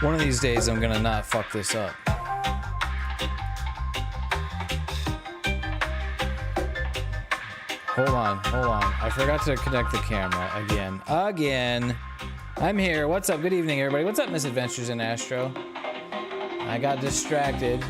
One of these days, I'm gonna not fuck this up. Hold on. I forgot to connect the camera again. I'm here. What's up? Good evening, everybody. What's up, Misadventures in ASStro? I got distracted.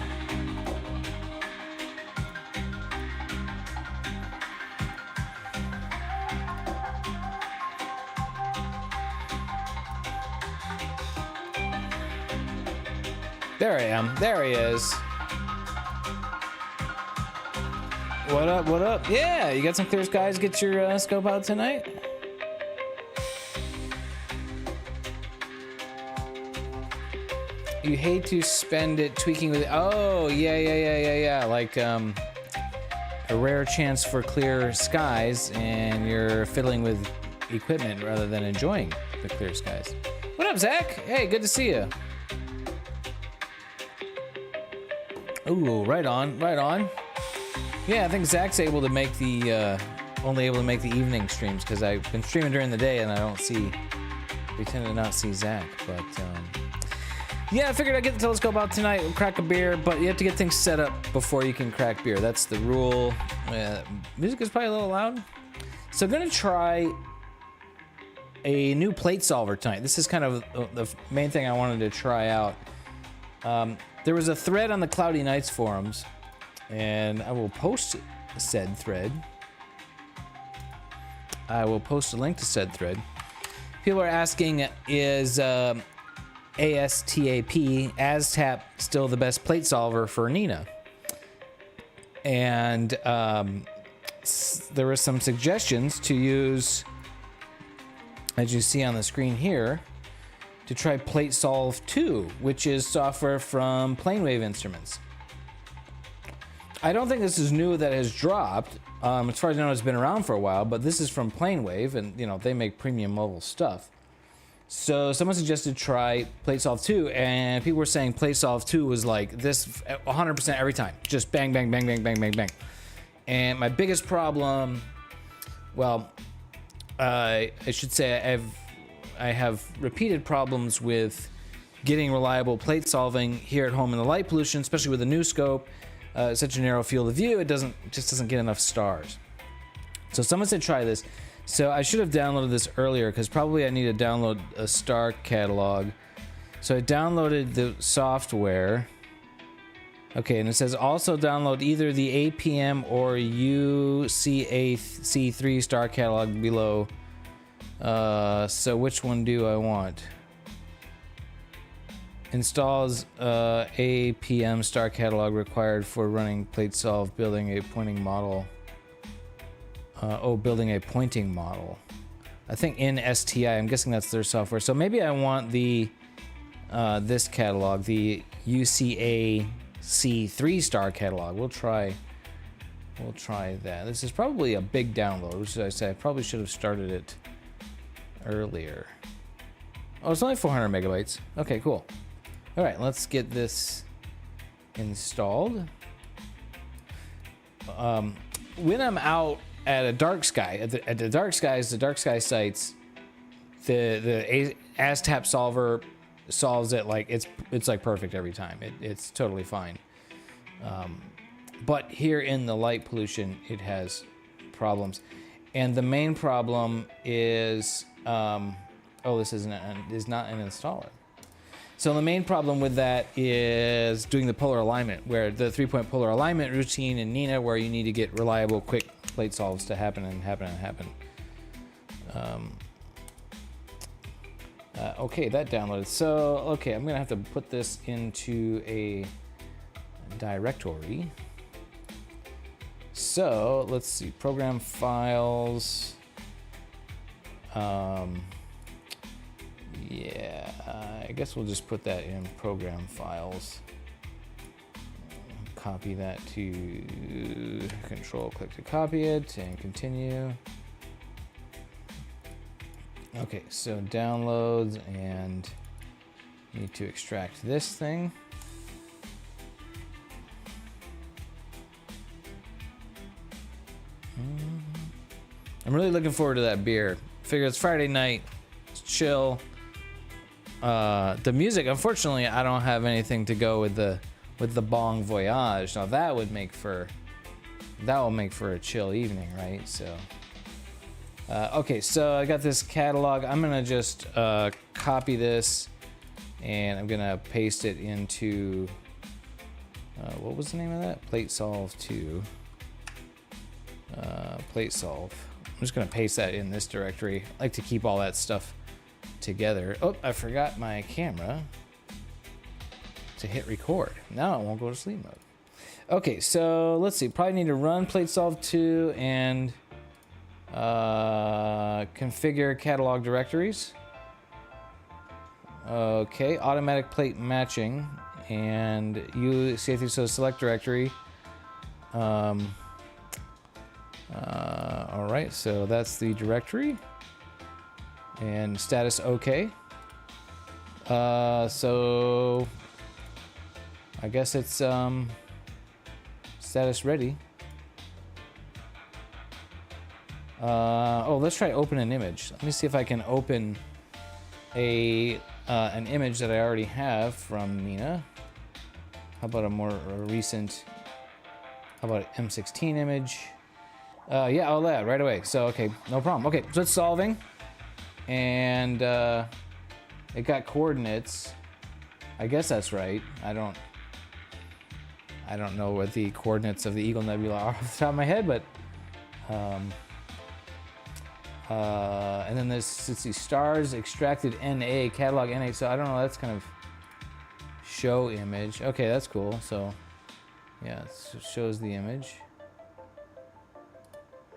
There I am. There he is. What up? Yeah, you got some clear skies. Get your scope out tonight. You hate to spend it tweaking with. Oh, yeah. Like a rare chance for clear skies, and you're fiddling with equipment rather than enjoying the clear skies. What up, Zach? Hey, good to see you. Ooh, right on. Yeah, I think Zach's able to make the only able to make the evening streams because I've been streaming during the day and I don't see. We tend to not see Zach, but yeah, I figured I'd get the telescope out tonight. We'll crack a beer, but you have to get things set up before you can crack beer. That's the rule. Music is probably a little loud. So I'm gonna try a new plate solver tonight. This is kind of the main thing I wanted to try out. There was a thread on the Cloudy Nights forums, and I will post said thread. I will post a link to said thread. People are asking, is ASStro still the best plate solver for Nina? And there were some suggestions to use, as you see on the screen here, to try PlateSolve 2, which is software from Planewave Instruments. I don't think this is new that has dropped. As far as I know, it's been around for a while, but this is from Planewave, and you know they make premium level stuff. So someone suggested try PlateSolve 2, and people were saying PlateSolve 2 was like this 100% every time, just bang, bang, bang, bang, bang, bang, bang. And my biggest problem, well, I should say I have repeated problems with getting reliable plate solving here at home in the light pollution, especially with a new scope, such a narrow field of view. It just doesn't get enough stars. So someone said try this. So I should have downloaded this earlier because probably I need to download a star catalog. So I downloaded the software. Okay, and it says also download either the APM or UCAC3 star catalog below. So which one do I want? Installs APM star catalog required for running PlateSolve, building a pointing model. Building a pointing model. I think in STI, I'm guessing that's their software. So maybe I want the this catalog, the UCAC3 star catalog. We'll try that. This is probably a big download, which I say I probably should have started it earlier. Oh, it's only 400 megabytes. Okay, cool. All right, let's get this installed. When I'm out at a dark sky, at the dark sky sites, the ASStro solver solves it like it's like perfect every time. It's totally fine. But here in the light pollution, it has problems, and the main problem is this is not an installer. So the main problem with that is doing the polar alignment, where the 3-point polar alignment routine in Nina, where you need to get reliable, quick plate solves to happen. Okay, that downloaded. So, okay, I'm gonna have to put this into a directory. So, let's see, program files. Yeah, I guess we'll just put that in program files. Copy that to control, click to copy it, and continue. Okay, so downloads, and need to extract this thing. I'm really looking forward to that beer. Figure it's Friday night, it's chill. The music, unfortunately, I don't have anything to go with the BONG VOYAGE. Now that will make for a chill evening, right? So, okay, so I got this catalog. I'm gonna just copy this, and I'm gonna paste it into what was the name of that? PlateSolve 2. PlateSolve. I'm just gonna paste that in this directory. I like to keep all that stuff together. Oh, I forgot my camera to hit record. Now it won't go to sleep mode. Okay, so let's see. Probably need to run PlateSolve 2 and configure catalog directories. Okay, automatic plate matching, and you see, so select directory. All right, so that's the directory, and status okay. So I guess it's status ready. Oh, let's try open an image. Let me see if I can open an image that I already have from Nina. How about a more recent? How about an M16 image? Yeah, oh, that right away. So okay, no problem. Okay, so it's solving, and it got coordinates. I guess that's right. I don't know what the coordinates of the Eagle Nebula are off the top of my head, but and then there's, let's see, stars extracted NA, catalog NA. So I don't know, that's kind of show image. Okay, that's cool. So yeah, it shows the image.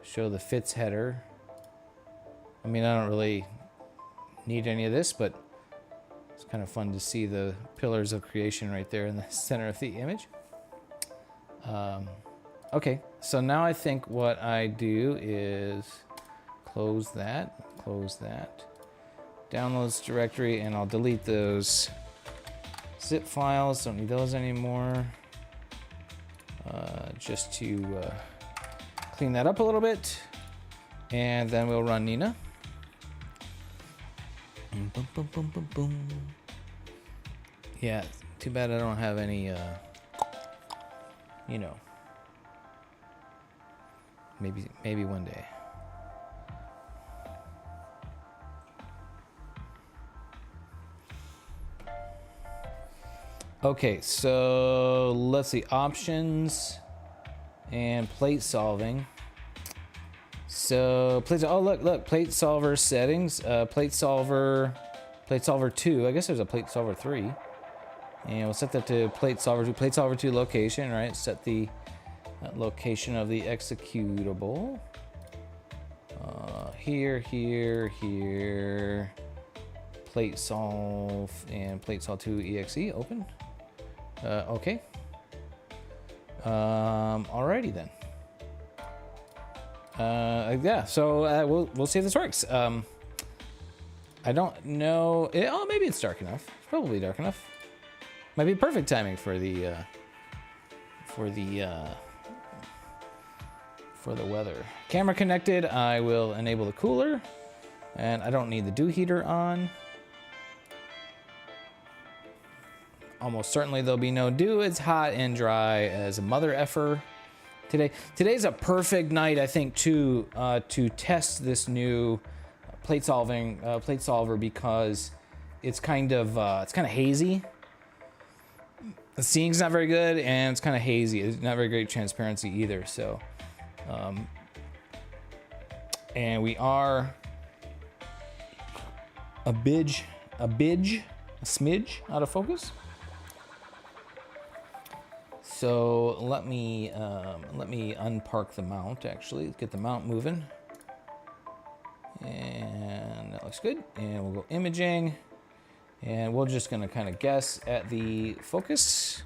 Show the fits header. I mean, I don't really need any of this, but it's kind of fun to see the pillars of creation right there in the center of the image. Okay, so now I think what I do is close that, downloads directory, and I'll delete those zip files. Don't need those anymore. Just to clean that up a little bit, and then we'll run Nina. Boom, boom, boom, boom, boom. Yeah, too bad I don't have any, you know, maybe one day. Okay, so let's see, options and plate solving. So oh look, plate solver settings, plate solver 2. I guess there's a plate solver 3. And we'll set that to plate solver 2. Plate solver 2 location, right? Set the location of the executable. Here. Plate solve and plate solve 2 exe open. Okay. Alrighty then. Yeah, so we'll see if this works. I don't know. Oh, maybe it's dark enough. It's probably dark enough. Might be perfect timing for the weather. Camera connected. I will enable the cooler, and I don't need the dew heater on. Almost certainly there'll be no dew. It's hot and dry as a mother effer today. Today's a perfect night, I think, to test this new plate solver, because it's kind of hazy. The seeing's not very good, and it's kind of hazy. It's not very great transparency either. So, and we are a smidge out of focus. So let me unpark the mount. Actually, let's get the mount moving, and that looks good. And we'll go imaging, and we're just gonna kind of guess at the focus.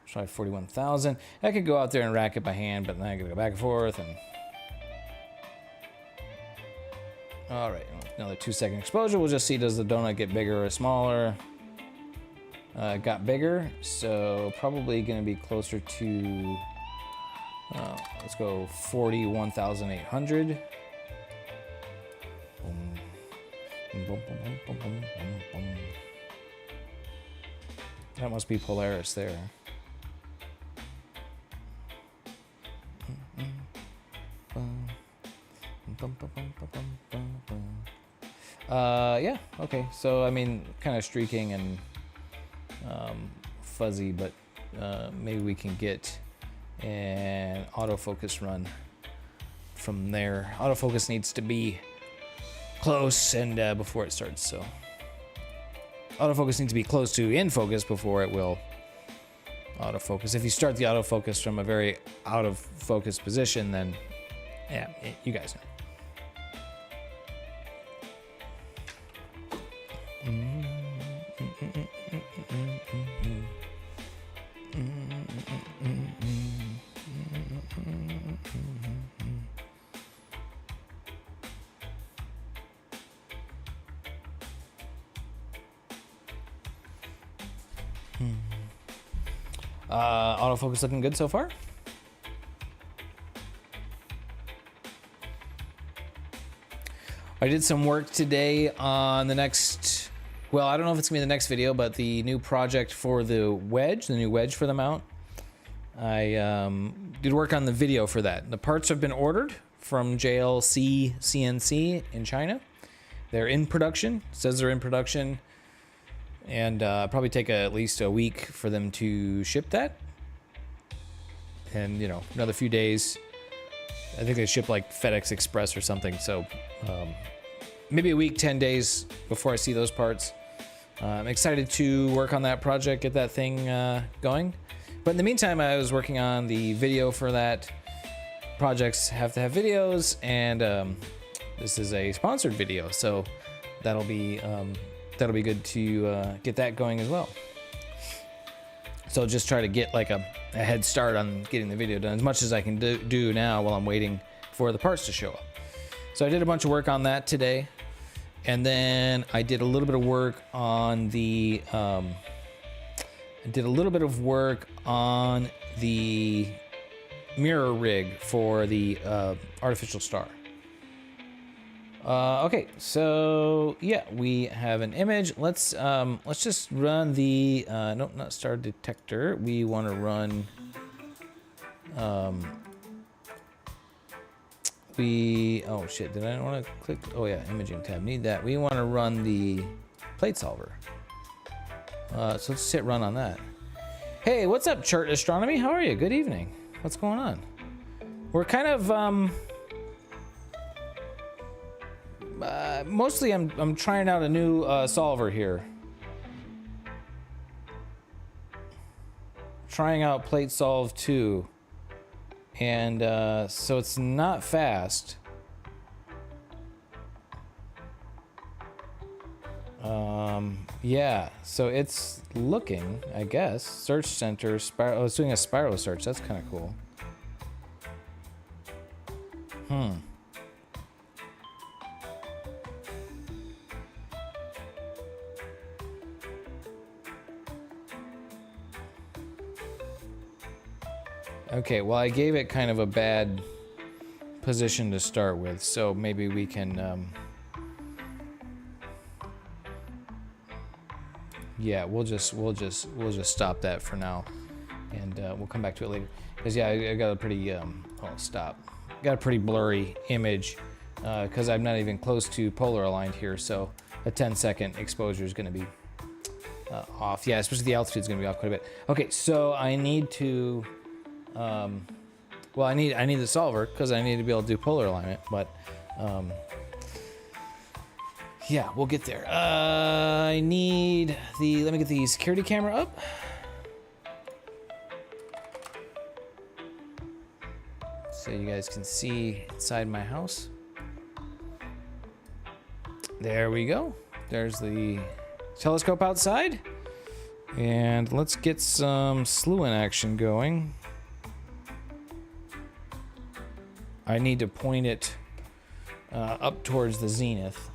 Try 41,000. I could go out there and rack it by hand, but then I gotta go back and forth. And all right, another 2-second exposure. We'll just see, does the donut get bigger or smaller? It got bigger, so probably going to be closer to, let's go 41,800. That must be Polaris there. Yeah, okay, so I mean, kind of streaking and fuzzy, but maybe we can get an autofocus run from there. Autofocus needs to be close and before it starts, so autofocus needs to be close to in focus before it will autofocus. If you start the autofocus from a very out of focus position, then yeah, you guys know. Autofocus looking good so far. I did some work today on the next, well, I don't know if it's gonna be the next video, but the new project for the wedge, the new wedge for the mount. I did work on the video for that. The parts have been ordered from JLC CNC in China. They're in production. It says they're in production, and probably take at least a week for them to ship that. And you know, another few days. I think they ship like FedEx Express or something. So maybe a week, 10 days before I see those parts. I'm excited to work on that project, get that thing going. But in the meantime, I was working on the video for that. Projects have to have videos, and this is a sponsored video, so that'll be good to get that going as well. So just try to get like a head start on getting the video done as much as I can do now while I'm waiting for the parts to show up. So I did a bunch of work on that today, and then I did a little bit of work on the mirror rig for the artificial star. Okay, so yeah, we have an image. Let's just run the nope, not star detector. We want to run oh shit, did I want to click? Oh yeah, imaging tab, need that. We want to run the plate solver. So let's hit run on that. Hey, what's up, Chart Astronomy? How are you? Good evening. What's going on? We're kind of mostly I'm trying out a new solver here. Trying out Plate Solve 2. And so it's not fast. Yeah, so it's looking, I guess, search center, oh, it's doing a spiral search. That's kind of cool. Okay, well, I gave it kind of a bad position to start with, so maybe we can, yeah, we'll just stop that for now, and we'll come back to it later. Because yeah, I got a pretty oh, stop. Got a pretty blurry image because I'm not even close to polar aligned here, so a 10-second exposure is going to be off. Yeah, especially the altitude is going to be off quite a bit. Okay, so I need to. Well, I need the solver because I need to be able to do polar alignment, but yeah, we'll get there. I need the, let me get the security camera up. So you guys can see inside my house. There we go. There's the telescope outside. And let's get some slewing action going. I need to point it up towards the zenith.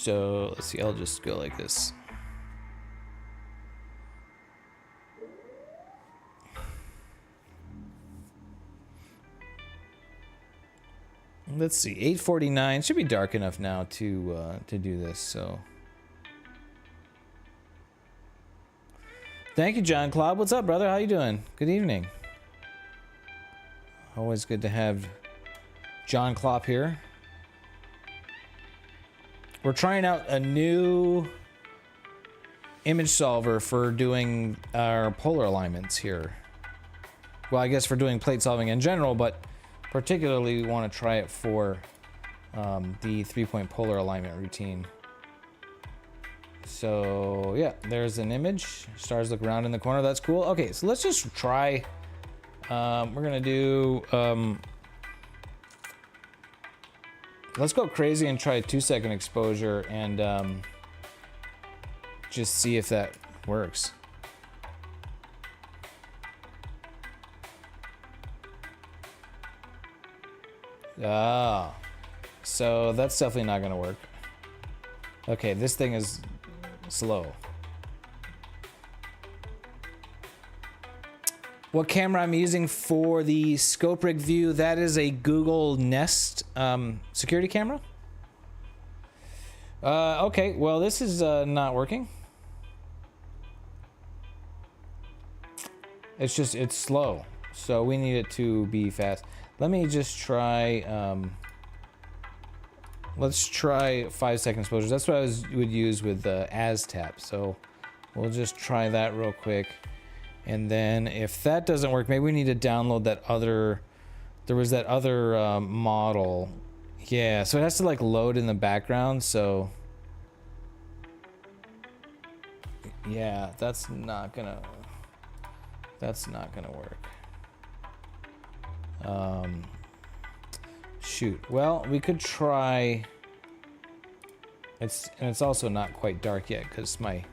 So let's see, I'll just go like this. Let's see, 8:49 should be dark enough now to do this. So, thank you, John Claude. What's up, brother? How you doing? Good evening. Always good to have John Klopp here. We're trying out a new image solver for doing our polar alignments here. Well, I guess for doing plate solving in general, but particularly we want to try it for the 3-point polar alignment routine. So yeah, there's an image. Stars look round in the corner. That's cool. Okay, so let's just try. We're gonna do. Let's go crazy and try a 2-second exposure and just see if that works. Ah, so that's definitely not gonna work. Okay, this thing is slow. What camera I'm using for the scope rig view, that is a Google Nest security camera. Okay, well this is not working. It's slow. So we need it to be fast. Let me just try, let's try 5-second exposures. That's what I would use with ASStro. So we'll just try that real quick. And then if that doesn't work, maybe we need to download that other, there was that other model. Yeah, so it has to like load in the background, so. Yeah, that's not gonna work. Shoot, well, we could try, it's also not quite dark yet, because my,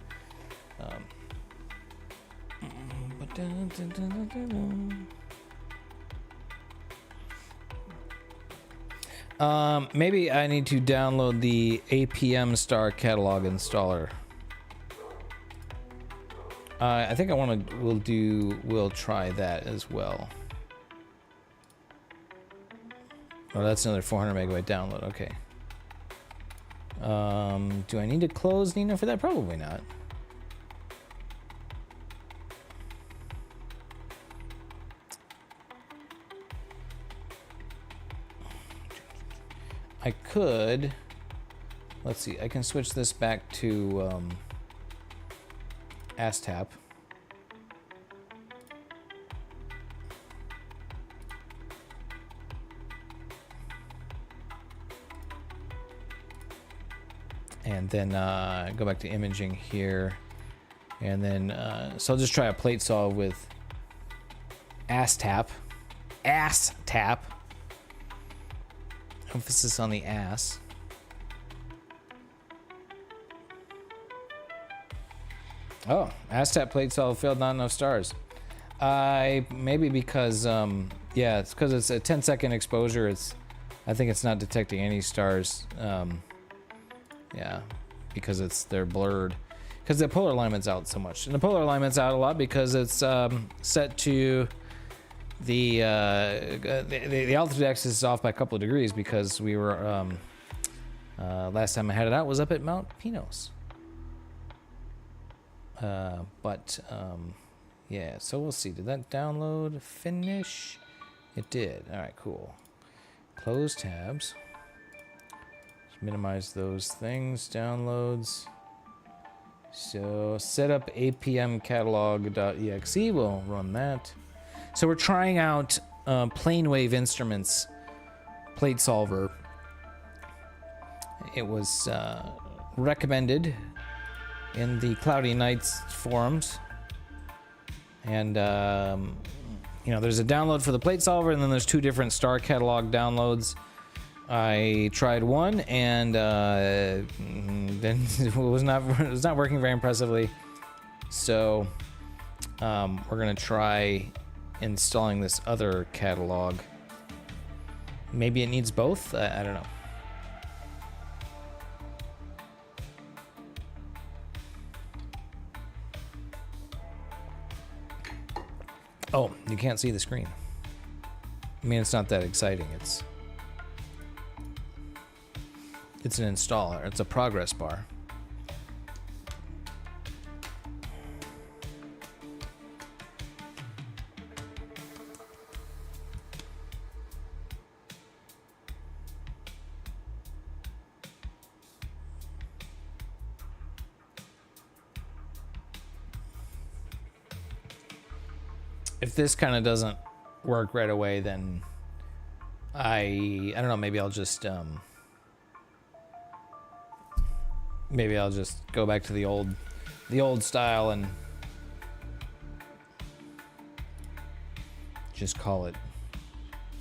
maybe I need to download the ASStro catalog installer. I think we'll try that as well. Oh, that's another 400 megabyte download. Okay. Do I need to close Nino for that? Probably not. I could, let's see, I can switch this back to ASStro. And then go back to imaging here. And then, so I'll just try a plate solve with ASStro. ASStro. Emphasis on the ass. Oh, ASStro plate solve failed, not enough stars. Maybe because, yeah, it's because it's a 10-second exposure. I think it's not detecting any stars. Yeah, because they're blurred. Because the polar alignment's out so much. And the polar alignment's out a lot because it's set to the altitude axis is off by a couple of degrees because we were, last time I had it out was up at Mount Pinos. Yeah, so we'll see. Did that download finish? It did. All right, cool. Close tabs. Just minimize those things. Downloads. So set up apm catalog.exe. We'll run that. So we're trying out plane wave instruments plate solver. It was recommended in the Cloudy Nights forums. And, you know, there's a download for the plate solver, and then there's 2 different star catalog downloads. I tried one, and then it was not working very impressively. So we're gonna try installing this other catalog. Maybe it needs both. I don't know. Oh, you can't see the screen. I mean, it's not that exciting. It's an installer. It's a progress bar. If this kind of doesn't work right away, then I don't know, maybe I'll just go back to the old style and just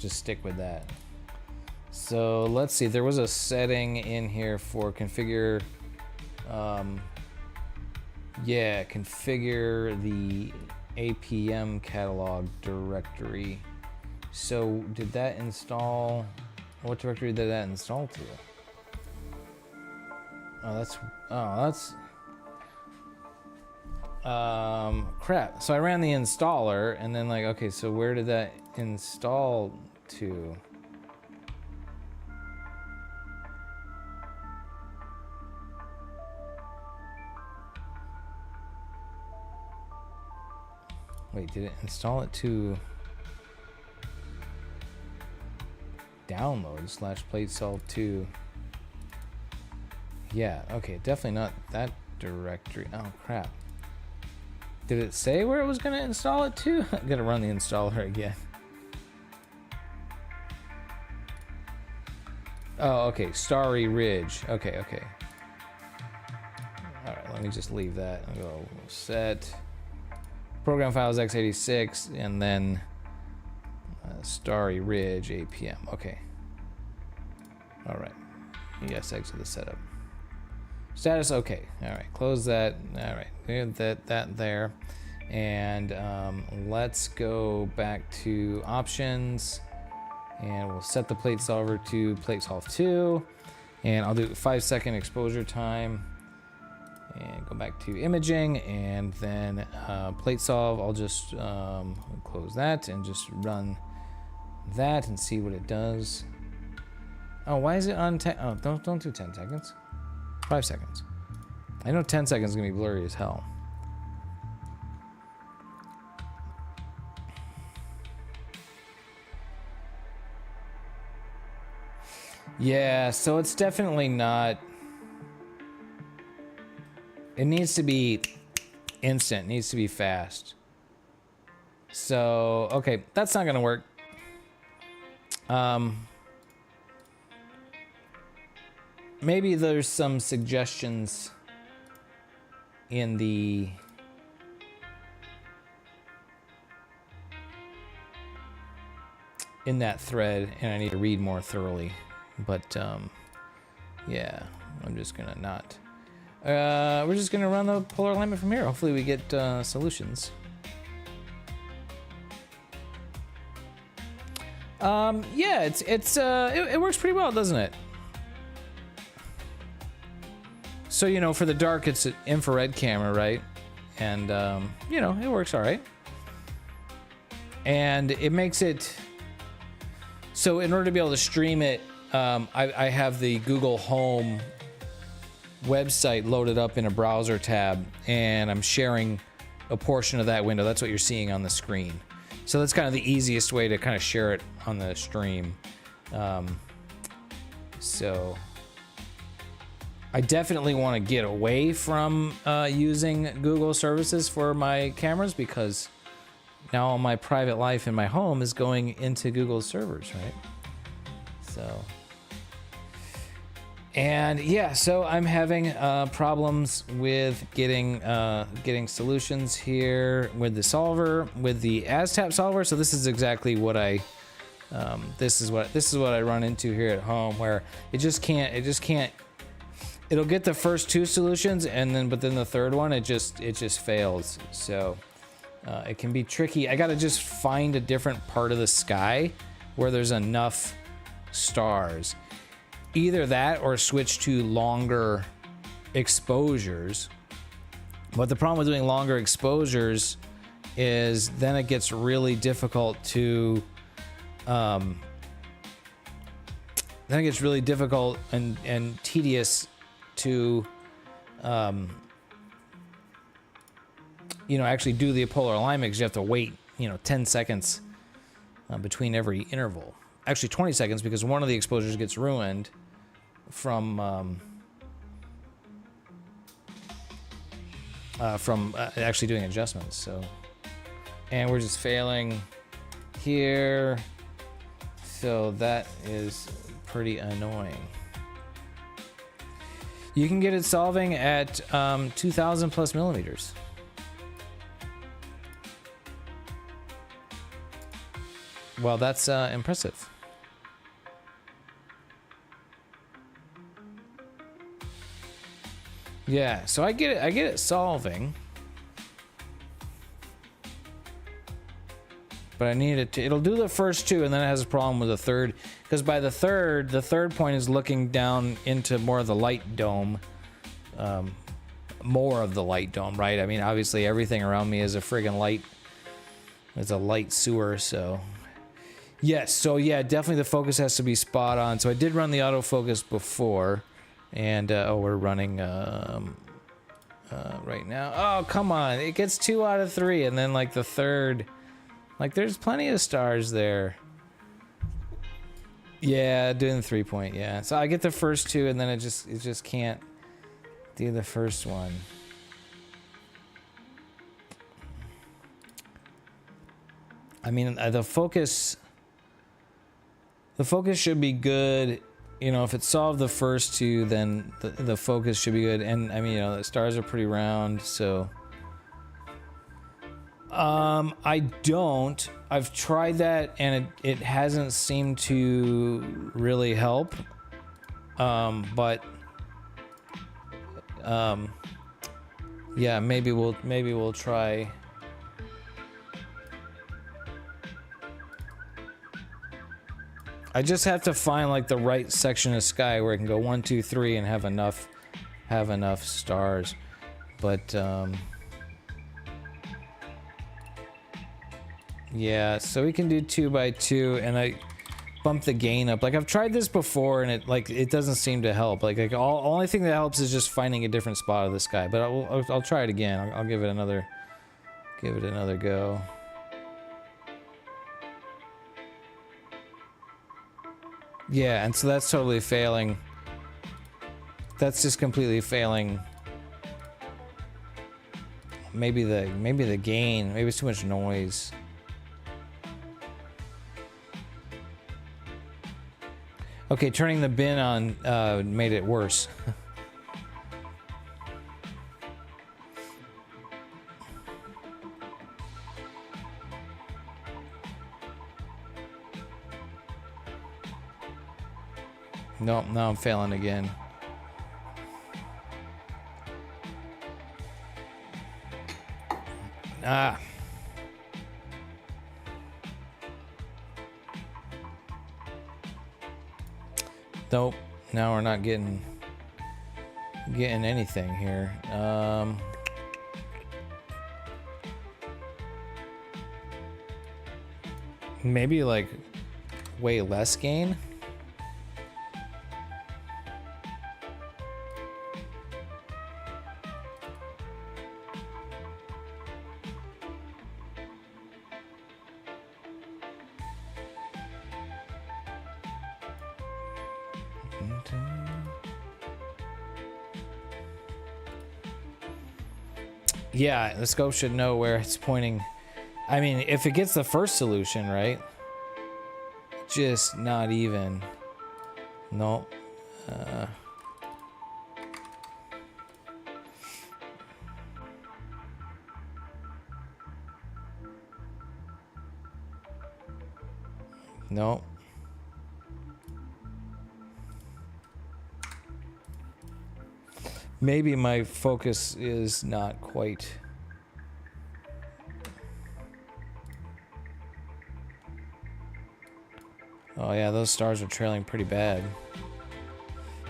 stick with that. So let's see, there was a setting in here for configure, configure the APM catalog directory. So did that install, what directory did that install to? that's crap. So I ran the installer and then like, okay, so where did that install to? Wait, did it install it to download / plate solve 2? Yeah, okay, definitely not that directory. Oh crap. Did it say where it was gonna install it to? I'm gonna run the installer again. Oh, okay, Starry Ridge. Okay, okay. All right, let me just leave that. I'll go set program files x86 and then Starry Ridge APM. Okay. All right. Yes, exit the setup. Status okay. All right, close that. All right, we have that there, and let's go back to options, and we'll set the plate solver to plate solve 2, and I'll do 5-second exposure time. And go back to imaging, and then plate solve. I'll just close that and just run that and see what it does. Oh, why is it on 10? Oh, don't do 10 seconds. 5 seconds. I know 10 seconds is gonna be blurry as hell. Yeah, so it's definitely not. It needs to be instant, it needs to be fast. So, okay, that's not gonna work. Maybe there's some suggestions in that thread, and I need to read more thoroughly. But yeah, I'm just gonna not. We're just gonna run the polar alignment from here. Hopefully we get solutions. Yeah, it works pretty well, doesn't it? So, you know, for the dark, it's an infrared camera, right? And, you know, it works all right. And it makes it... So in order to be able to stream it, I have the Google Home website loaded up in a browser tab, and I'm sharing a portion of that window. That's what you're seeing on the screen. So that's kind of the easiest way to kind of share it on the stream. So... I definitely want to get away from using Google services for my cameras, because now all my private life in my home is going into Google servers, right? So, and yeah, so I'm having problems with getting solutions here with the solver, with the ASStro solver. So this is exactly what I this is what I run into here at home, where it just can't. It'll get the first 2 solutions, but then the third one, it just fails. So it can be tricky. I gotta just find a different part of the sky where there's enough stars. Either that or switch to longer exposures. But the problem with doing longer exposures is then it gets really difficult to and tedious to you know, actually do the polar alignment, because you have to wait, you know, 10 seconds between every interval. Actually 20 seconds, because one of the exposures gets ruined from actually doing adjustments. So, and we're just failing here, so that is pretty annoying. You can get it solving at 2,000 plus millimeters. Well, that's impressive. Yeah, so I get it solving. But I need it to, it'll do the first 2, and then it has a problem with the third, because by the third point is looking down into more of the light dome, more of the light dome, right? I mean, obviously everything around me is a friggin' light. It's a light sewer, so... Yes, so yeah, definitely the focus has to be spot on. So I did run the autofocus before, and, oh, we're running, right now. Oh, come on, it gets 2 out of 3, and then, like, the third... Like, there's plenty of stars there. Yeah, doing the 3-point, yeah. So I get the first 2, and then it just can't do the first one. I mean, the focus should be good. You know, if it solved the first 2, then the focus should be good. And I mean, you know, the stars are pretty round, so I've tried that, and it hasn't seemed to really help. Yeah, maybe we'll try. I just have to find like the right section of sky where it can go 1, 2, 3 and have enough stars. But yeah, so we can do 2 by 2, and I bump the gain up. Like, I've tried this before, and it doesn't seem to help. Like only thing that helps is just finding a different spot of the sky. But I'll try it again. I'll give it another go. Yeah, and so that's totally failing. That's just completely failing. Maybe the gain. Maybe it's too much noise. Okay, turning the bin on made it worse. Nope, now I'm failing again. Ah. Nope, now we're not getting anything here. Maybe like way less gain. Yeah, the scope should know where it's pointing. I mean, if it gets the first solution, right? Just not even. Nope. Nope. Maybe my focus is not quite. Oh yeah, those stars are trailing pretty bad.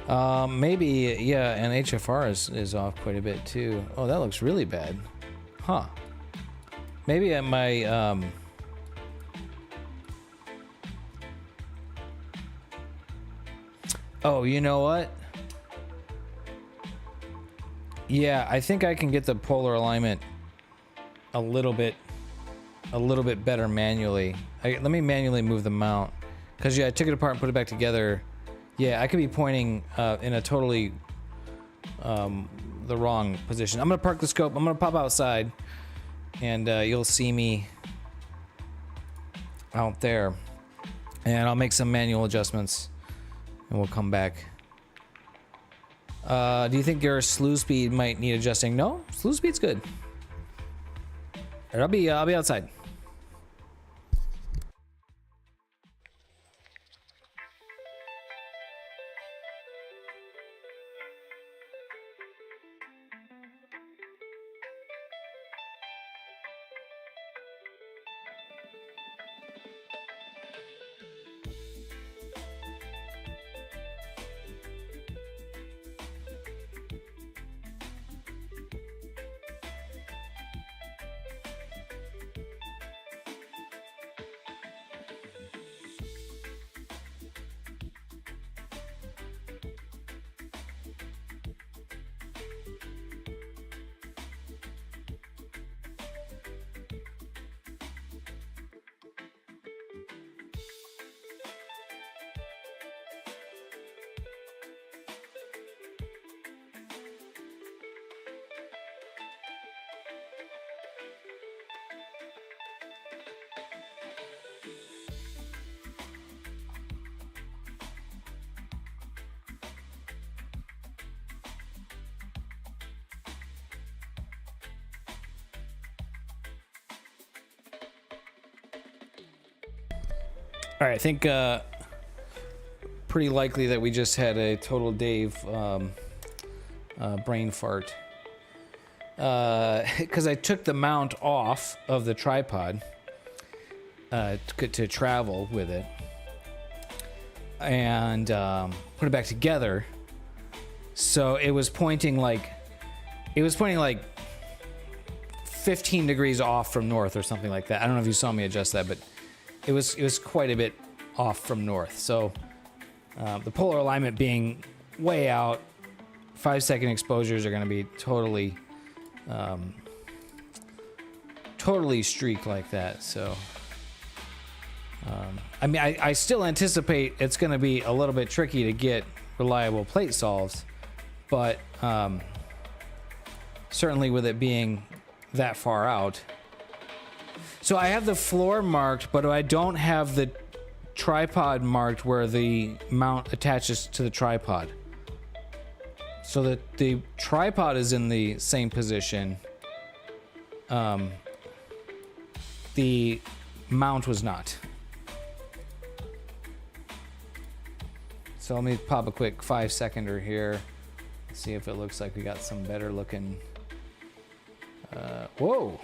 Maybe, yeah, and HFR is off quite a bit too. Oh, that looks really bad. Huh. Maybe at my, Oh, you know what? Yeah, I think I can get the polar alignment a little bit better manually. Let me manually move the mount, because yeah, I took it apart and put it back together. Yeah, I could be pointing in a totally the wrong position. I'm gonna park the scope. I'm gonna pop outside, and you'll see me out there, and I'll make some manual adjustments, and we'll come back. Do you think your slew speed might need adjusting? No, slew speed's good. I'll be outside. All right, I think pretty likely that we just had a total Dave brain fart. Because I took the mount off of the tripod to travel with it, and put it back together. So it was pointing like 15 degrees off from north or something like that. I don't know if you saw me adjust that, but it was quite a bit off from north. So the polar alignment being way out, 5-second exposures are going to be totally streaked like that. So I mean, I still anticipate it's going to be a little bit tricky to get reliable plate solves, but certainly with it being that far out. So I have the floor marked, but I don't have the tripod marked where the mount attaches to the tripod. So that the tripod is in the same position. The mount was not. So let me pop a quick 5-seconder here. See if it looks like we got some better looking. Whoa.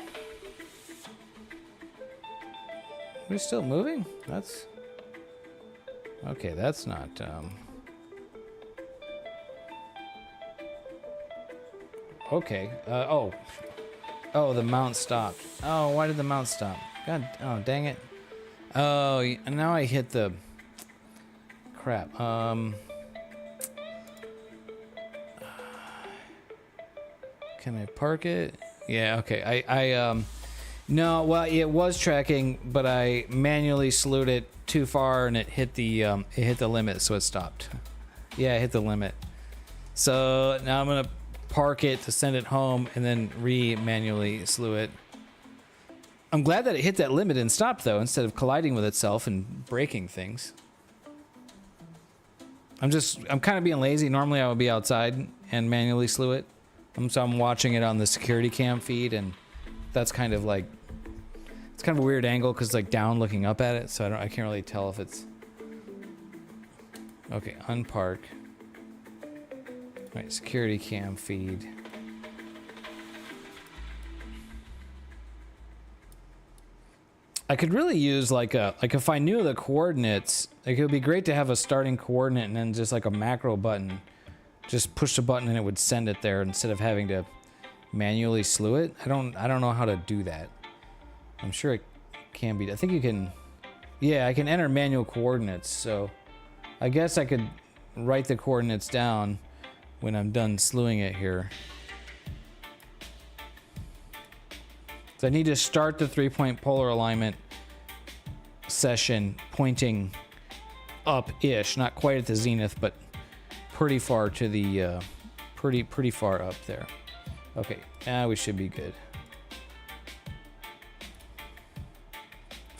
We're still moving? That's okay. That's not. Okay. Oh, the mount stopped. Oh, why did the mount stop? God. Oh, dang it. Oh, now I hit the crap. Can I park it? Yeah. Okay. I no. Well, it was tracking, but I manually slewed it too far, and it hit the limit, so it stopped. Yeah, it hit the limit. So now I'm gonna park it to send it home, and then manually slew it. I'm glad that it hit that limit and stopped, though, instead of colliding with itself and breaking things. I'm kind of being lazy. Normally I would be outside and manually slew it. So I'm watching it on the security cam feed, and that's kind of like, it's kind of a weird angle because it's like down looking up at it, so I can't really tell if it's okay. Unpark. All right, security cam feed. I could really use like if I knew the coordinates, like it would be great to have a starting coordinate and then just like a macro button. Just push the button and it would send it there instead of having to manually slew it. I don't know how to do that. I'm sure it can be. I think you can. Yeah, I can enter manual coordinates. So I guess I could write the coordinates down when I'm done slewing it here. So I need to start the 3-point polar alignment session pointing up-ish, not quite at the zenith, but pretty far to the pretty far up there. Okay, now we should be good.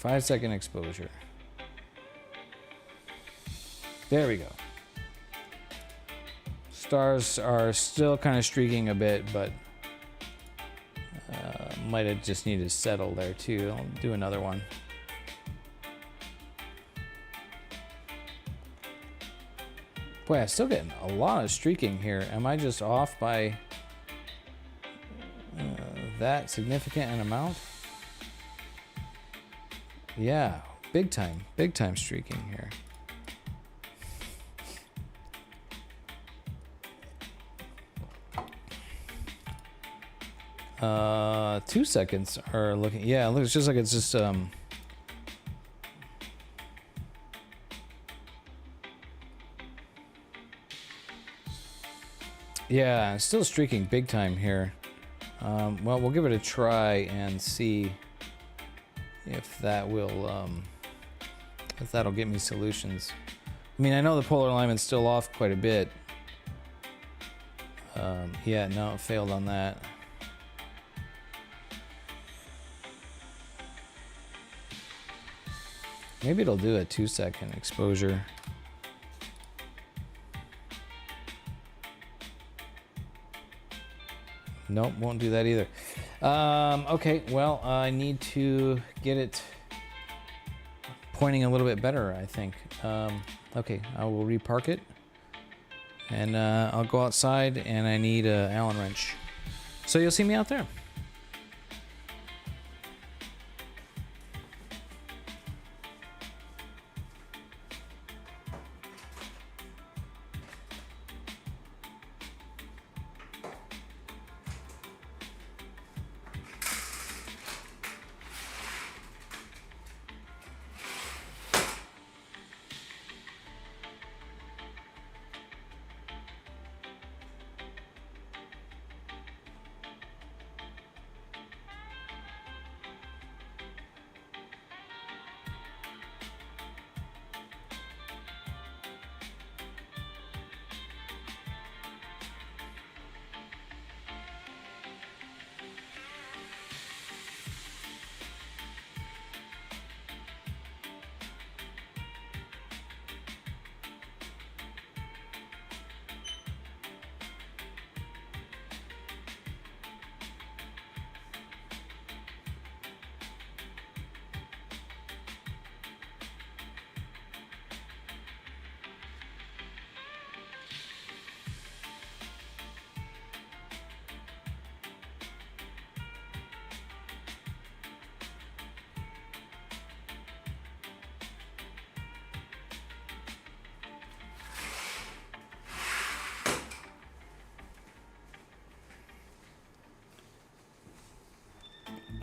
5-second exposure. There we go. Stars are still kind of streaking a bit, but might have just needed to settle there too. I'll do another one. Boy, I'm still getting a lot of streaking here. Am I just off by that significant an amount? Yeah, big time streaking here. Uh, 2 seconds are looking. Yeah, it looks just like it's just yeah, it's still streaking big time here. Well, we'll give it a try and see if that will if that'll get me solutions. I mean, I know the polar alignment's still off quite a bit. Yeah, no, it failed on that. Maybe it'll do a 2-second exposure. Nope, won't do that either. Okay, well, I need to get it pointing a little bit better, I think. Okay, I will repark it. And I'll go outside, and I need an Allen wrench. So you'll see me out there.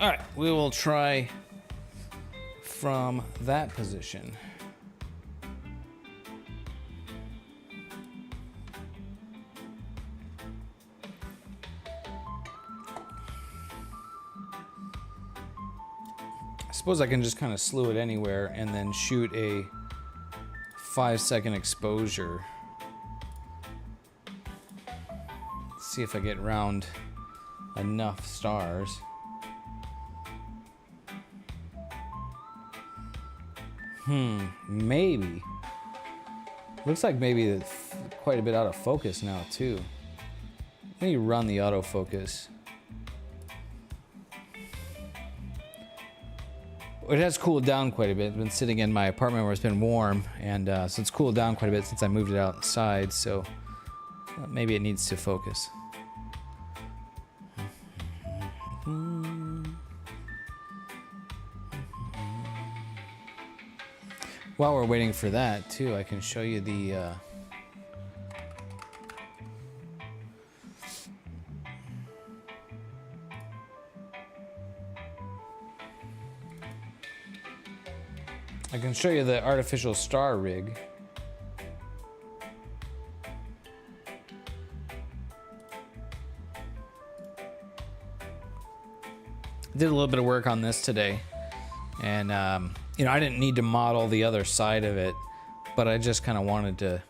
All right, we will try from that position. I suppose I can just kind of slew it anywhere and then shoot a 5-second exposure. See if I get round enough stars. Maybe. Looks like maybe it's quite a bit out of focus now too. Let me run the autofocus. It has cooled down quite a bit. It's been sitting in my apartment where it's been warm, and so it's cooled down quite a bit since I moved it outside, so maybe it needs to focus. While we're waiting for that, too, I can show you the artificial star rig. Did a little bit of work on this today, and you know, I didn't need to model the other side of it, but I just kind of wanted to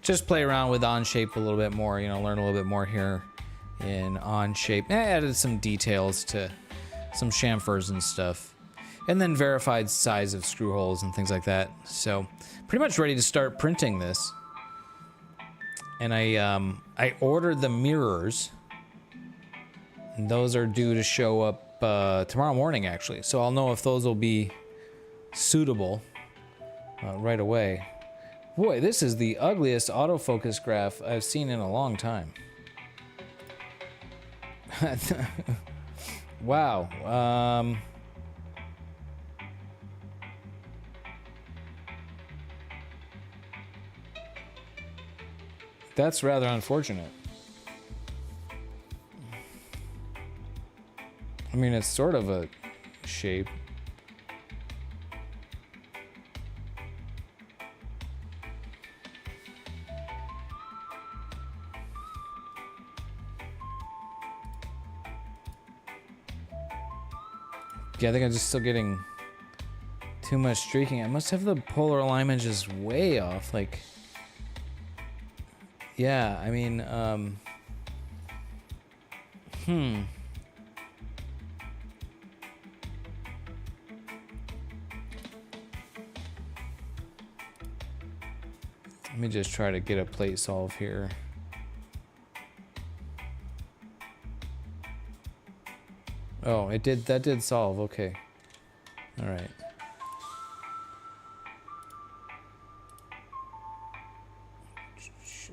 just play around with Onshape a little bit more, you know, learn a little bit more here in Onshape. I added some details to some chamfers and stuff, and then verified size of screw holes and things like that. So pretty much ready to start printing this. And I ordered the mirrors, and those are due to show up tomorrow morning, actually. So I'll know if those will be suitable right away. Boy, this is the ugliest autofocus graph I've seen in a long time. Wow. That's rather unfortunate. I mean, it's sort of a shape. Yeah, I think I'm just still getting too much streaking. I must have the polar alignment just way off. Like, yeah, I mean, Let me just try to get a plate solve here. Oh, that did solve, okay. All right.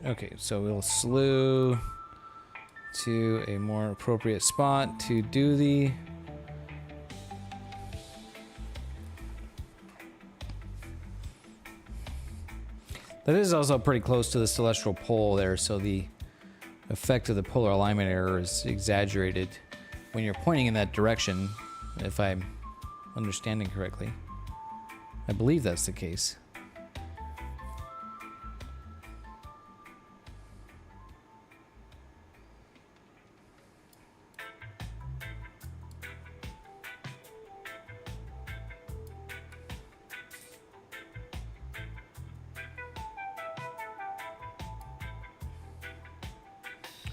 Okay, so we'll slew to a more appropriate spot to do the... That is also pretty close to the celestial pole there, so the effect of the polar alignment error is exaggerated when you're pointing in that direction, if I'm understanding correctly. I believe that's the case.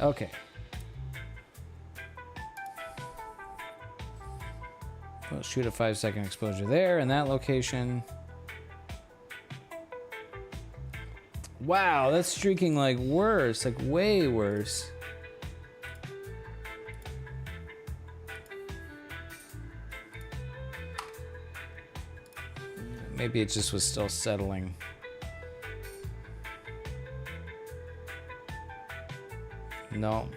Okay. We'll shoot a 5-second exposure there in that location. Wow, that's streaking like worse, like way worse. Maybe it just was still settling. No.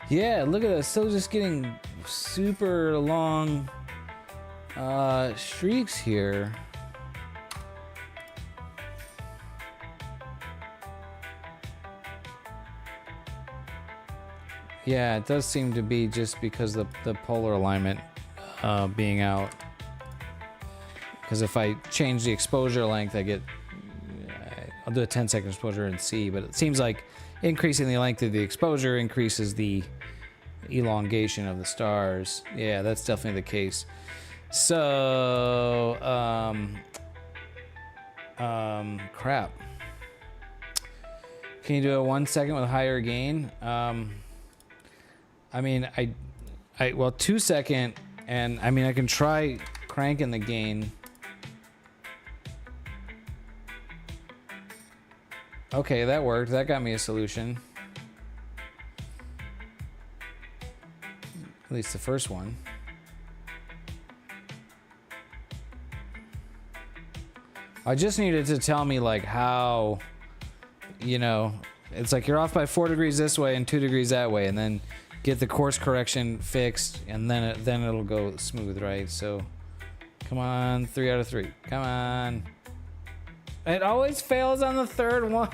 Yeah, look at that. Still just getting super long streaks here. Yeah, it does seem to be just because the polar alignment being out. Because if I change the exposure length, I get... I'll do a 10-second exposure and see, but it seems like increasing the length of the exposure increases the elongation of the stars. Yeah, that's definitely the case. So, crap. Can you do a 1 second with higher gain? I mean, well, 2 second, and I mean, I can try cranking the gain. Okay, that worked. That got me a solution. At least the first one. I just needed to tell me like how, you know, it's like you're off by 4 degrees this way and 2 degrees that way, and then get the course correction fixed, and then it'll go smooth, right? So, come on, 3 out of 3. Come on. It always fails on the third one.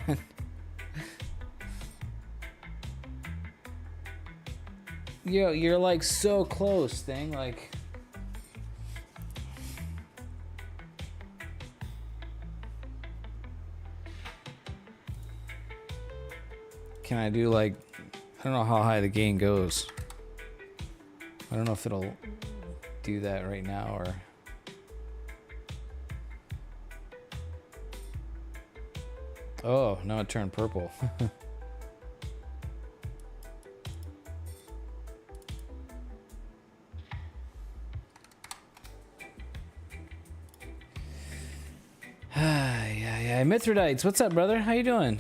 Yo, you're like so close, thing. Like, can I do like, I don't know how high the gain goes. I don't know if it'll do that right now or. Oh, now it turned purple. Yeah. Mithradites, what's up, brother? How you doing?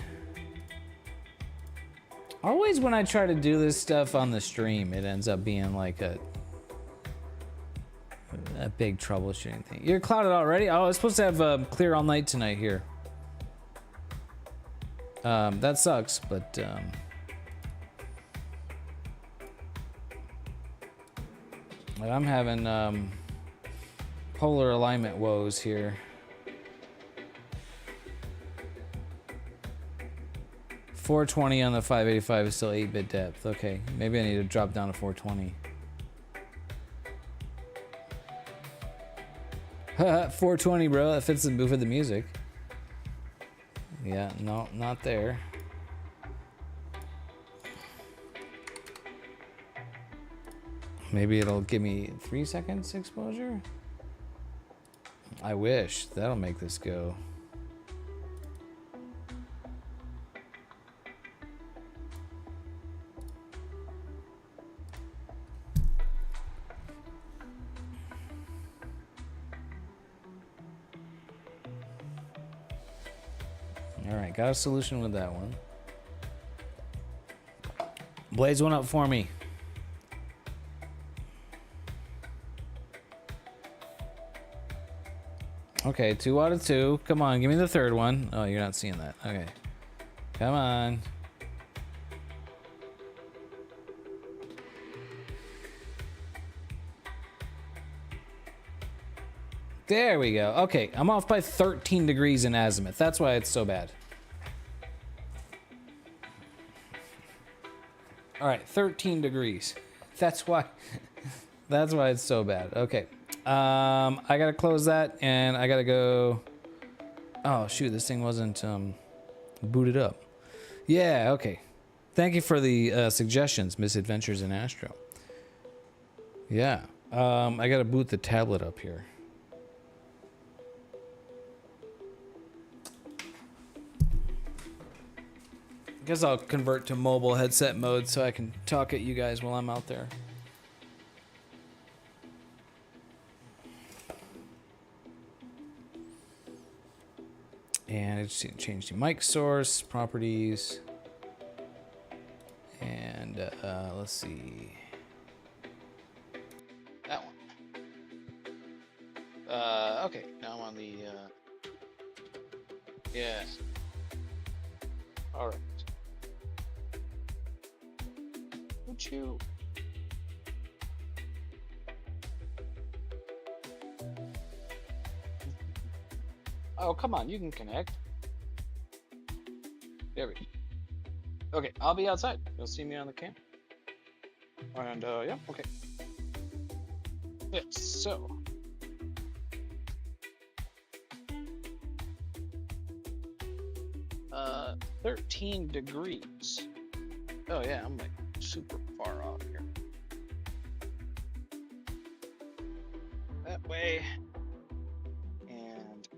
Always when I try to do this stuff on the stream, it ends up being like a big troubleshooting thing. You're clouded already? Oh, I was supposed to have clear all night tonight here. That sucks, but I'm having polar alignment woes here. 420 on the 585 is still 8-bit depth. Okay, maybe I need to drop down to 420. 420, bro. That fits the move of the music. Yeah, no, not there. Maybe it'll give me 3 seconds exposure? I wish. That'll make this go. Alright, got a solution with that one. Blaze one up for me. Okay, 2 out of 2. Come on, give me the third one. Oh, you're not seeing that. Okay. Come on. There we go. Okay, I'm off by 13 degrees in azimuth. That's why it's so bad. All right, 13 degrees. That's why it's so bad. Okay. I gotta close that and I gotta go. Oh shoot, this thing wasn't booted up. Yeah, okay. Thank you for the suggestions, Misadventures in ASStro. Yeah. I gotta boot the tablet up here. Guess I'll convert to mobile headset mode so I can talk at you guys while I'm out there. And I just need to change the mic source, properties, and let's see. That one. Okay, now I'm on the, yes. All right. Would you? Oh, come on, you can connect. There we go. Okay, I'll be outside. You'll see me on the cam. And, yeah, okay. Yeah, so. 13 degrees. Oh, yeah, I'm like super far off here. That way. And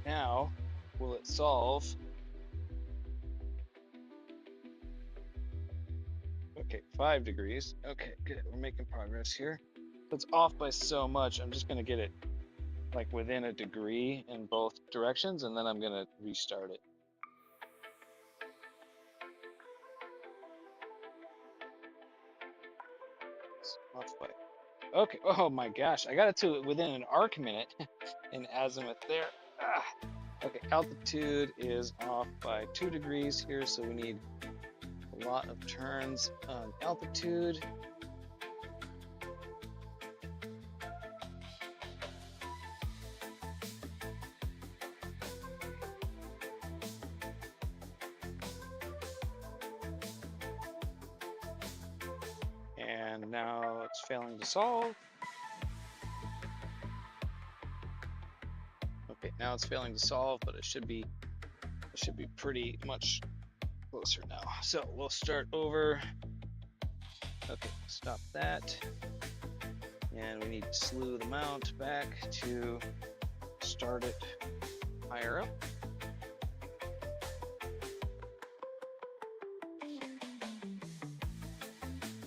now, will it solve? Okay, 5 degrees. Okay, good. We're making progress here. It's off by so much. I'm just gonna get it like within a degree in both directions, and then I'm gonna restart it. It's off by. Okay. Oh my gosh, I got it to within an arc minute in azimuth there. Ah. Okay, altitude is off by 2 degrees here, so we need a lot of turns on altitude. And now it's failing to solve. Okay, now it's failing to solve, but it should be pretty much closer now. So we'll start over. Okay, stop that. And we need to slew the mount back to start it higher up.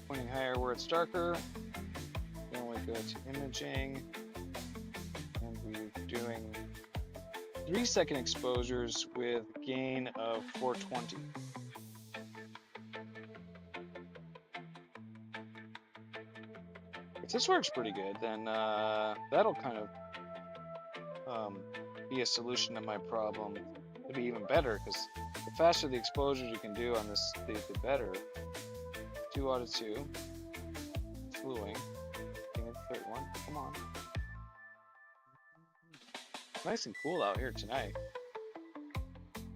Pointing higher where it's darker. Then we go to imaging, and we're doing 3-second exposures with gain of 420. If this works pretty good, then that'll kind of be a solution to my problem. It'll be even better, because the faster the exposures you can do on this, the better. 2 out of 2. Fluing. Give me the third one. Come on. Nice and cool out here tonight.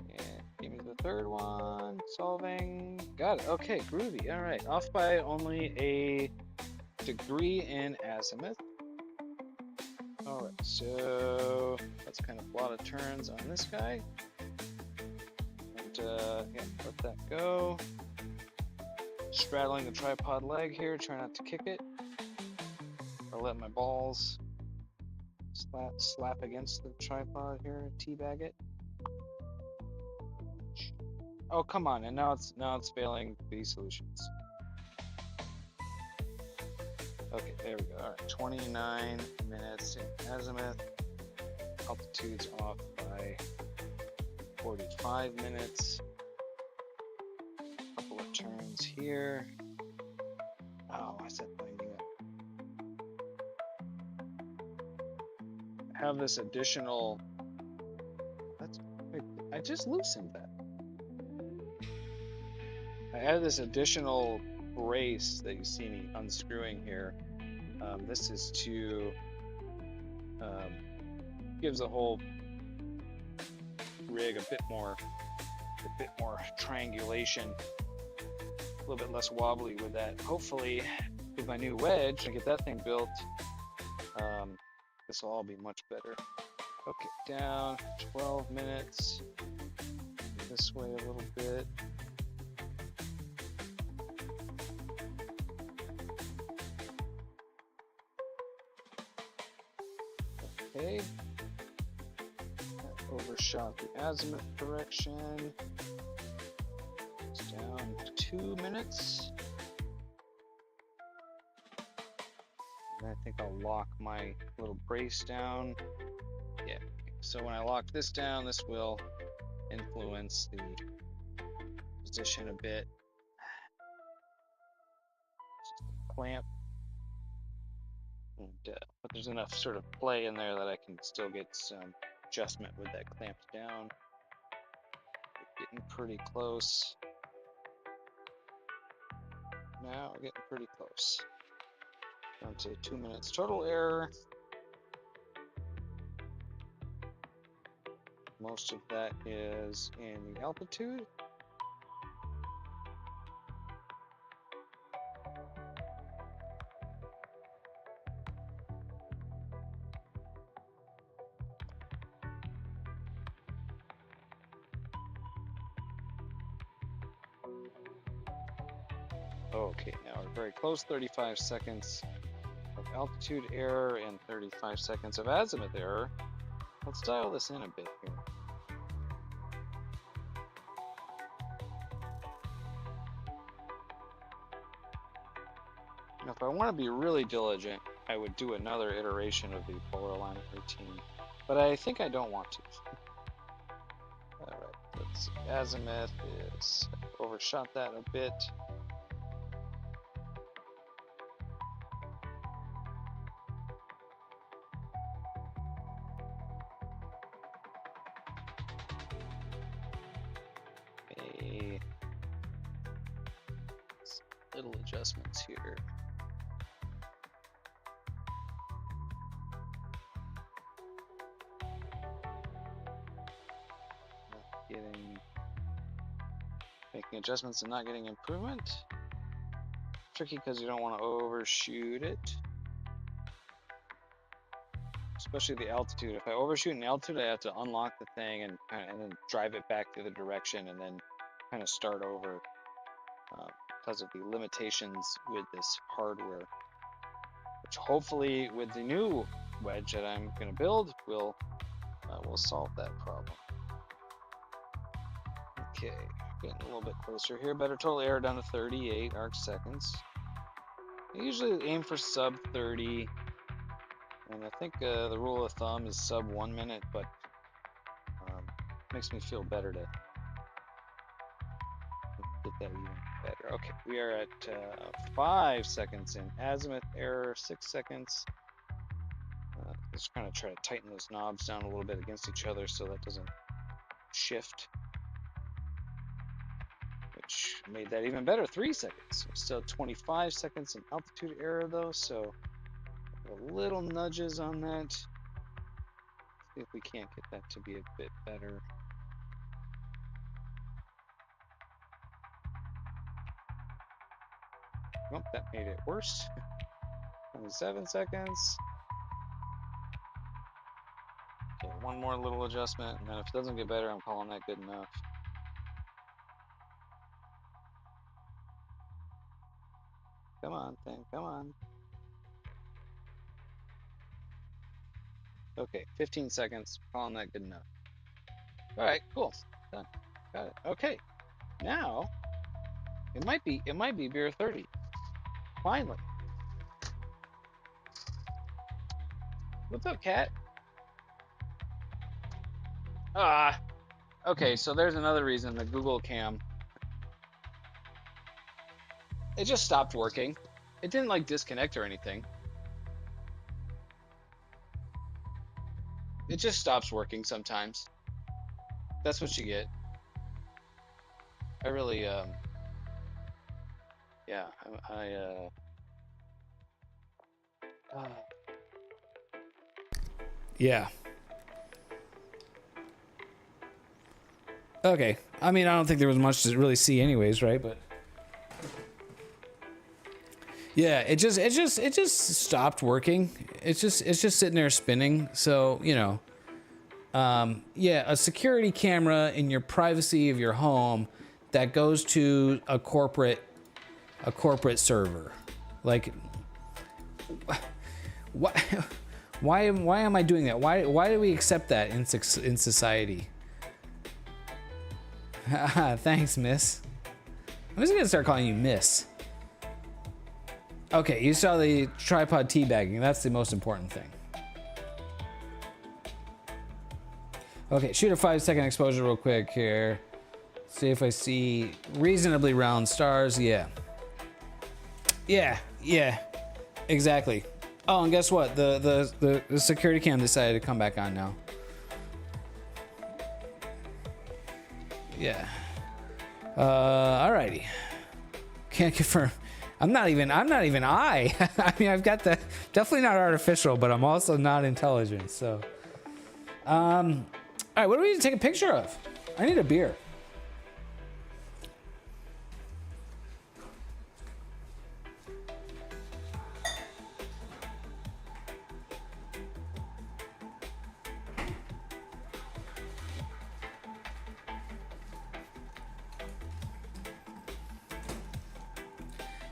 And give me the third one. Solving. Got it. Okay, groovy. All right. Off by only a degree in azimuth. All right. So let's kind of plot of turns on this guy. And yeah, let that go. Straddling the tripod leg here. Try not to kick it. Or let my balls slap against the tripod here, teabag it. Oh, come on, and now it's failing the solutions. Okay, there we go. All right, 29 minutes in azimuth. altitude's off by 45 minutes. Couple of turns here. Oh, I said winding up. Have this additional. I just loosened that. I have this additional brace that you see me unscrewing here. This is to gives the whole rig a bit more triangulation, a little bit less wobbly with that. Hopefully, with my new wedge, I get that thing built. This will all be much better. Okay, down 12 minutes. This way a little bit. Okay. That overshot the azimuth direction. It's down 2 minutes. And I think I'll lock my little brace down. Yeah. So when I lock this down, this will influence the position a bit. Just a clamp. And, but there's enough sort of play in there that I can still get some adjustment with that clamped down. We're getting pretty close. Now we're getting pretty close. Down to 2 minutes total error. Most of that is in the altitude. Okay, now we're very close, 35 seconds of altitude error and 35 seconds of azimuth error. Let's dial this in a bit here. Now, if I want to be really diligent, I would do another iteration of the polar alignment routine, but I think I don't want to. All right, let's see. Azimuth is overshot that a bit. Little adjustments here. Making adjustments and not getting improvement. Tricky because you don't want to overshoot it. Especially the altitude. If I overshoot an altitude, I have to unlock the thing and then drive it back the other direction and then kind of start over because of the limitations with this hardware. Which hopefully with the new wedge that I'm going to build will solve that problem. Okay, getting a little bit closer here. Better total error down to 38 arc seconds. I usually aim for sub 30, and I think the rule of thumb is sub 1 minute, but makes me feel better to get that even better. Okay, we are at 5 seconds in azimuth error, 6 seconds. Just kind of try to tighten those knobs down a little bit against each other so that doesn't shift. Which made that even better, 3 seconds. Still 25 seconds in altitude error though, so little nudges on that. See if we can't get that to be a bit better. Nope, that made it worse. 27 seconds. Okay, one more little adjustment, and then if it doesn't get better, I'm calling that good enough. Come on, thing, come on. Okay, 15 seconds, calling that good enough. All right, cool, done, got it. Okay, now it might be beer 30. Finally. What's up, cat? Ah, okay, so there's another reason the Google Cam. It just stopped working. It didn't like disconnect or anything. It just stops working sometimes. That's what you get. I really, yeah, uh, Yeah. Okay. I mean, I don't think there was much to really see anyways, right? But yeah, it just stopped working. It's just sitting there spinning. So, you know, yeah, a security camera in your privacy of your home that goes to a corporate server. Like, what? Why am I doing that? Why do we accept that in society? Thanks, miss. I'm just gonna start calling you miss. Okay, you saw the tripod teabagging. That's the most important thing. Okay, shoot a 5-second exposure real quick here. See if I see reasonably round stars. Yeah. Yeah, exactly. Oh, and guess what? The security cam decided to come back on now. Yeah. Alrighty. Can't confirm. I'm not even I. I mean, I've got the definitely not artificial, but I'm also not intelligent. So, all right. What do we need to take a picture of? I need a beer.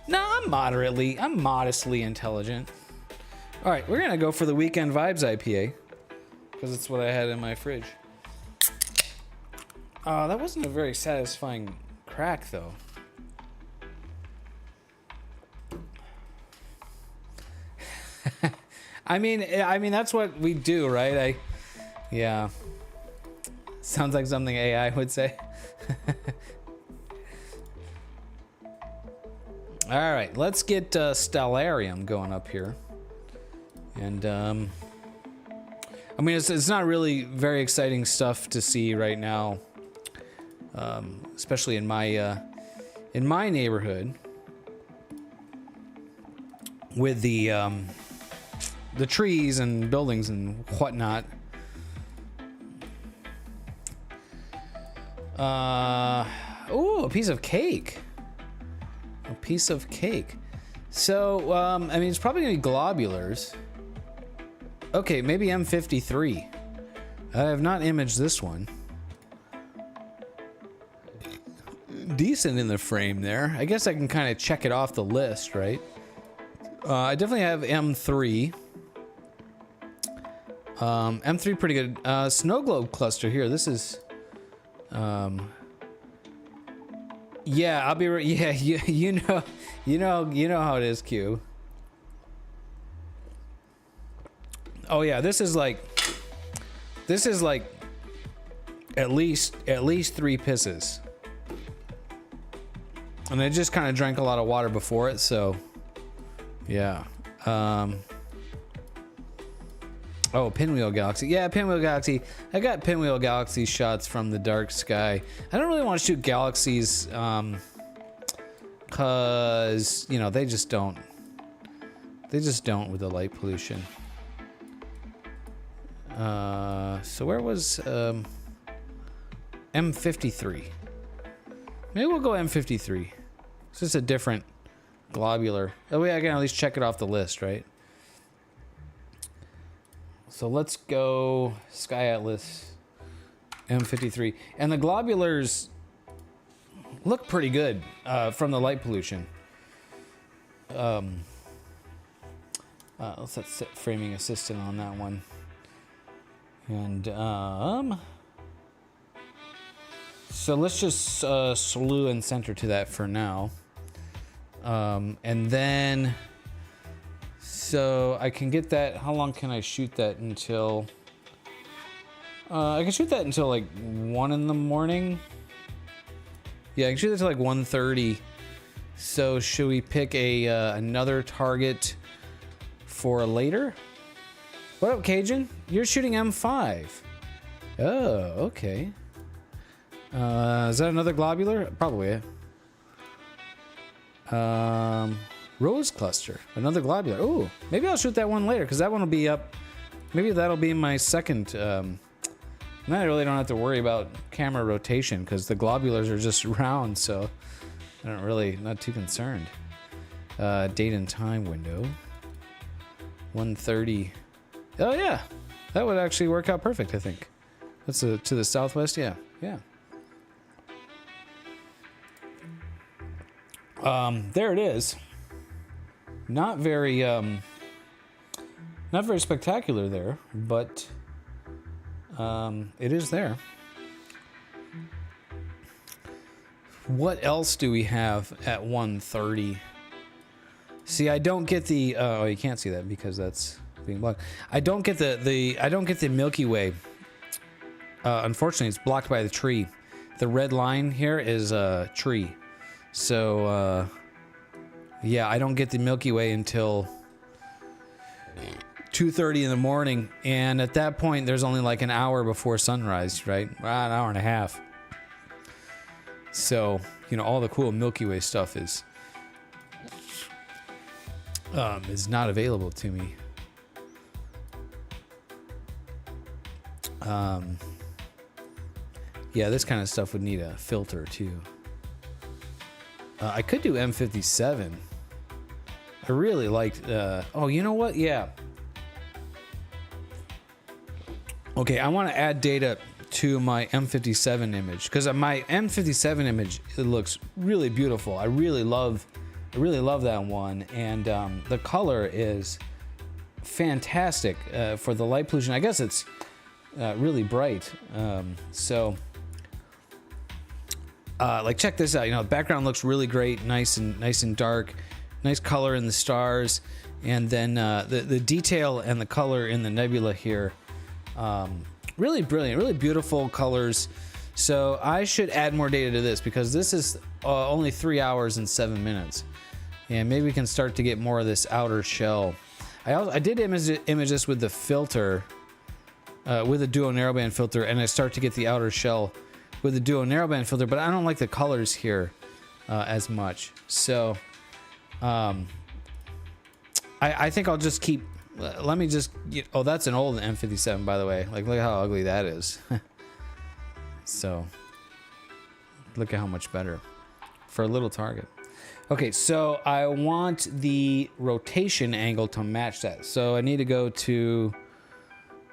No, I'm modestly intelligent. All right, we're gonna go for the Weekend Vibes IPA because it's what I had in my fridge. That wasn't a very satisfying crack, though. I mean that's what we do, right? Yeah. Sounds like something AI would say. All right, let's get Stellarium going up here. And I mean, it's not really very exciting stuff to see right now, especially in my neighborhood with the trees and buildings and whatnot. Ooh, a piece of cake. A piece of cake. So, I mean, it's probably gonna be globulars. Okay, maybe M53. I have not imaged this one. Decent in the frame there. I guess I can kind of check it off the list, right? I definitely have M3. M3 pretty good. Snow globe cluster here. This is, yeah, I'll be right. Yeah, you know how it is, Q. Oh yeah, this is like at least 3 pisses, and I just kind of drank a lot of water before it, so yeah. Oh, Pinwheel Galaxy. Yeah, Pinwheel Galaxy. I got Pinwheel Galaxy shots from the dark sky. I don't really want to shoot galaxies, cause you know they just don't with the light pollution. So where was M53? Maybe we'll go M53. It's just a different globular. That way I can at least check it off the list, right? So let's go Sky Atlas M53. And the globulars look pretty good from the light pollution. Let's set framing assistant on that one. And so let's just slew and center to that for now. And then so I can get that. How long can I shoot that until? I can shoot that until like 1 in the morning. Yeah, I can shoot that until like 1:30. So should we pick a another target for later? What up, Cajun? You're shooting M5. Oh, okay. Is that another globular? Probably. Rose cluster, another globular. Oh, maybe I'll shoot that one later because that one will be up. Maybe that'll be my second. Now I really don't have to worry about camera rotation because the globulars are just round, so I don't really, not too concerned. Date and time window. 1:30. Oh yeah, that would actually work out perfect, I think. That's to the southwest, yeah, yeah. There it is. Not very spectacular there, but it is there. What else do we have at 1:30? See, I don't get the oh, you can't see that because that's being blocked. I don't get the Milky Way. Unfortunately, it's blocked by the tree. The red line here is a tree. So yeah, I don't get the Milky Way until 2:30 in the morning, and at that point there's only like an hour before sunrise, right? An hour and a half. So, you know, all the cool Milky Way stuff is not available to me. Yeah, this kind of stuff would need a filter too. I could do M57. I really liked, oh, you know what? Yeah. Okay, I want to add data to my M57 image because my M57 image, it looks really beautiful. I really love that one, and the color is fantastic for the light pollution. I guess it's really bright. Like check this out. You know, the background looks really great, nice and dark, nice color in the stars, and then the detail and the color in the nebula here, really brilliant, really beautiful colors. So I should add more data to this because this is only 3 hours and 7 minutes, and maybe we can start to get more of this outer shell. I did image this with the filter, with a duo narrowband filter, and I start to get the outer shell with the duo narrowband filter, but I don't like the colors here as much. So I think I'll just keep, let me just get, oh, that's an old M57, by the way. Like, look at how ugly that is. So look at how much better for a little target. Okay, so I want the rotation angle to match that. So I need to go to,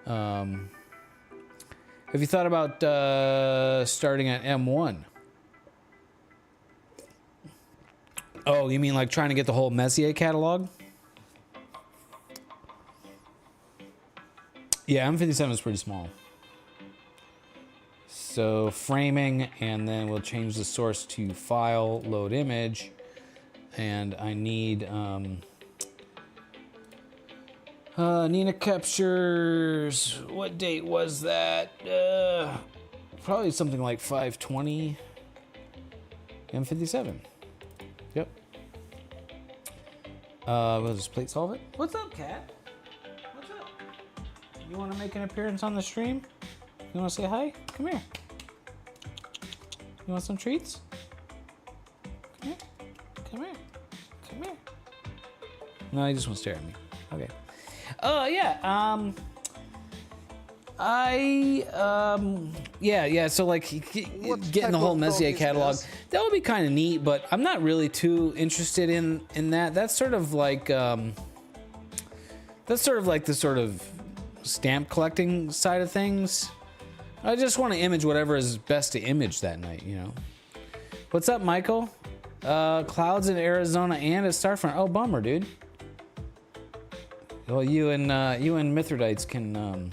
have you thought about starting at M1? Oh, you mean like trying to get the whole Messier catalog? Yeah, M57 is pretty small. So framing, and then we'll change the source to file, load image, and I need Nina captures, what date was that? Probably something like 5/20 M57. Yep. We'll just plate solve it. What's up, cat? What's up? You want to make an appearance on the stream? You want to say hi? Come here. You want some treats? Come here. Come here. Come here. No, he just wants to stare at me. Okay. Yeah, so like getting the whole Messier catalog, that would be kind of neat, but I'm not really too interested in that. That's sort of like the sort of stamp collecting side of things. I just want to image whatever is best to image that night, you know. What's up, Michael? Clouds in Arizona and a Starfront. Oh, bummer, dude. Well, you and Mithridites can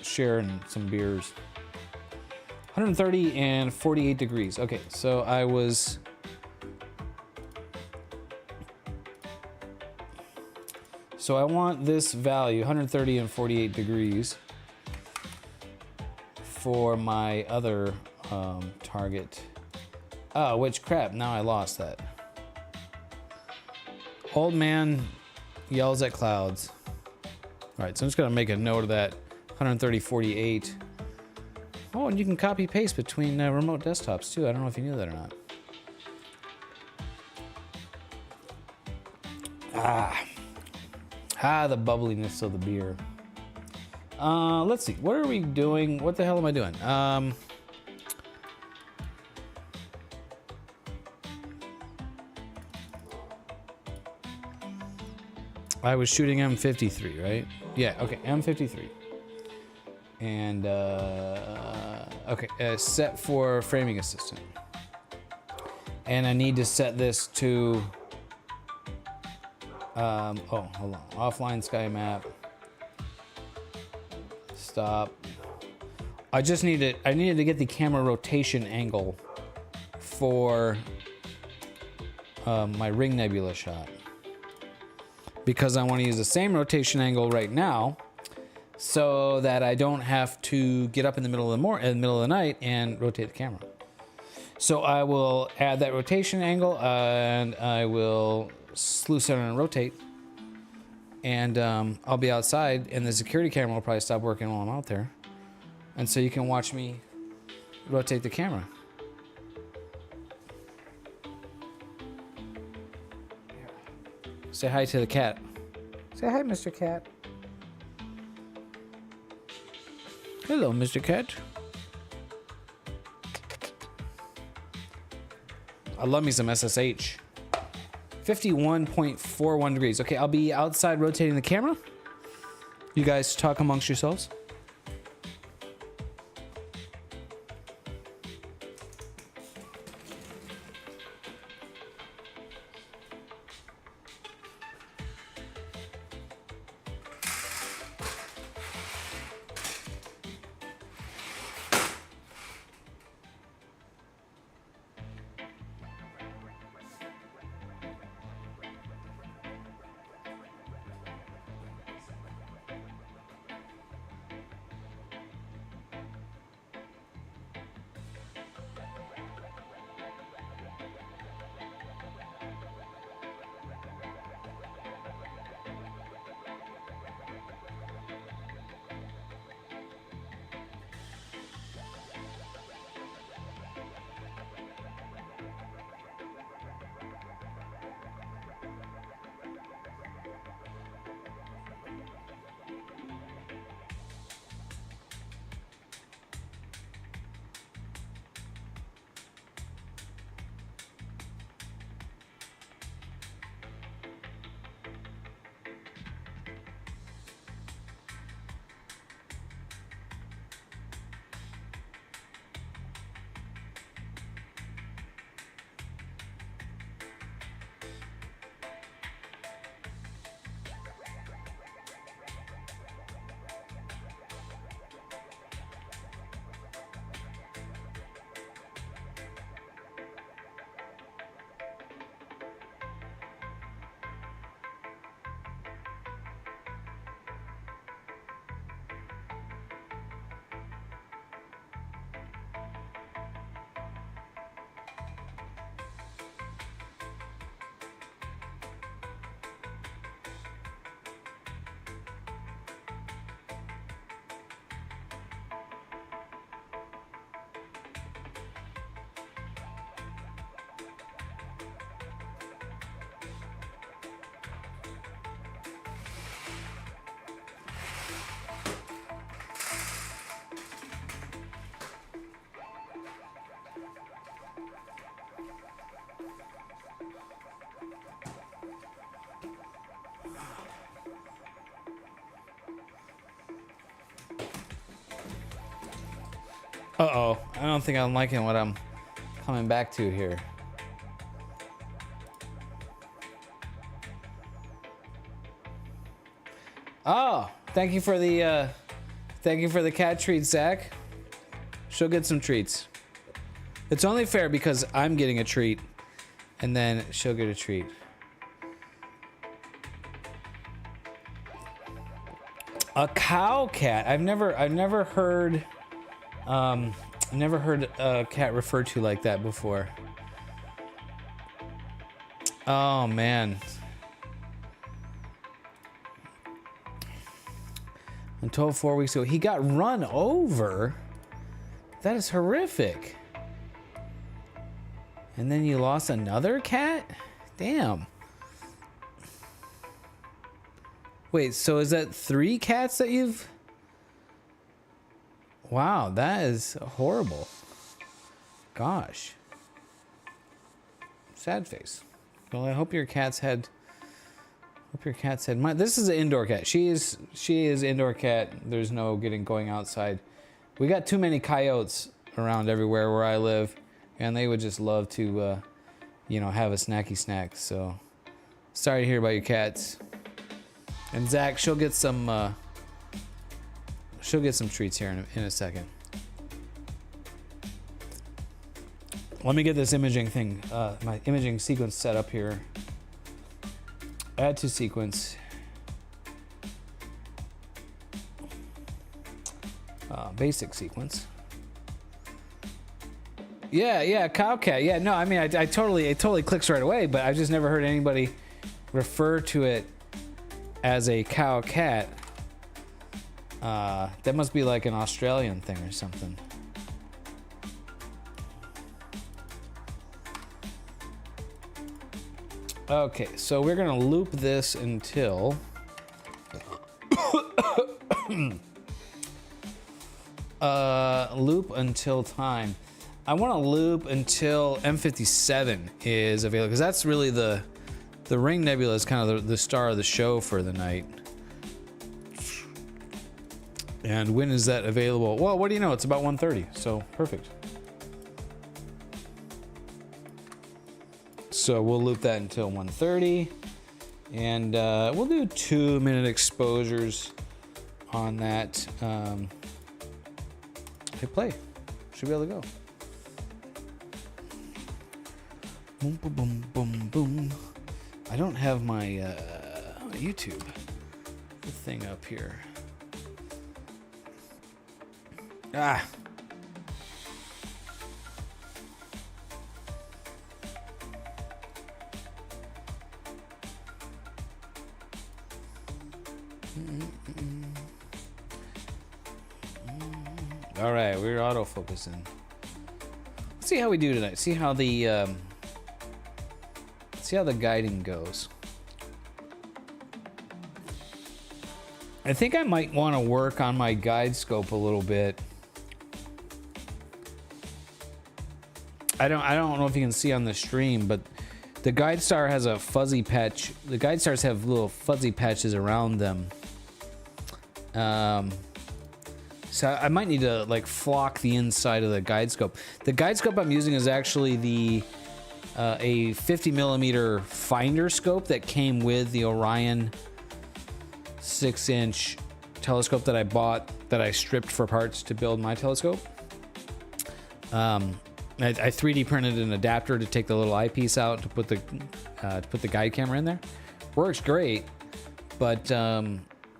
share in some beers. 130 and 48 degrees. Okay, so I was. So I want this value, 130 and 48 degrees. for my other target. Oh, which crap, now I lost that. Old man yells at clouds. All right, so I'm just gonna make a note of that. 130.48. Oh, and you can copy paste between remote desktops too. I don't know if you knew that or not. The bubbliness of the beer. Let's see. What are we doing? What the hell am I doing? I was shooting M53, right? Yeah, okay, M53. And, okay, set for framing assistant. And I need to set this to, oh, hold on. Offline sky map. Stop. I needed to get the camera rotation angle for my Ring Nebula shot. Because I want to use the same rotation angle right now so that I don't have to get up in the middle of the night and rotate the camera. So I will add that rotation angle and I will slew center and rotate. And I'll be outside and the security camera will probably stop working while I'm out there. And so you can watch me rotate the camera. Say hi to the cat. Say hi, Mr. Cat. Hello, Mr. Cat. I love me some SSH. 51.41 degrees. Okay, I'll be outside rotating the camera. You guys talk amongst yourselves. Uh-oh, I don't think I'm liking what I'm coming back to here. Oh, thank you for the cat treat, Zach. She'll get some treats. It's only fair because I'm getting a treat, and then she'll get a treat. A cow cat. I've never heard Never heard a cat referred to like that before. Oh man. Until 4 weeks ago, he got run over. That is horrific. And then you lost another cat? Damn. Wait, so is that 3 cats that you've... Wow, that is horrible. Gosh. Sad face. Well, I hope your cats had... This is an indoor cat. She is indoor cat. There's no going outside. We got too many coyotes around everywhere where I live, and they would just love to, you know, have a snacky snack. So, sorry to hear about your cats. And Zach, she'll get some treats here in a second. Let me get this imaging thing, my imaging sequence set up here. Add to sequence. Basic sequence. Yeah, cow cat. Yeah, no, I mean, it totally clicks right away, but I've just never heard anybody refer to it as a cow cat. That must be like an Australian thing or something. Okay, so we're gonna loop this until loop until time. I want to loop until M57 is available, because that's really the Ring Nebula is kind of the star of the show for the night. And when is that available? Well, what do you know? It's about 1:30, so perfect. So we'll loop that until 1:30, and we'll do 2-minute exposures on that. Hit play. Should be able to go. Boom, boom, boom, boom, boom. I don't have my YouTube thing up here. Ah. All right, we're autofocusing. Let's see how we do tonight. See how the guiding goes. I think I might want to work on my guide scope a little bit. I don't know if you can see on the stream, but the guide star has a fuzzy patch. The guide stars have little fuzzy patches around them. So I might need to like flock the inside of the guide scope. The guide scope I'm using is actually the a 50mm finder scope that came with the Orion 6-inch telescope that I bought, that I stripped for parts to build my telescope. I 3D printed an adapter to take the little eyepiece out to put the guide camera in there. Works great, but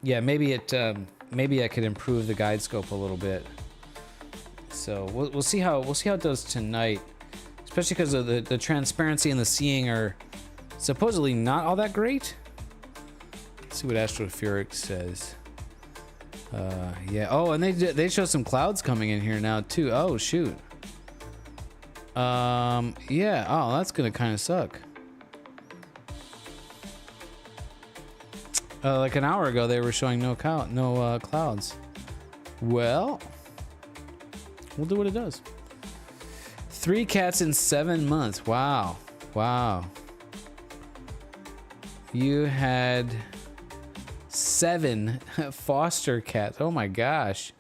yeah, maybe I could improve the guide scope a little bit. So we'll see how it does tonight, especially because of the transparency and the seeing are supposedly not all that great. Let's see what Astrofuric says. Yeah. Oh, and they show some clouds coming in here now too. Oh shoot. Yeah. Oh, that's gonna kind of suck. Like an hour ago, they were showing no clouds. Well, we'll do what it does. 3 cats in 7 months. Wow. Wow. You had 7 foster cats. Oh my gosh.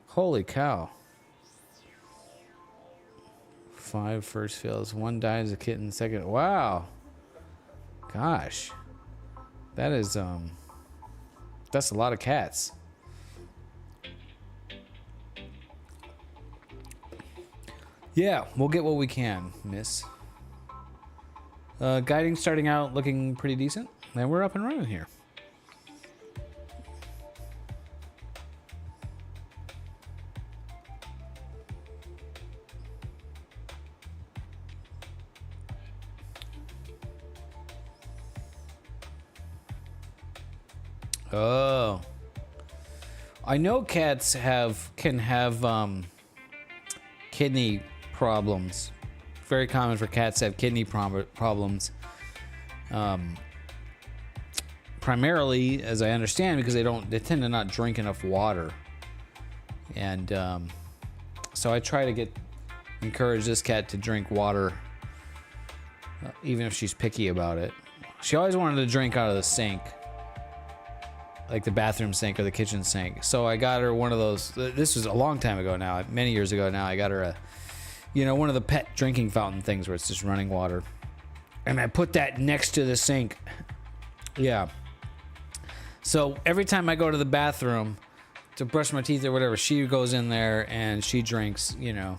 Holy cow. 5 first fills. 1 died as a kitten. Second. Wow. Gosh. That is, that's a lot of cats. Yeah, we'll get what we can, miss. Guiding starting out looking pretty decent, and we're up and running here. Oh. I know cats can have kidney problems. Very common for cats to have kidney problems. Primarily, as I understand, because they tend to not drink enough water. And so I try to encourage this cat to drink water, even if she's picky about it. She always wanted to drink out of the sink, like the bathroom sink or the kitchen sink. So I got her one of those. This was a long time ago now, many years ago now. I got her one of the pet drinking fountain things where it's just running water. And I put that next to the sink. Yeah. So every time I go to the bathroom to brush my teeth or whatever, she goes in there and she drinks, and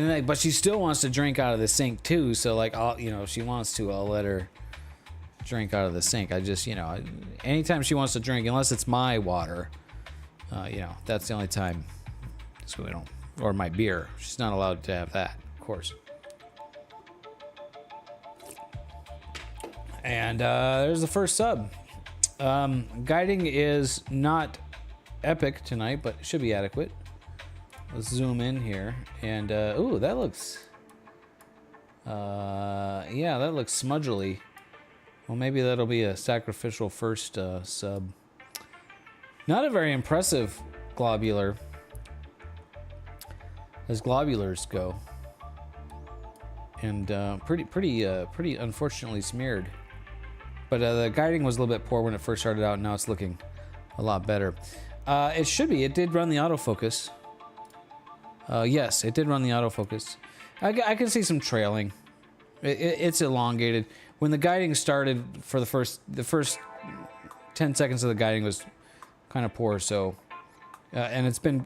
then, but she still wants to drink out of the sink too. So like, if she wants to, I'll let her drink out of the sink. I just, anytime she wants to drink, unless it's my water, that's the only time. So we don't, or my beer. She's not allowed to have that, of course. And there's the first sub. Guiding is not epic tonight, but it should be adequate. Let's zoom in here, and ooh, that looks, yeah, that looks smudgely. Well, maybe that'll be a sacrificial first sub. Not a very impressive globular, as globulars go, and pretty unfortunately smeared. But the guiding was a little bit poor when it first started out. Now it's looking a lot better. It should be. It did run the autofocus. Yes, it did run the autofocus. I can see some trailing. It's elongated. When the guiding started, for the first 10 seconds of the guiding was kind of poor. So, and it's been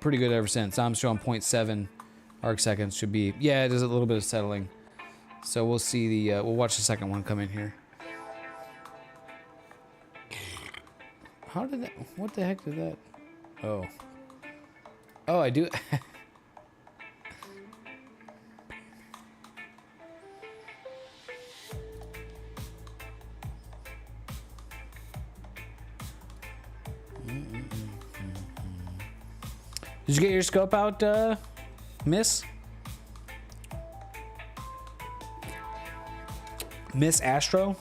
pretty good ever since. I'm showing 0.7 arc seconds. Should be. Yeah, it is a little bit of settling. So we'll see the. We'll watch the second one come in here. How did that? What the heck did that? Oh. Oh, I do. Did you get your scope out, Miss? Miss ASStro?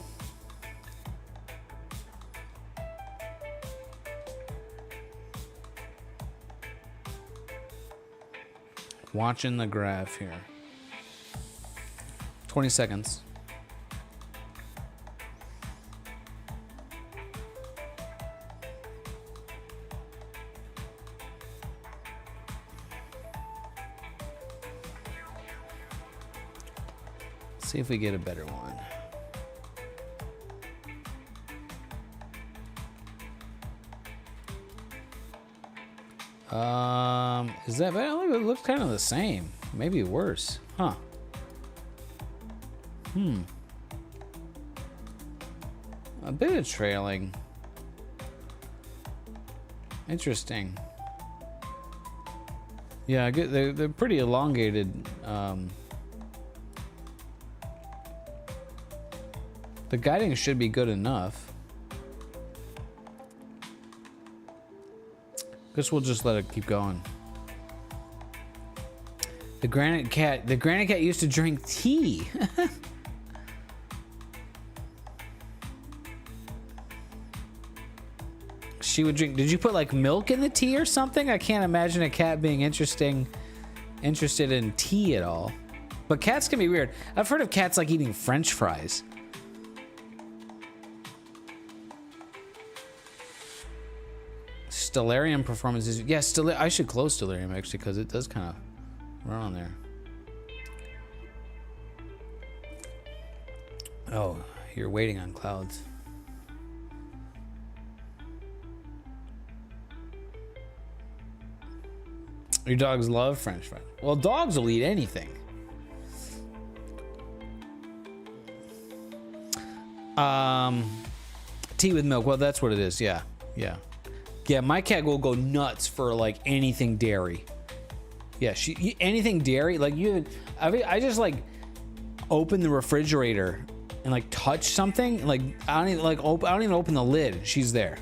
Watching the graph here. 20 seconds. See if we get a better one. Is that better? It looks kind of the same. Maybe worse. Huh. A bit of trailing. Interesting. Yeah, they're pretty elongated. The guiding should be good enough. Guess we'll just let it keep going. The granite cat used to drink tea. She would drink. Did you put like milk in the tea or something? I can't imagine a cat being interested in tea at all. But cats can be weird. I've heard of cats like eating French fries. Stellarium performances. Yeah, I should close Stellarium actually because it does kind of run on there. Oh, you're waiting on clouds. Your dogs love French fries. Well, dogs will eat anything. Tea with milk. Well, that's what it is. Yeah, yeah. Yeah, my cat will go nuts for like anything dairy. Yeah, anything dairy. Like I just like open the refrigerator and like touch something. Like I don't even open the lid. She's there.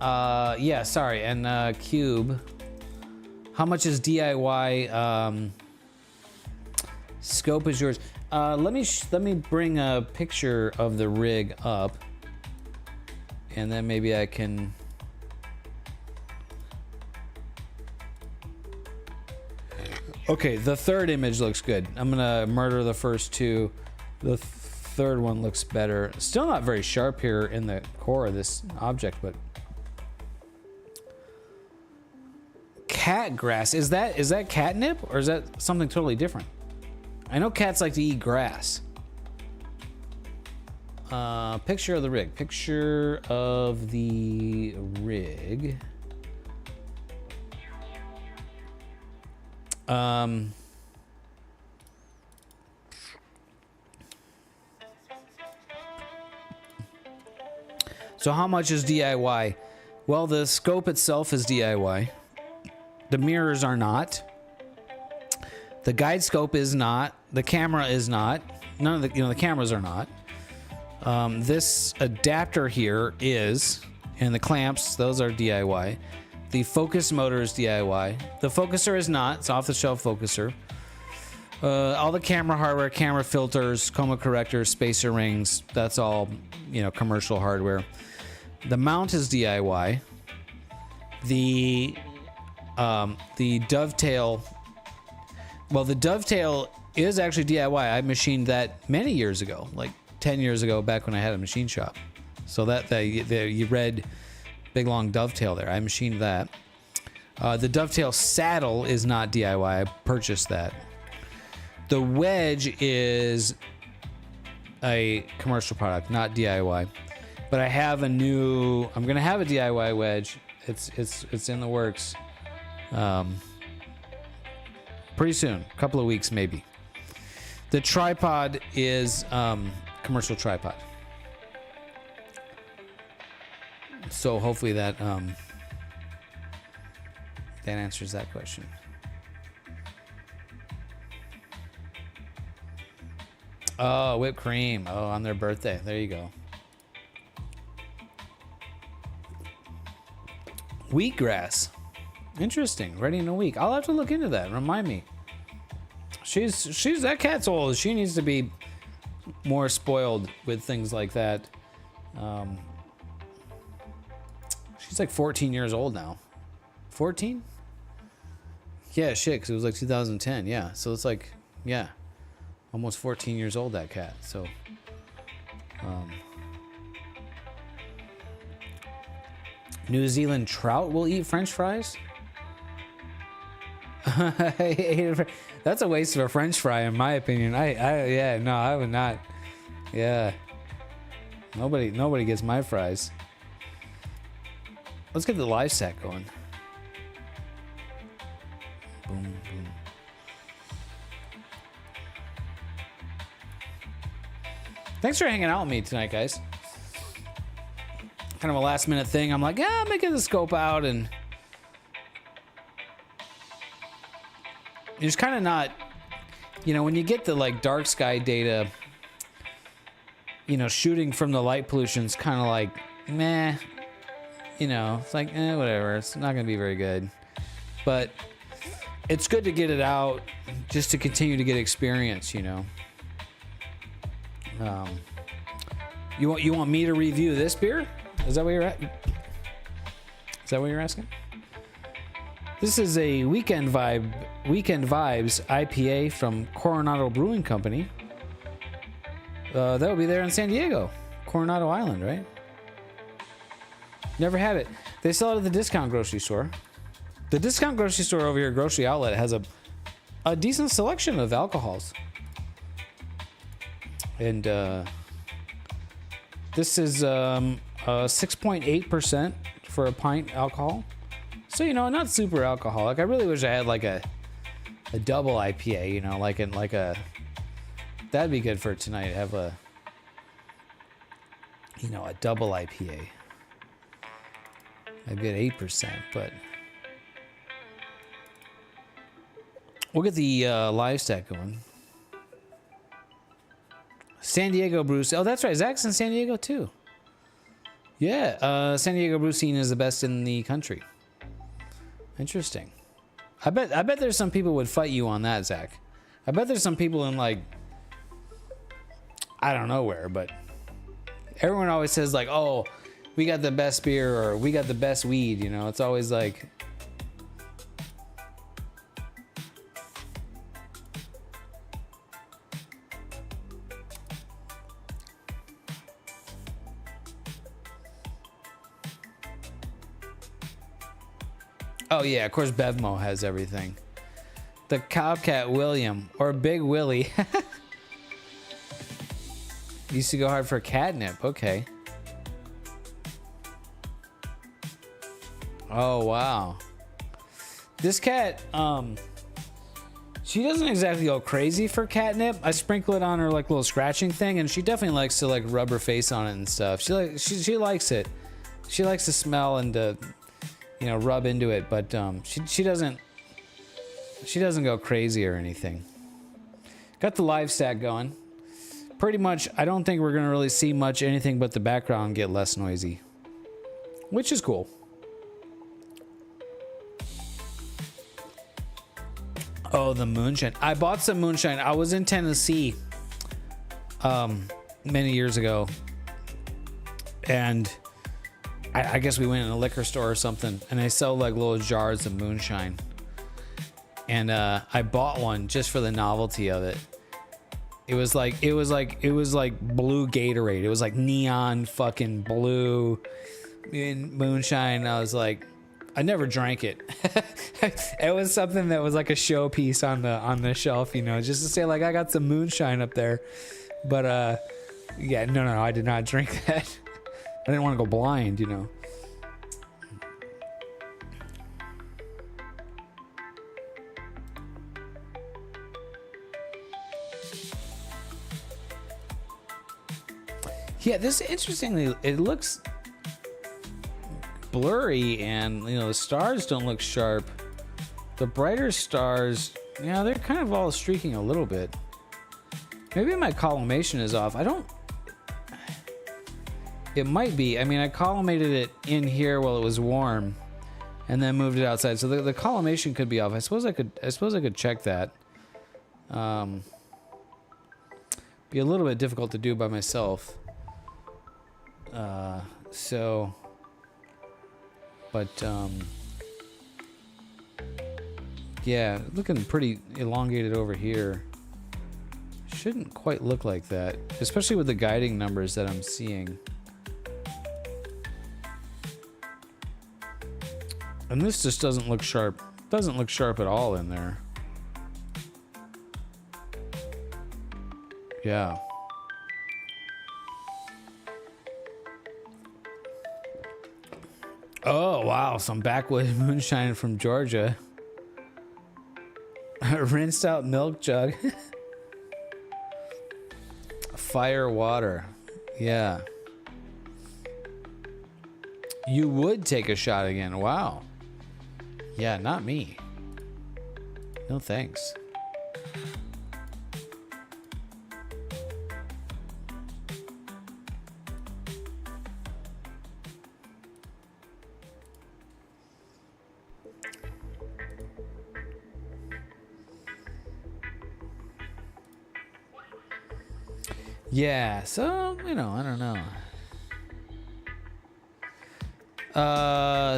Yeah, sorry. And Cube. How much is DIY? Scope is yours. Let me bring a picture of the rig up, and then maybe I can. Okay, the third image looks good. I'm gonna murder the first two. The third one looks better. Still not very sharp here in the core of this object, but cat grass. Is that catnip or is that something totally different? I know cats like to eat grass. Picture of the rig. Picture of the rig. So how much is DIY? Well, the scope itself is DIY. The mirrors are not. The guide scope is not. The camera is not. None of the, the cameras are not. This adapter here is, and the clamps, those are DIY. The focus motor is DIY. The focuser is not. It's off-the-shelf focuser. All the camera hardware, camera filters, chroma correctors, spacer rings, that's all, commercial hardware. The mount is DIY. The dovetail, well, the dovetail is actually DIY. I machined that many years ago, like 10 years ago, back when I had a machine shop. So you read big long dovetail there. I machined that. The dovetail saddle is not DIY. I purchased that. The wedge is a commercial product, not DIY. But I have I'm gonna have a DIY wedge. It's in the works. Pretty soon, a couple of weeks maybe. The tripod is commercial tripod. So hopefully that answers that question. Oh, whipped cream. Oh, on their birthday. There you go. Wheatgrass. Interesting. Ready in a week. I'll have to look into that. Remind me. She's that cat's old. She needs to be more spoiled with things like that. She's like 14 years old now. 14? Yeah, shit, because it was like 2010. Yeah, so it's like, yeah, almost 14 years old, that cat. So, New Zealand trout will eat French fries? That's a waste of a French fry, in my opinion. Yeah, no, I would not. Yeah. Nobody gets my fries. Let's get the live set going. Boom, boom. Thanks for hanging out with me tonight, guys. Kind of a last minute thing. I'm like, yeah, I'm making the scope out, and there's kind of not, when you get the like dark sky data, shooting from the light pollution's kind of like, meh. It's like, whatever. It's not going to be very good. But it's good to get it out just to continue to get experience, You want me to review this beer? Is that what you're asking? This is a Weekend Vibes IPA from Coronado Brewing Company. That will be there in San Diego, Coronado Island, right? Never had it. They sell it at the discount grocery store. The discount grocery store over here, Grocery Outlet, has a decent selection of alcohols. And this is 6.8% for a pint alcohol. So, not super alcoholic. I really wish I had like a double IPA, that'd be good for tonight. Have a double IPA. I'd get 8%, but we'll get the live stat going. San Diego Bruce. Oh, that's right. Zach's in San Diego too. Yeah, San Diego brew scene is the best in the country. Interesting. I bet there's some people would fight you on that, Zach. I bet there's some people in like, I don't know where, but everyone always says like, oh, we got the best beer or we got the best weed, you know. It's always like, oh yeah, of course Bevmo has everything. The Cowcat William or Big Willie. Used to go hard for catnip. Okay. Oh wow. This cat, she doesn't exactly go crazy for catnip. I sprinkle it on her like little scratching thing, and she definitely likes to like rub her face on it and stuff. She likes it. She likes to smell and to, you know, rub into it, but she doesn't go crazy or anything. Got the live stack going. Pretty much, I don't think we're gonna really see much anything but the background get less noisy, which is cool. Oh, the moonshine. I bought some moonshine. I was in Tennessee many years ago, and I guess we went in a liquor store or something, and they sell like little jars of moonshine. And I bought one just for the novelty of it. It was like blue Gatorade. It was like neon fucking blue moonshine. I was like, I never drank it. It was something that was like a showpiece on the shelf, you know, just to say like I got some moonshine up there. But yeah, no, I did not drink that. I didn't want to go blind, you know. Yeah, this interestingly, it looks blurry, and you know the stars don't look sharp. The brighter stars, yeah, they're kind of all streaking a little bit. Maybe my collimation is off. It might be. I mean, I collimated it in here while it was warm, and then moved it outside. So the collimation could be off. I suppose I could check that. Be a little bit difficult to do by myself. Yeah, looking pretty elongated over here. Shouldn't quite look like that, especially with the guiding numbers that I'm seeing. And this just doesn't look sharp. Doesn't look sharp at all in there. Yeah. Oh, wow. Some backwood moonshine from Georgia. Rinsed out milk jug. Fire water. Yeah. You would take a shot again. Wow. Yeah, not me. No thanks. Yeah, so, you know, I don't know.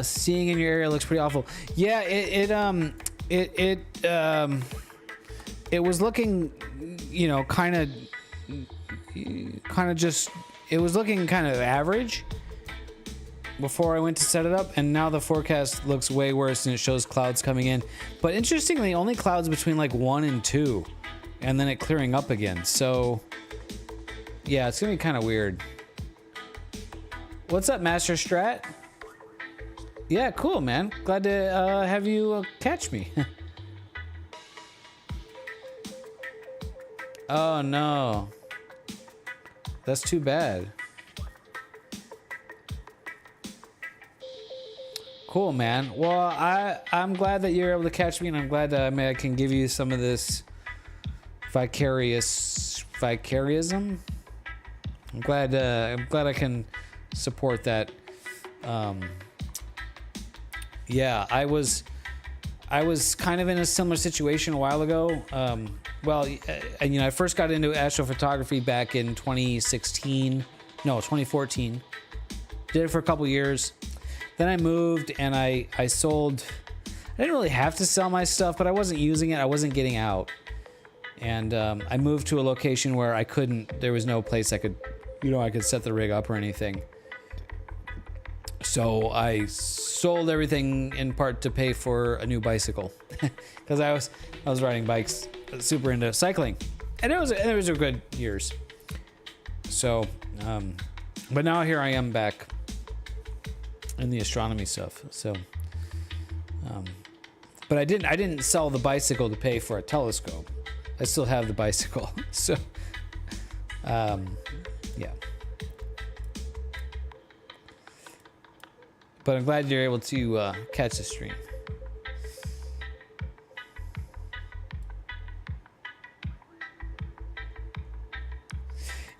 Seeing in your area looks pretty awful. Yeah, it was looking, you know, kind of just, it was looking kind of average before I went to set it up, and now the forecast looks way worse and it shows clouds coming in. But interestingly, only clouds between like 1 and 2, and then it clearing up again. So yeah, it's gonna be kind of weird. What's up, Master Strat? Yeah, cool, man. Glad to have you catch me. Oh no, that's too bad. Cool, man. Well, I'm glad that you're able to catch me, and I'm glad that I can give you some of this vicariousism. I'm glad I can support that. Yeah, I was kind of in a similar situation a while ago. I first got into astrophotography back in 2014. Did it for a couple years. Then I moved and I sold. I didn't really have to sell my stuff, but I wasn't using it. I wasn't getting out. And I moved to a location where there was no place I could set the rig up or anything. So I sold everything in part to pay for a new bicycle, because I was riding bikes, super into cycling, and it was a good years. So, but now here I am back in the astronomy stuff. So, but I didn't sell the bicycle to pay for a telescope. I still have the bicycle. So, yeah. But I'm glad you're able to catch the stream.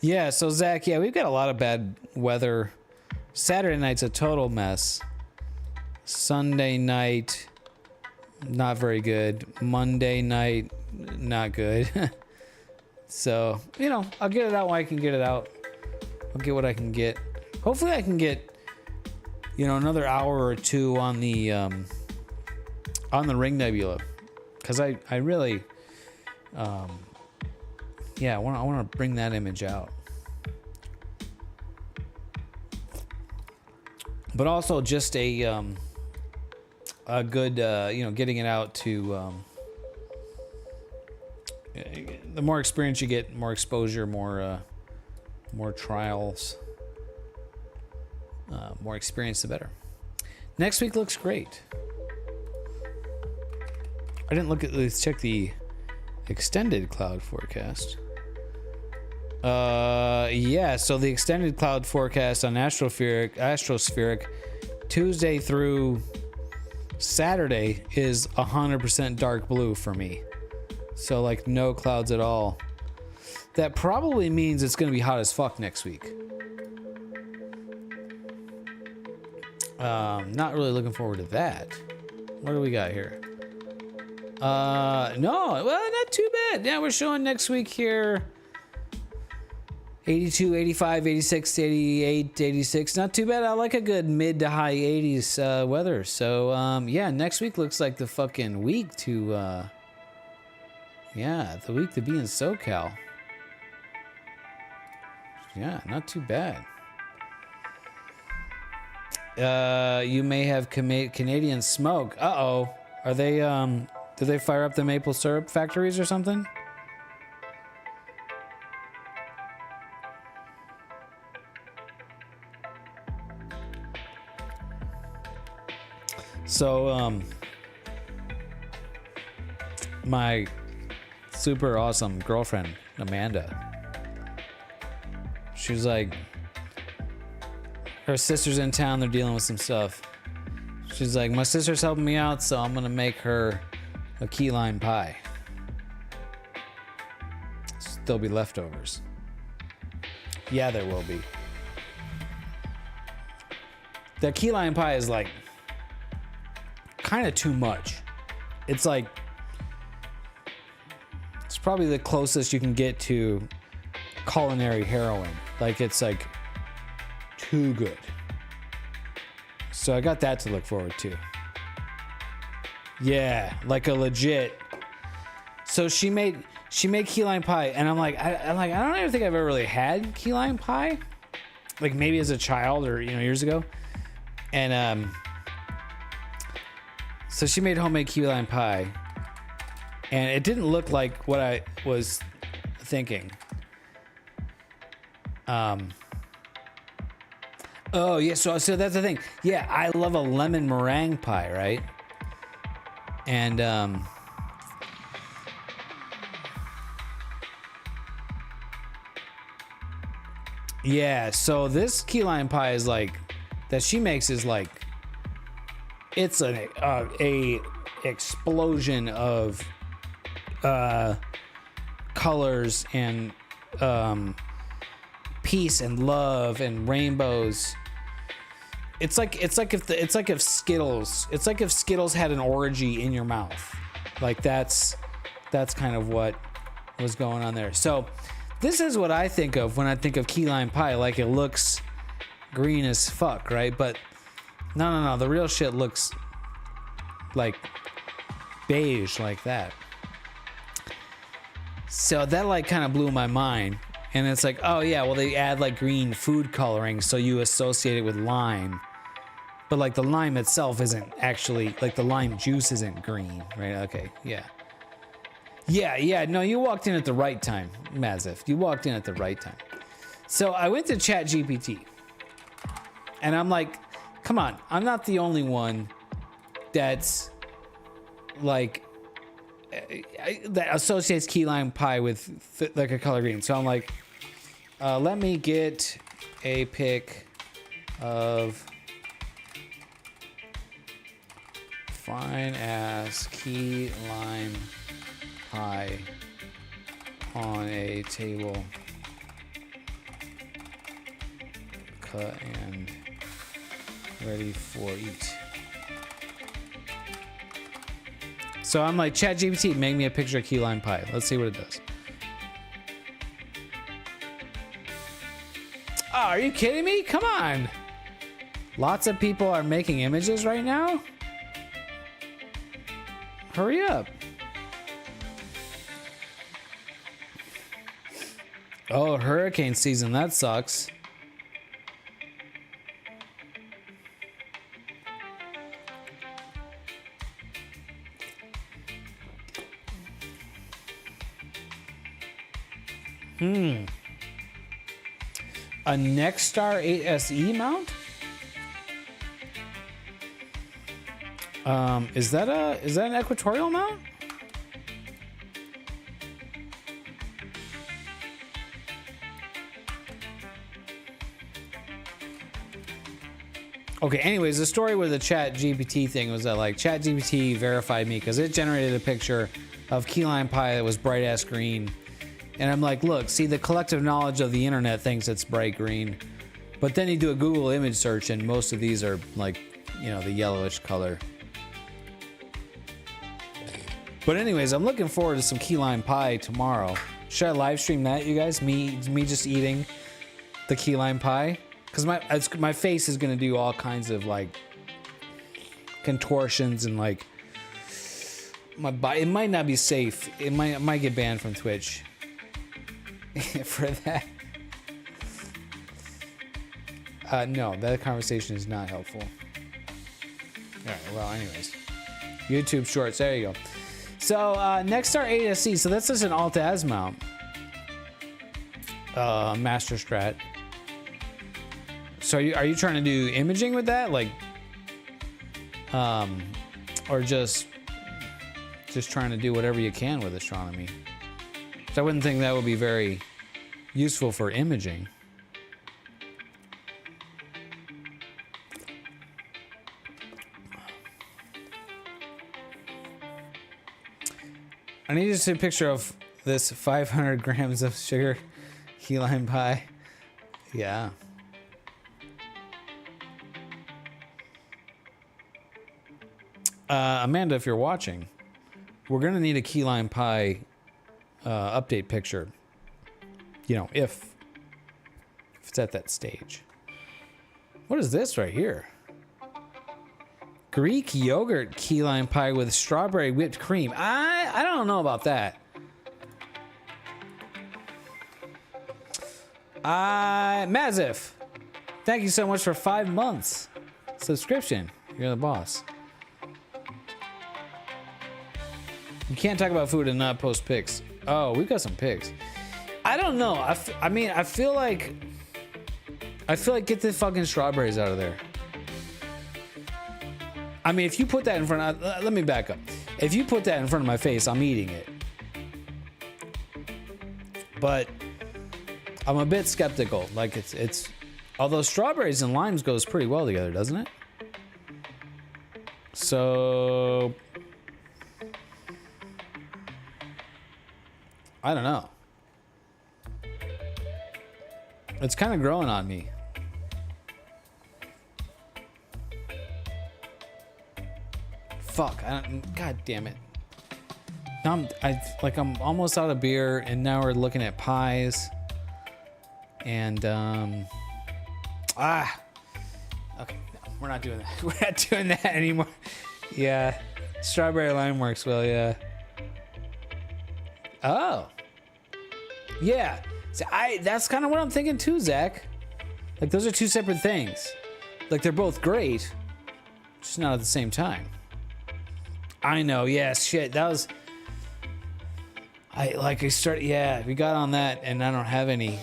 Yeah, so Zach, yeah, we've got a lot of bad weather. Saturday night's a total mess. Sunday night, not very good. Monday night, not good. So, I'll get it out when I can get it out. I'll get what I can get. Hopefully I can get another hour or two on the Ring Nebula, because I really, I want to bring that image out, but also just a good, getting it out to. The more experience you get, more exposure, more trials. More experience, the better. Next week looks great. I didn't let's check the extended cloud forecast. Yeah, so the extended cloud forecast on Astrospheric, Tuesday through Saturday is 100% dark blue for me. So like no clouds at all. That probably means it's going to be hot as fuck next week. Not really looking forward to that. What do we got here? No, well, not too bad. Yeah, we're showing next week here 82, 85, 86, 88, 86. Not too bad. I like a good mid to high 80s weather. So, yeah, next week looks like the fucking week to, the week to be in SoCal. Yeah, not too bad. You may have Canadian smoke. Uh-oh. Are they, did they fire up the maple syrup factories or something? So, my super awesome girlfriend, Amanda, she was like, her sister's in town, they're dealing with some stuff. She's like, my sister's helping me out, so I'm gonna make her a key lime pie. There'll be leftovers. Yeah, there will be. The key lime pie is like kind of too much. It's like, it's probably the closest you can get to culinary heroin. Like, it's like too good. So I got that to look forward to. Yeah, like a legit. So she made key lime pie, and I'm like, I don't even think I've ever really had key lime pie. Like maybe as a child or years ago. And so she made homemade key lime pie, and it didn't look like what I was thinking. Oh yeah, so that's the thing. Yeah, I love a lemon meringue pie, right? And yeah, so this key lime pie is like that she makes is like, it's a explosion of colors and peace and love and rainbows It's like if Skittles had an orgy in your mouth. Like that's kind of what was going on there. So this is what I think of when I think of key lime pie. Like it looks green as fuck, right? But no, the real shit looks like beige like that. So that like kind of blew my mind. And it's like, oh yeah, well they add like green food coloring so you associate it with lime. But like the lime itself isn't actually, like the lime juice isn't green, right? Okay, yeah. Yeah, no, you walked in at the right time, Mazif. You walked in at the right time. So I went to ChatGPT. And I'm like, come on, I'm not the only one that's like, that associates key lime pie with like a color green. So I'm like, let me get a pic of fine ass key lime pie on a table, cut and ready for eat. So I'm like, ChatGPT, make me a picture of key lime pie. Let's see what it does. Oh, are you kidding me? Come on. Lots of people are making images right now. Hurry up. Oh, hurricane season. That sucks. A Nexstar 8SE mount? Is that an equatorial mount? Okay, anyways, the story with the ChatGPT thing was that like ChatGPT verified me because it generated a picture of key lime pie that was bright ass green. And I'm like, look, see, the collective knowledge of the internet thinks it's bright green. But then you do a Google image search and most of these are like, you know, the yellowish color. But anyways, I'm looking forward to some key lime pie tomorrow. Should I live stream that, you guys? Me just eating the key lime pie? Because my face is going to do all kinds of like contortions and like my body. It might not be safe. It might get banned from Twitch. For that. No, that conversation is not helpful. Alright, well, anyways. YouTube Shorts, there you go. So, Nexstar 8SE, so that's just an Alt-Az mount. Master Strat. So, are you trying to do imaging with that? Like, or just trying to do whatever you can with astronomy? So I wouldn't think that would be very useful for imaging. I need to see a picture of this 500 grams of sugar key lime pie. Yeah. Amanda, if you're watching, we're going to need a key lime pie update picture, you know, if it's at that stage. What is this right here? Greek yogurt key lime pie with strawberry whipped cream. I don't know about that. Mazif, thank you so much for 5 months subscription. You're the boss. You can't talk about food and not post pics. Oh, we've got some pics. I don't know. I mean, I feel like get the fucking strawberries out of there. I mean, if you put that in front of, let me back up. If you put that in front of my face, I'm eating it. But I'm a bit skeptical. Like it's although strawberries and limes goes pretty well together, doesn't it? So I don't know. It's kind of growing on me. fuck. God damn it. Now I'm almost out of beer, and now we're looking at pies. And okay, no, we're not doing that. We're not doing that anymore. Yeah, strawberry lime works well. Yeah. Oh. Yeah. So that's kind of what I'm thinking too, Zach. Like those are two separate things. Like they're both great, just not at the same time. I know. Yeah. Shit. That was. Yeah, we got on that, and I don't have any.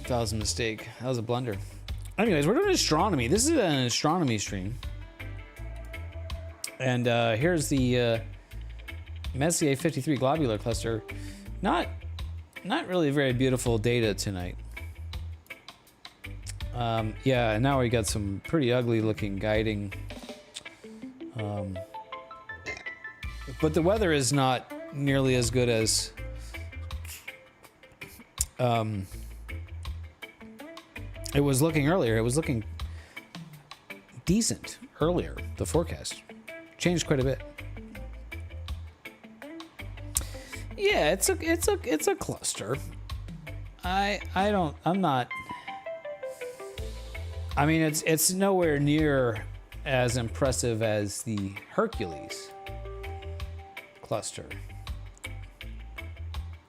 That was a mistake. That was a blunder. Anyways, we're doing astronomy. This is an astronomy stream. And here's the Messier 53 globular cluster. Not really very beautiful data tonight. Yeah, and now we got some pretty ugly looking guiding. But the weather is not nearly as good as it was looking earlier. It was looking decent earlier. The forecast changed quite a bit. Yeah, it's a cluster. I'm not. I mean, it's nowhere near as impressive as the Hercules cluster.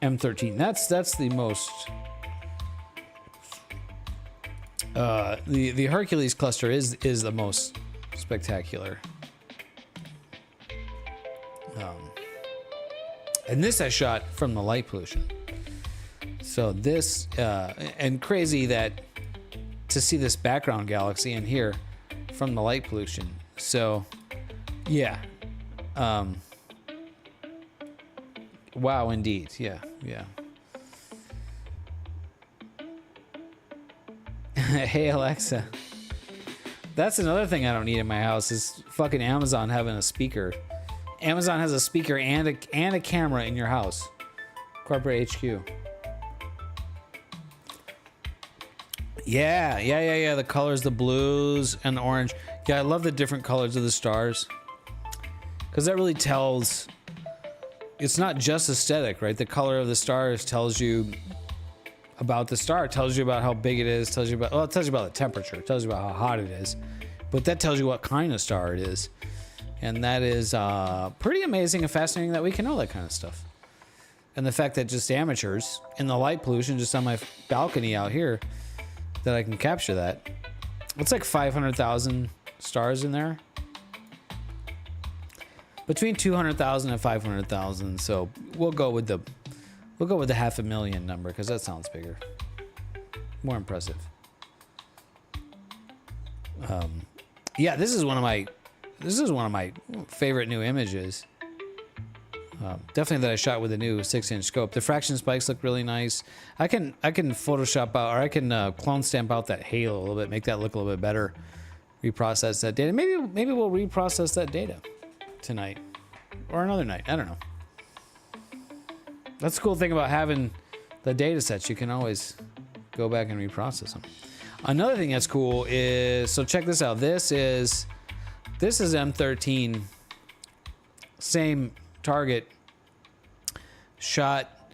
M13. That's the most. The Hercules cluster is the most spectacular. And this I shot from the light pollution. So this and crazy that to see this background galaxy in here from the light pollution. So yeah. Wow, indeed. Yeah. Hey Alexa. That's another thing I don't need in my house is fucking Amazon having a speaker. Amazon has a speaker and a camera in your house. Corporate HQ. Yeah. The colors, the blues and the orange. Yeah, I love the different colors of the stars. Because that really tells. It's not just aesthetic, right? The color of the stars tells you about the star. It tells you about how big it is. It tells you about the temperature. It tells you about how hot it is. But that tells you what kind of star it is. And that is pretty amazing and fascinating that we can know that kind of stuff. And the fact that just amateurs in the light pollution just on my balcony out here that I can capture that. It's like 500,000 stars in there. Between 200,000 and 500,000. So we'll go with the 500,000 number because that sounds bigger. More impressive. Yeah, this is one of my favorite new images. Definitely that I shot with a new 6-inch scope. The fraction spikes look really nice. I can Photoshop out, or I can clone stamp out that halo a little bit, make that look a little bit better. Reprocess that data. Maybe we'll reprocess that data tonight or another night. I don't know. That's the cool thing about having the data sets. You can always go back and reprocess them. Another thing that's cool is, so check this out. This is M13, same target, shot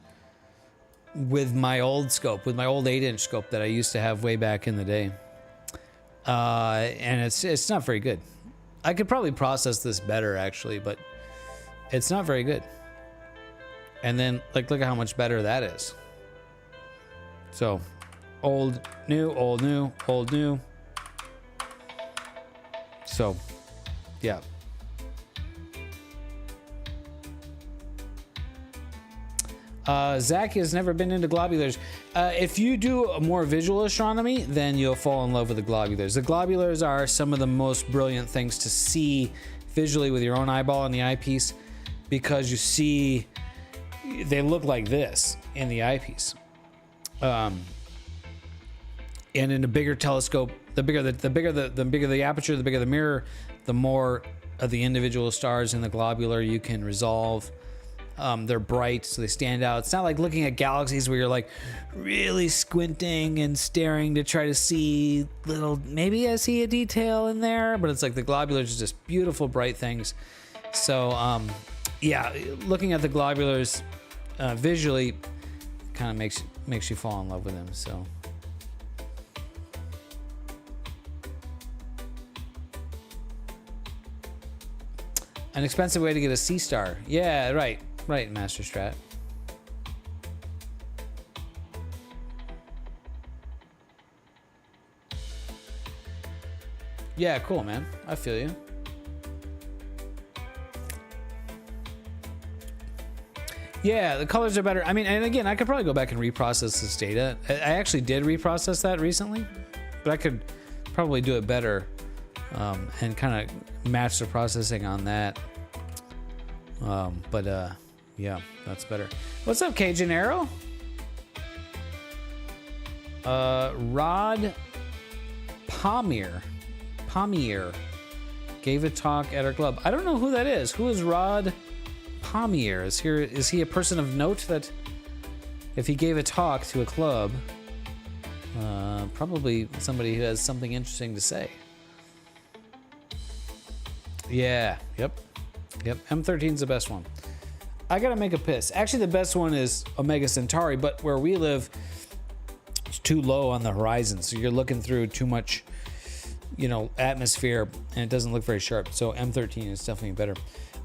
with my old scope, with my old 8-inch scope that I used to have way back in the day. And it's not very good. I could probably process this better actually, but it's not very good. And then look at how much better that is. So old, new, old, new, old, new. So yeah. Zach has never been into globulars. If you do a more visual astronomy, then you'll fall in love with the globulars. The globulars are some of the most brilliant things to see visually with your own eyeball in the eyepiece, because you see they look like this in the eyepiece. And in a bigger telescope, the bigger the aperture, the bigger the mirror, the more of the individual stars in the globular you can resolve. They're bright, so they stand out. It's not like looking at galaxies where you're like really squinting and staring to try to see little, maybe I see a detail in there, but it's like the globulars are just beautiful, bright things. So, yeah, looking at the globulars visually kind of makes you fall in love with them. So. An expensive way to get a C star. Yeah, right, Master Strat. Yeah, cool, man. I feel you. Yeah, the colors are better. I mean, and again, I could probably go back and reprocess this data. I actually did reprocess that recently, but I could probably do it better and kind of match the processing on that. Yeah, that's better. What's up, Cajun Arrow? Rod Pommier gave a talk at our club. I don't know who that is. Who is Rod Pommier? Is he a person of note that if he gave a talk to a club, probably somebody who has something interesting to say. Yeah, yep, M13's the best one. I gotta make a piss. Actually, the best one is Omega Centauri, but where we live, it's too low on the horizon, so you're looking through too much, atmosphere, and it doesn't look very sharp. So M13 is definitely better.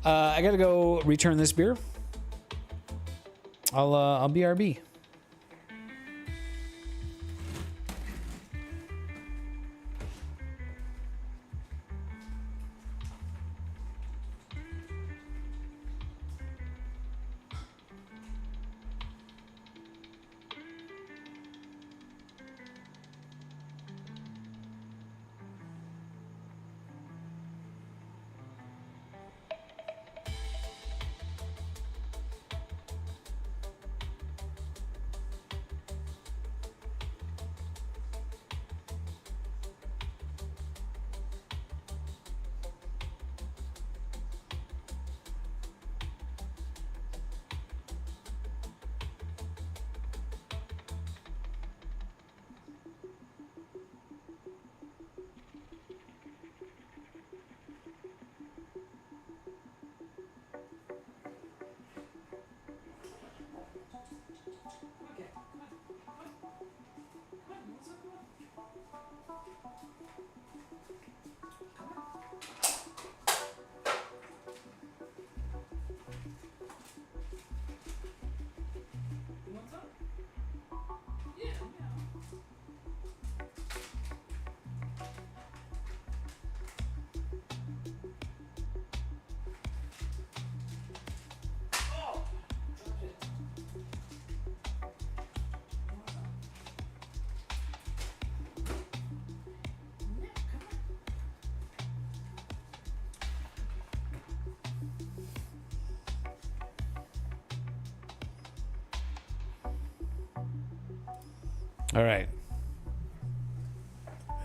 I gotta go return this beer. I'll BRB. All right.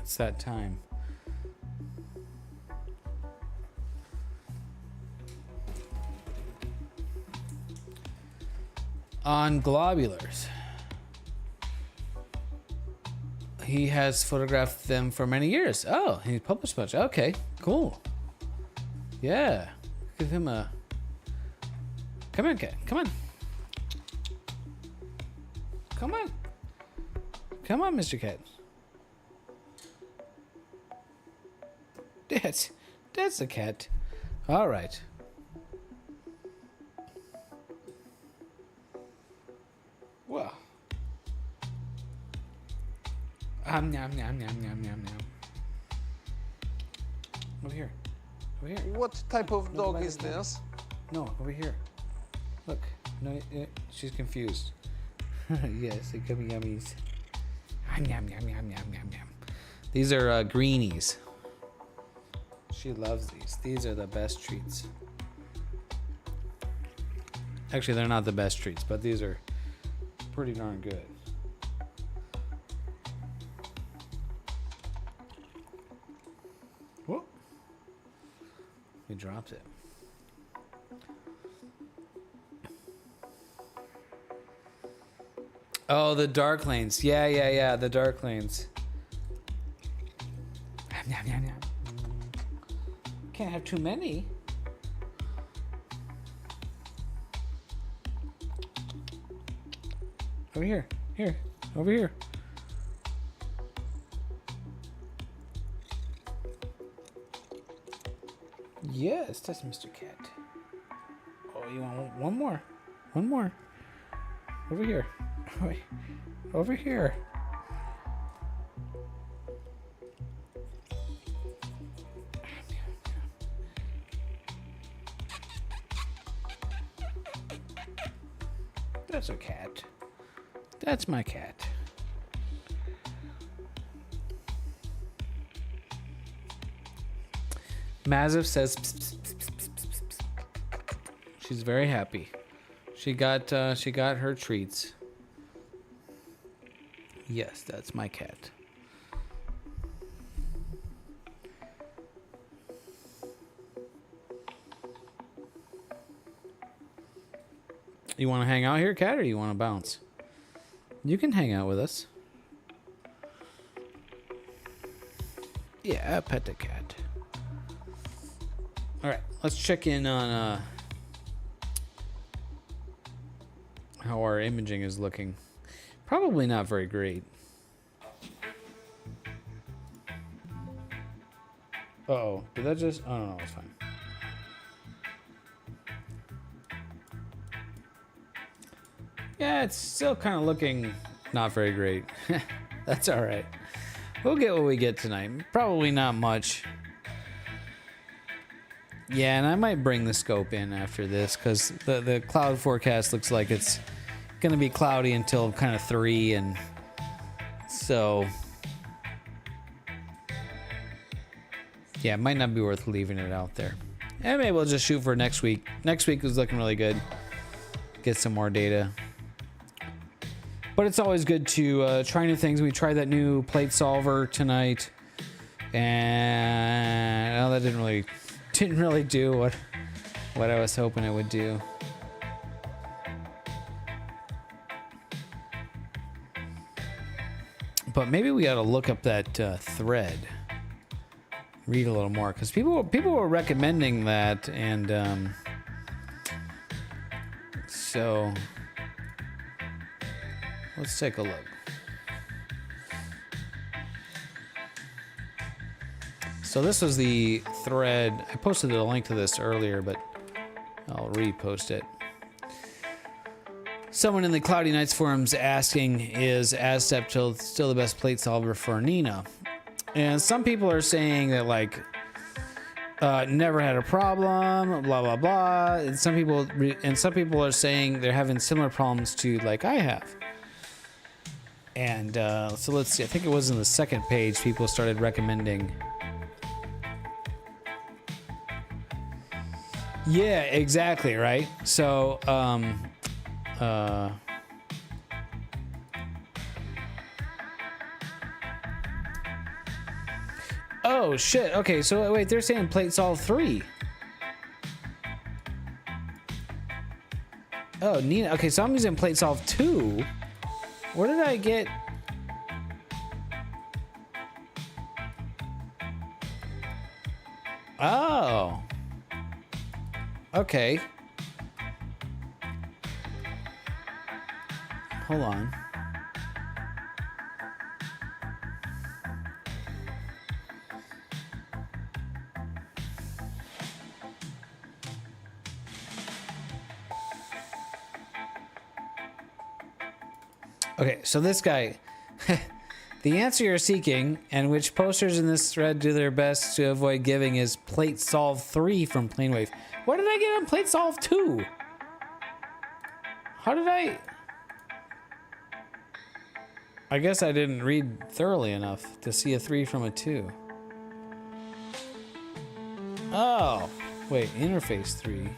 It's that time. On globulars. He has photographed them for many years. Oh, he published a bunch. Okay, cool. Yeah. Give him a... Come on, cat. Come on. Come on. Come on, Mr. Cat. That's the cat. All right. Well. Nom nom nom nom nom. Over here. Over here. What type of dog is this? No, over here. Look. No, she's confused. Yes, the gummy yummies. Yum, yum, yum, yum, yum, yum. These are greenies. She loves these. These are the best treats. Actually, they're not the best treats, but these are pretty darn good. Whoop. He dropped it. Oh, the dark lanes. Yeah, the dark lanes. Can't have too many. Over here. Here. Over here. Yes, that's Mr. Cat. Oh, you want one more? One more. Over here. Wait. Over here. That's a cat. That's my cat. Maziv says pss, pss, pss, pss, pss, pss, pss. She's very happy. She got her treats. Yes, that's my cat. You want to hang out here, cat, or you want to bounce? You can hang out with us. Yeah, pet the cat. All right, let's check in on how our imaging is looking. Probably not very great. Uh-oh, did that just... Oh, no, it's fine. Yeah, it's still kind of looking not very great. That's all right. We'll get what we get tonight. Probably not much. Yeah, and I might bring the scope in after this because the cloud forecast looks like it's going to be cloudy until kind of 3, and so yeah, it might not be worth leaving it out there. And maybe we'll just shoot for next week. Next week is looking really good. Get some more data. But it's always good to try new things. We tried that new plate solver tonight, and that didn't really do what I was hoping it would do. But maybe we got to look up that thread, read a little more, because people were recommending that, and so let's take a look. So this was the thread. I posted a link to this earlier, but I'll repost it. Someone in the Cloudy Nights forums asking, is ASStro still the best plate solver for Nina? And some people are saying that, like, never had a problem, blah blah blah. And some people are saying they're having similar problems to like I have. And so let's see. I think it was in the second page people started recommending. Yeah, exactly, right? So, oh, shit. Okay, so wait, they're saying plate solve 3. Oh, Nina. Okay, so I'm using plate solve 2. Where did I get... Oh. Okay. Hold on. Okay, so this guy, the answer you're seeking, and which posters in this thread do their best to avoid giving, is plate solve 3 from Planewave. What did I get on plate solve 2? How did I guess I didn't read thoroughly enough to see a 3 from a 2. Oh, wait, interface 3.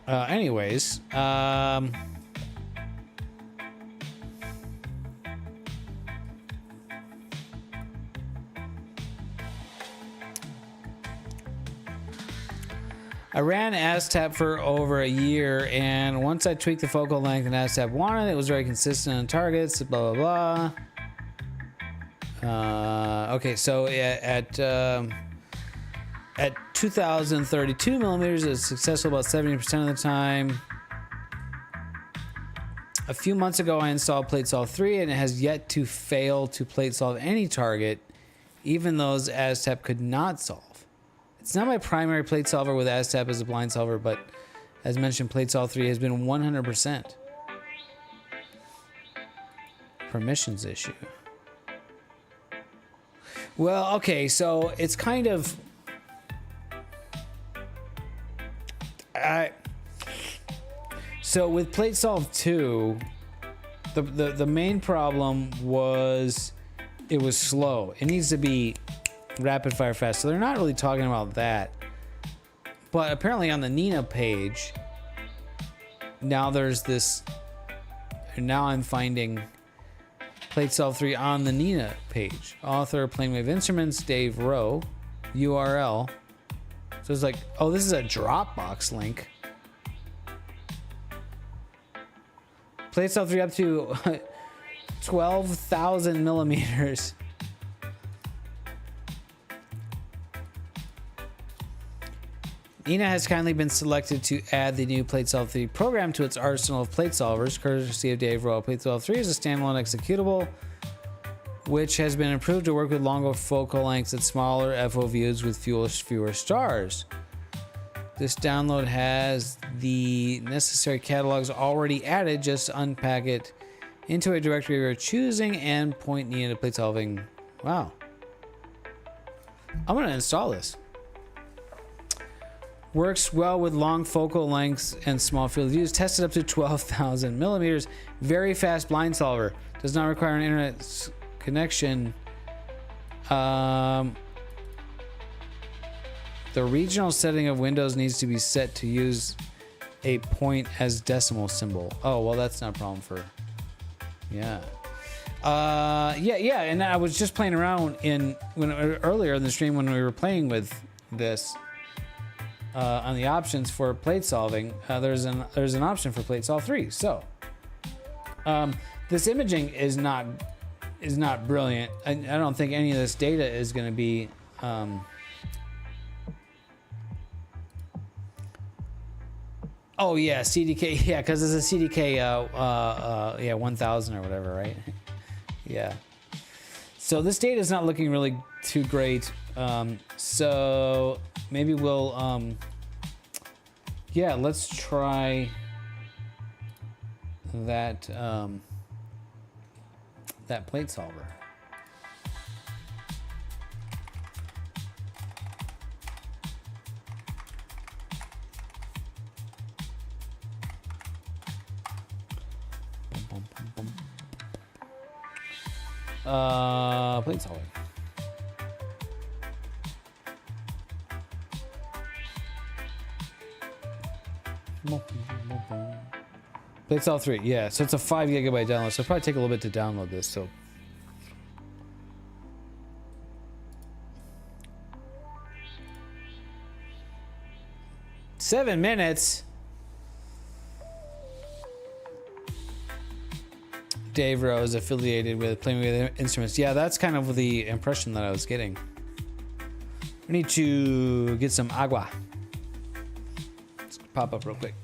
Anyways, I ran ASStro for over a year, and once I tweaked the focal length and ASStro wanted, it was very consistent on targets, blah, blah, blah. Okay, so at 2032 millimeters, it's successful about 70% of the time. A few months ago, I installed plate solve 3, and it has yet to fail to plate solve any target, even those ASStro could not solve. It's not my primary plate solver with ASStro as a blind solver, but as mentioned, plate solve 3 has been 100%. Permissions issue. Well, okay, so it's kind of... So with plate solve 2, the main problem was it was slow. It needs to be rapid fire fast. So they're not really talking about that. But apparently on the Nina page, now there's this, and now I'm finding plate solve 3 on the Nina page. Author, Planewave Instruments, Dave Rowe, URL. So it's like, oh, this is a Dropbox link. Plate solve 3 up to 12,000 millimeters. Nina has kindly been selected to add the new plate solve 3 program to its arsenal of plate solvers, courtesy of Dave Rowe. Plate solve 3 is a standalone executable, which has been improved to work with longer focal lengths and smaller FO views with fewer stars. This download has the necessary catalogs already added. Just unpack it into a directory you're choosing and point Nina to plate solving. Wow. I'm going to install this. Works well with long focal lengths and small field views. Tested up to 12,000 millimeters. Very fast blind solver. Does not require an internet connection. The regional setting of Windows needs to be set to use a point as decimal symbol. Oh, well, that's not a problem for... Yeah. Yeah, and I was just playing around earlier in the stream when we were playing with this on the options for plate solving. There's an option for plate solve 3. So this imaging is not brilliant. I don't think any of this data is going to be oh yeah, CDK, yeah, because it's a CDK yeah, 1000 or whatever, right? Yeah. So this data is not looking really too great. So maybe we'll yeah, let's try that that plate solver. Plate solver. Plate solve 3, yeah. So it's a 5 gigabyte download. So it'll probably take a little bit to download this. So 7 minutes. Dave Rowe is affiliated with Planewave Instruments. Yeah, that's kind of the impression that I was getting. We need to get some agua. Let's pop up real quick.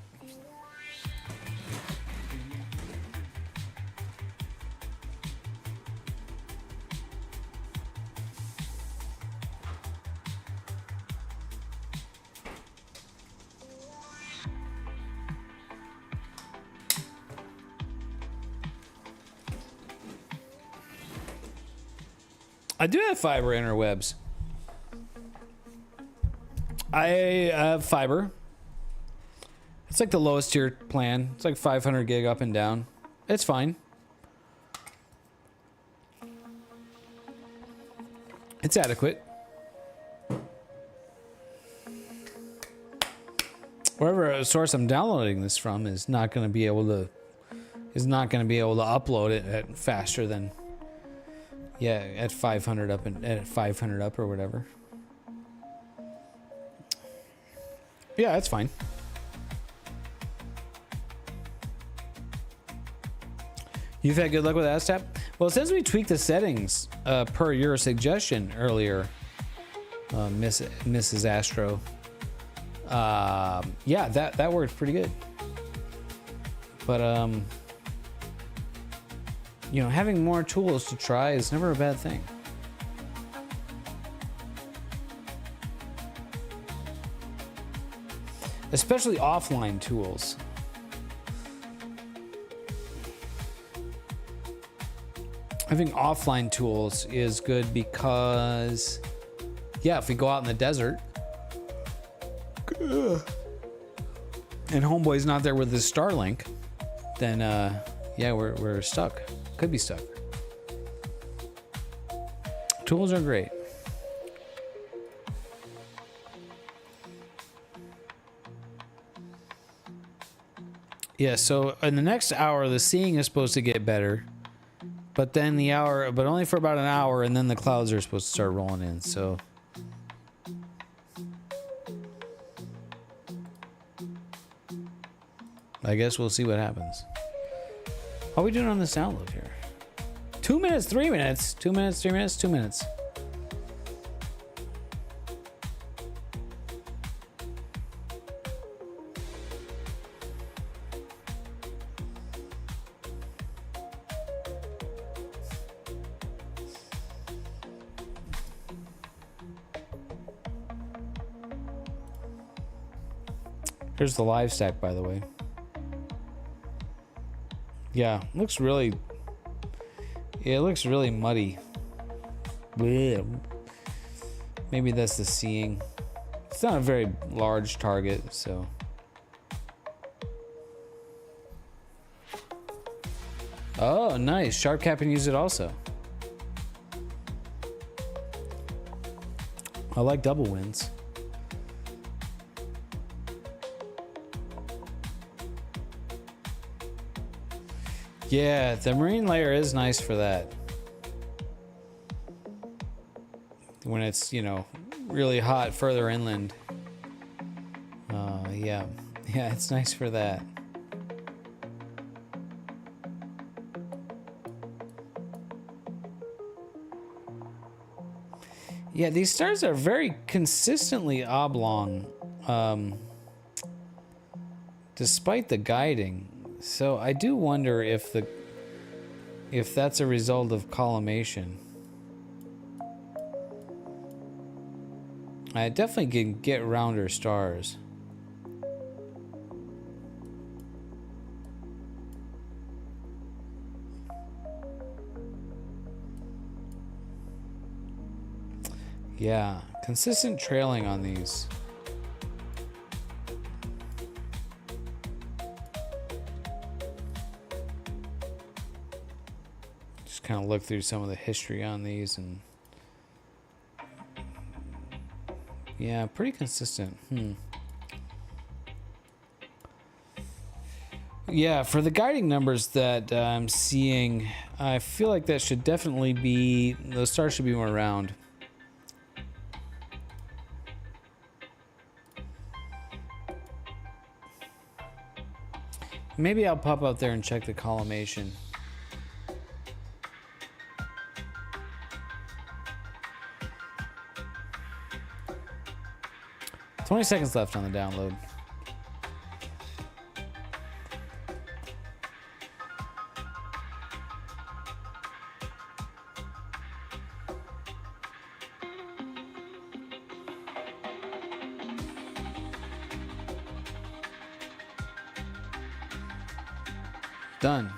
I do have fiber interwebs. I have fiber. It's like the lowest tier plan. It's like 500 gig up and down. It's fine. It's adequate. Wherever source I'm downloading this from is not going to be able to upload it at faster than, yeah, at 500 up and at 500 up or whatever. Yeah, that's fine. You've had good luck with ASStro? Well, since we tweaked the settings per your suggestion earlier, Mrs. ASStro, yeah, that worked pretty good. But you know, having more tools to try is never a bad thing. Especially offline tools. Having offline tools is good because, yeah, if we go out in the desert and Homeboy's not there with his Starlink, then yeah, we're stuck. Could be stuck. Tools are great. Yeah, so in the next hour, the seeing is supposed to get better. But then but only for about an hour, and then the clouds are supposed to start rolling in, so. I guess we'll see what happens. How are we doing on this download here? 2 minutes, 3 minutes. 2 minutes, 3 minutes, 2 minutes. Here's the live stack, by the way. Yeah, looks really. Yeah, it looks really muddy. Blech. Maybe that's the seeing. It's not a very large target, so. Oh, nice. Sharp Cap can use it also. I like double wins. Yeah, the marine layer is nice for that. When it's, you know, really hot further inland. Yeah, it's nice for that. Yeah, these stars are very consistently oblong, despite the guiding. So I do wonder if that's a result of collimation. I definitely can get rounder stars. Yeah, consistent trailing on these. Kind of look through some of the history on these, and yeah, pretty consistent. Yeah, for the guiding numbers that I'm seeing, I feel like that should definitely be, those stars should be more round. Maybe I'll pop up there and check the collimation. 20 seconds left on the download. Done.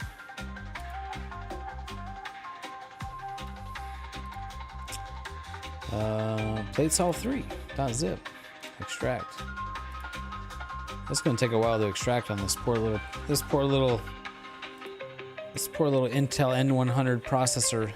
Plates all 3. .zip. Extract. That's gonna take a while to extract on this poor little Intel N100 processor.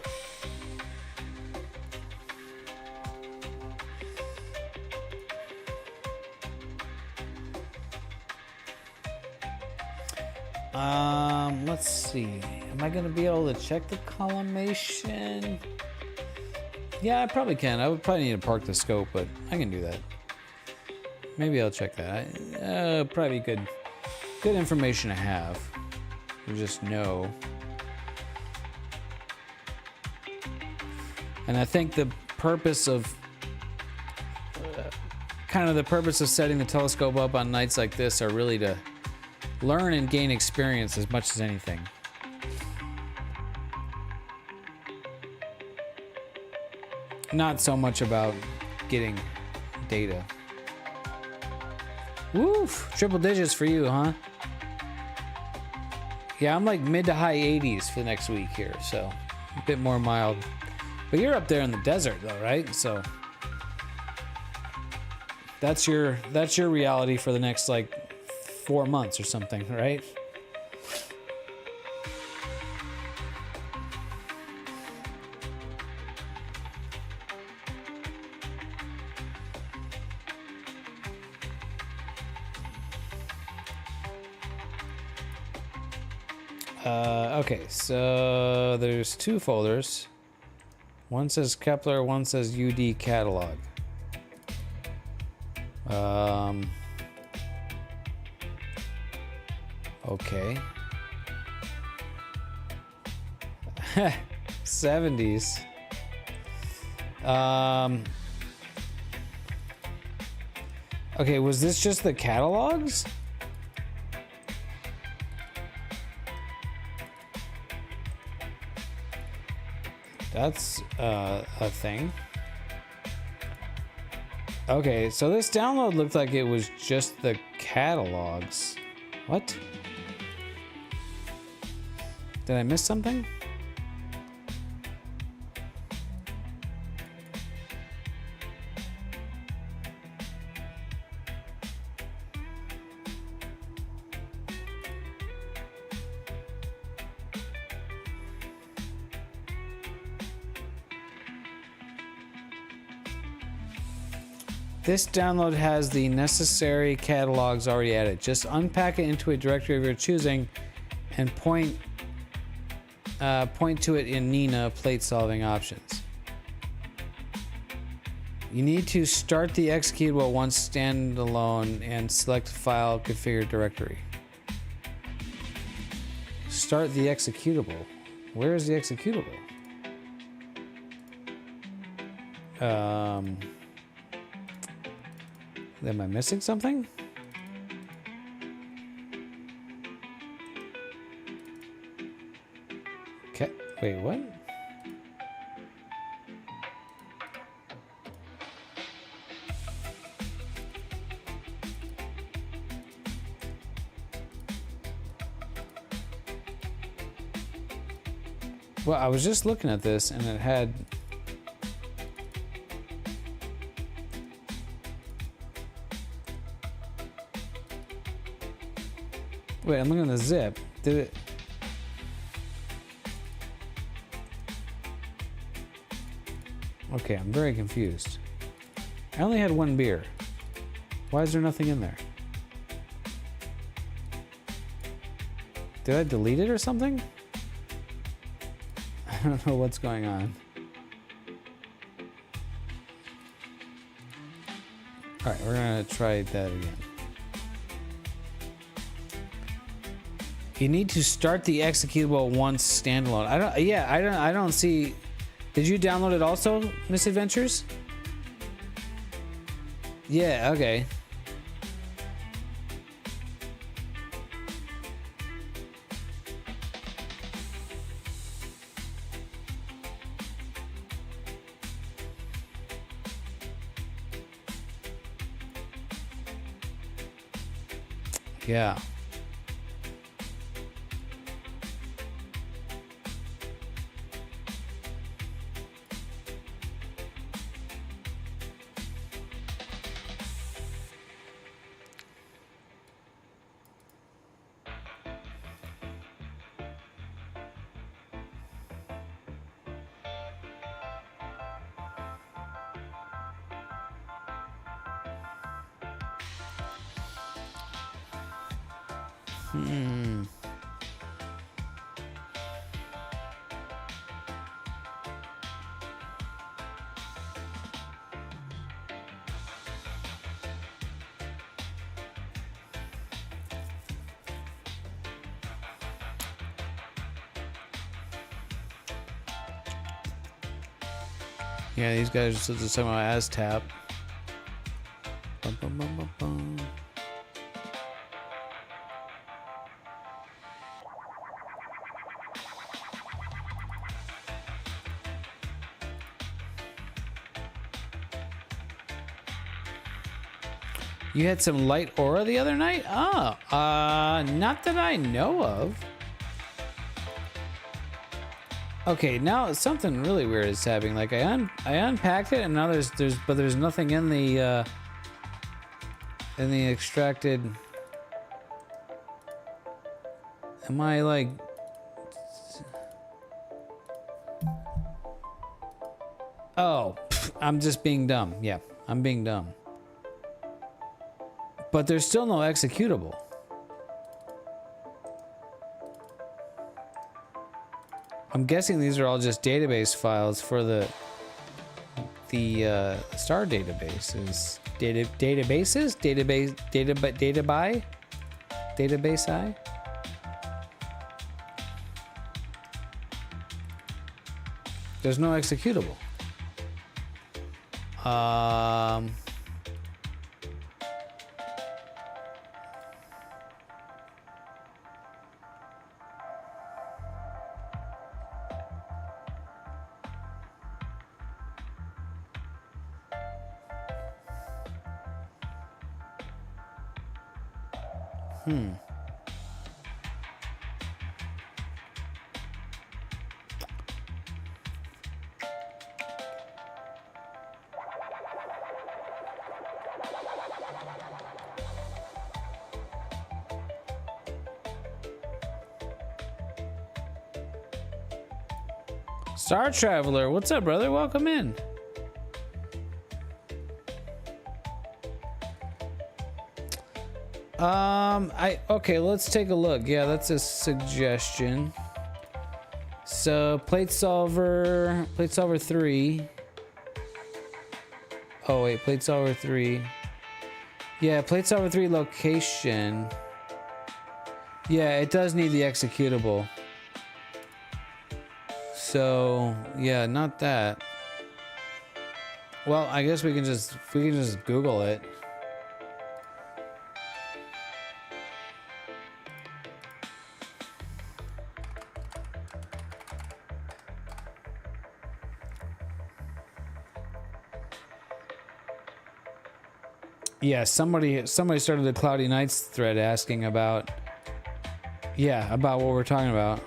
Let's see. Am I gonna be able to check the collimation? Yeah, I probably can. I would probably need to park the scope, but I can do that. Maybe I'll check that. Probably good information to have. You just know. And I think the purpose of setting the telescope up on nights like this are really to learn and gain experience as much as anything. Not so much about getting data. Woof! Triple digits for you, huh? Yeah, I'm like mid to high 80s for the next week here, so a bit more mild. But you're up there in the desert though, right? So that's your reality for the next like 4 months or something, right? Okay, so there's 2 folders. One says Kepler, one says UD catalog. Okay. 70s. Okay, was this just the catalogs? That's a thing. Okay, so this download looked like it was just the catalogs. What? Did I miss something? This download has the necessary catalogs already added. Just unpack it into a directory of your choosing and point to it in Nina plate solving options. You need to start the executable once standalone and select file configure directory. Start the executable. Where is the executable? Am I missing something? Okay, wait, what? Well, I was just looking at this and it had... Wait, I'm looking at the zip. Did it... Okay, I'm very confused. I only had 1 beer. Why is there nothing in there? Did I delete it or something? I don't know what's going on. All right, we're gonna try that again. You need to start the executable once standalone. I don't see. Did you download it also, Misadventures? Yeah, okay. Yeah. Yeah, these guys are just talking about ASStro. Bum, bum, bum, bum, bum. You had some light aura the other night? Oh, not that I know of. Okay, now something really weird is happening. Like I unpacked it, and now there's nothing in the extracted. Am I like? Oh, I'm just being dumb. Yeah, I'm being dumb. But there's still no executable. I'm guessing these are all just database files for the star databases. Database I. There's no executable. Star Traveler, what's up, brother? Welcome in. Okay, let's take a look. Yeah, that's a suggestion. So plate solver 3. Oh wait, plate solver 3. Yeah, plate solver 3 location. Yeah, it does need the executable. So yeah, not that. Well, I guess we can just Google it. Yeah, somebody started the Cloudy Nights thread asking about what we're talking about.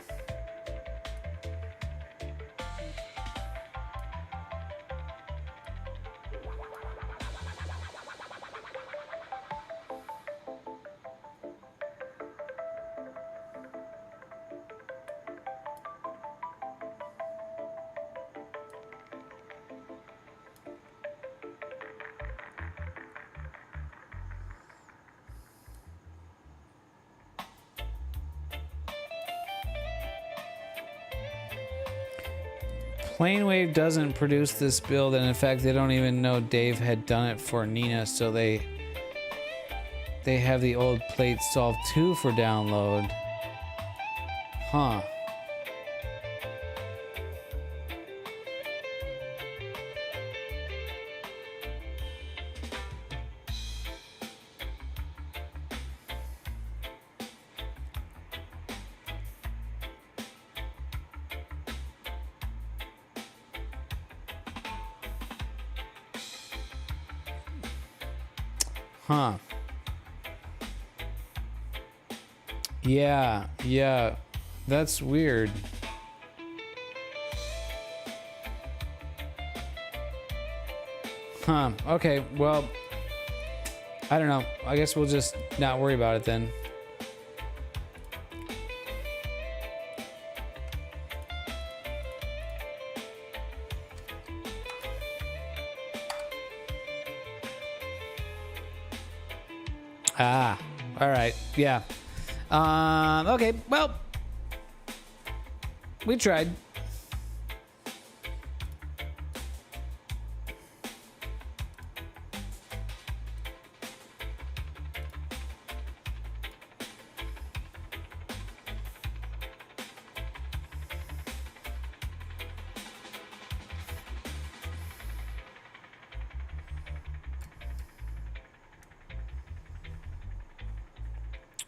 Planewave doesn't produce this build, and in fact, they don't even know Dave had done it for Nina, so they have the old Plate Solve 2 for download. Huh. Huh. Yeah. That's weird. Huh. Okay, well, I don't know. I guess we'll just not worry about it then. Ah, all right. Yeah. Okay, well, we tried.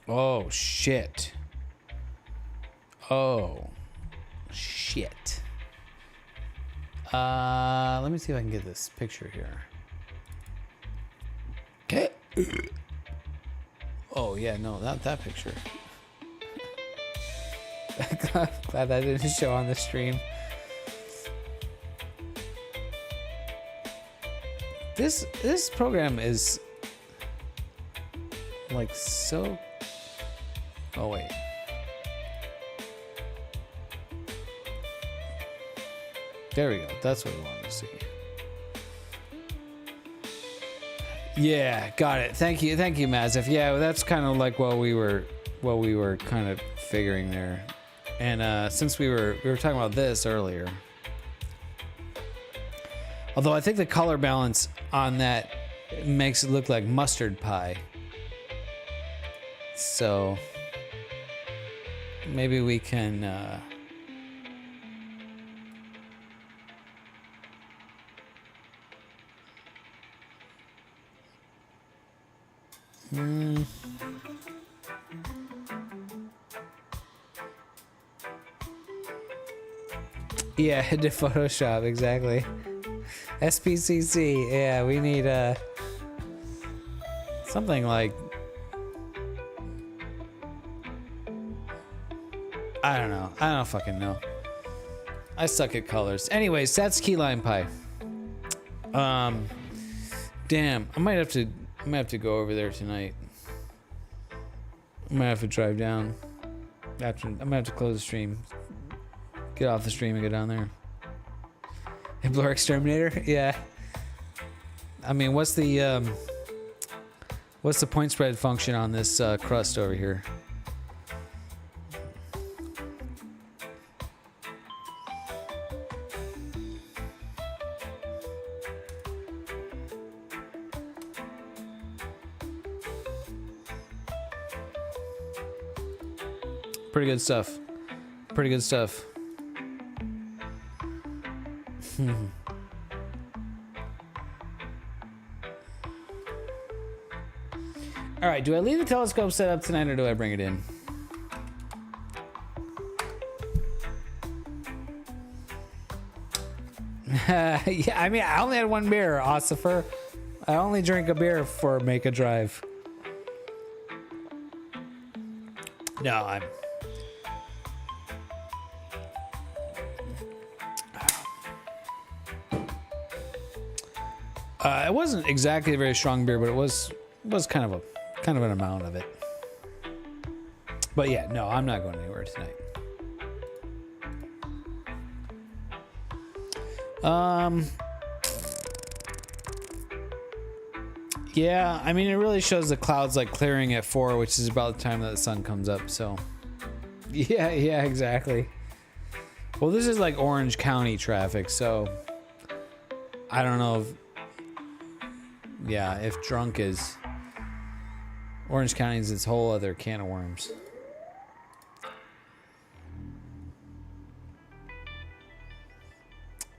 Oh, shit. Oh, shit. Let me see if I can get this picture here. Okay. Oh, yeah, no, not that picture. Glad that didn't show on the stream. This program is like so. Oh wait. There we go. That's what we wanted to see. Yeah, got it. Thank you, Mazif. Yeah, that's kind of like what we were kind of figuring there. And since we were talking about this earlier, although I think the color balance on that makes it look like mustard pie, so maybe we can. Yeah, head to Photoshop, exactly. SPCC, yeah, we need something like, I don't fucking know. I suck at colors. Anyways, that's key lime pie. Damn, I might have to go over there tonight. I might have to drive down. I might have to close the stream. Get off the stream and go down there. Hey, Blur Exterminator? Yeah. I mean, what's the point spread function on this crust over here? Pretty good stuff. Pretty good stuff. All right, do I leave the telescope set up tonight or do I bring it in? Yeah, I mean, I only had one beer, Ossifer. I only drink a beer for Make a Drive. No, I'm... it wasn't exactly a very strong beer, but it was kind of an amount of it. But yeah, no, I'm not going anywhere tonight. Yeah, I mean, it really shows the clouds like clearing at 4, which is about the time that the sun comes up. So, yeah, exactly. Well, this is like Orange County traffic, so I don't know if. Yeah, if drunk is... Orange County is its whole other can of worms.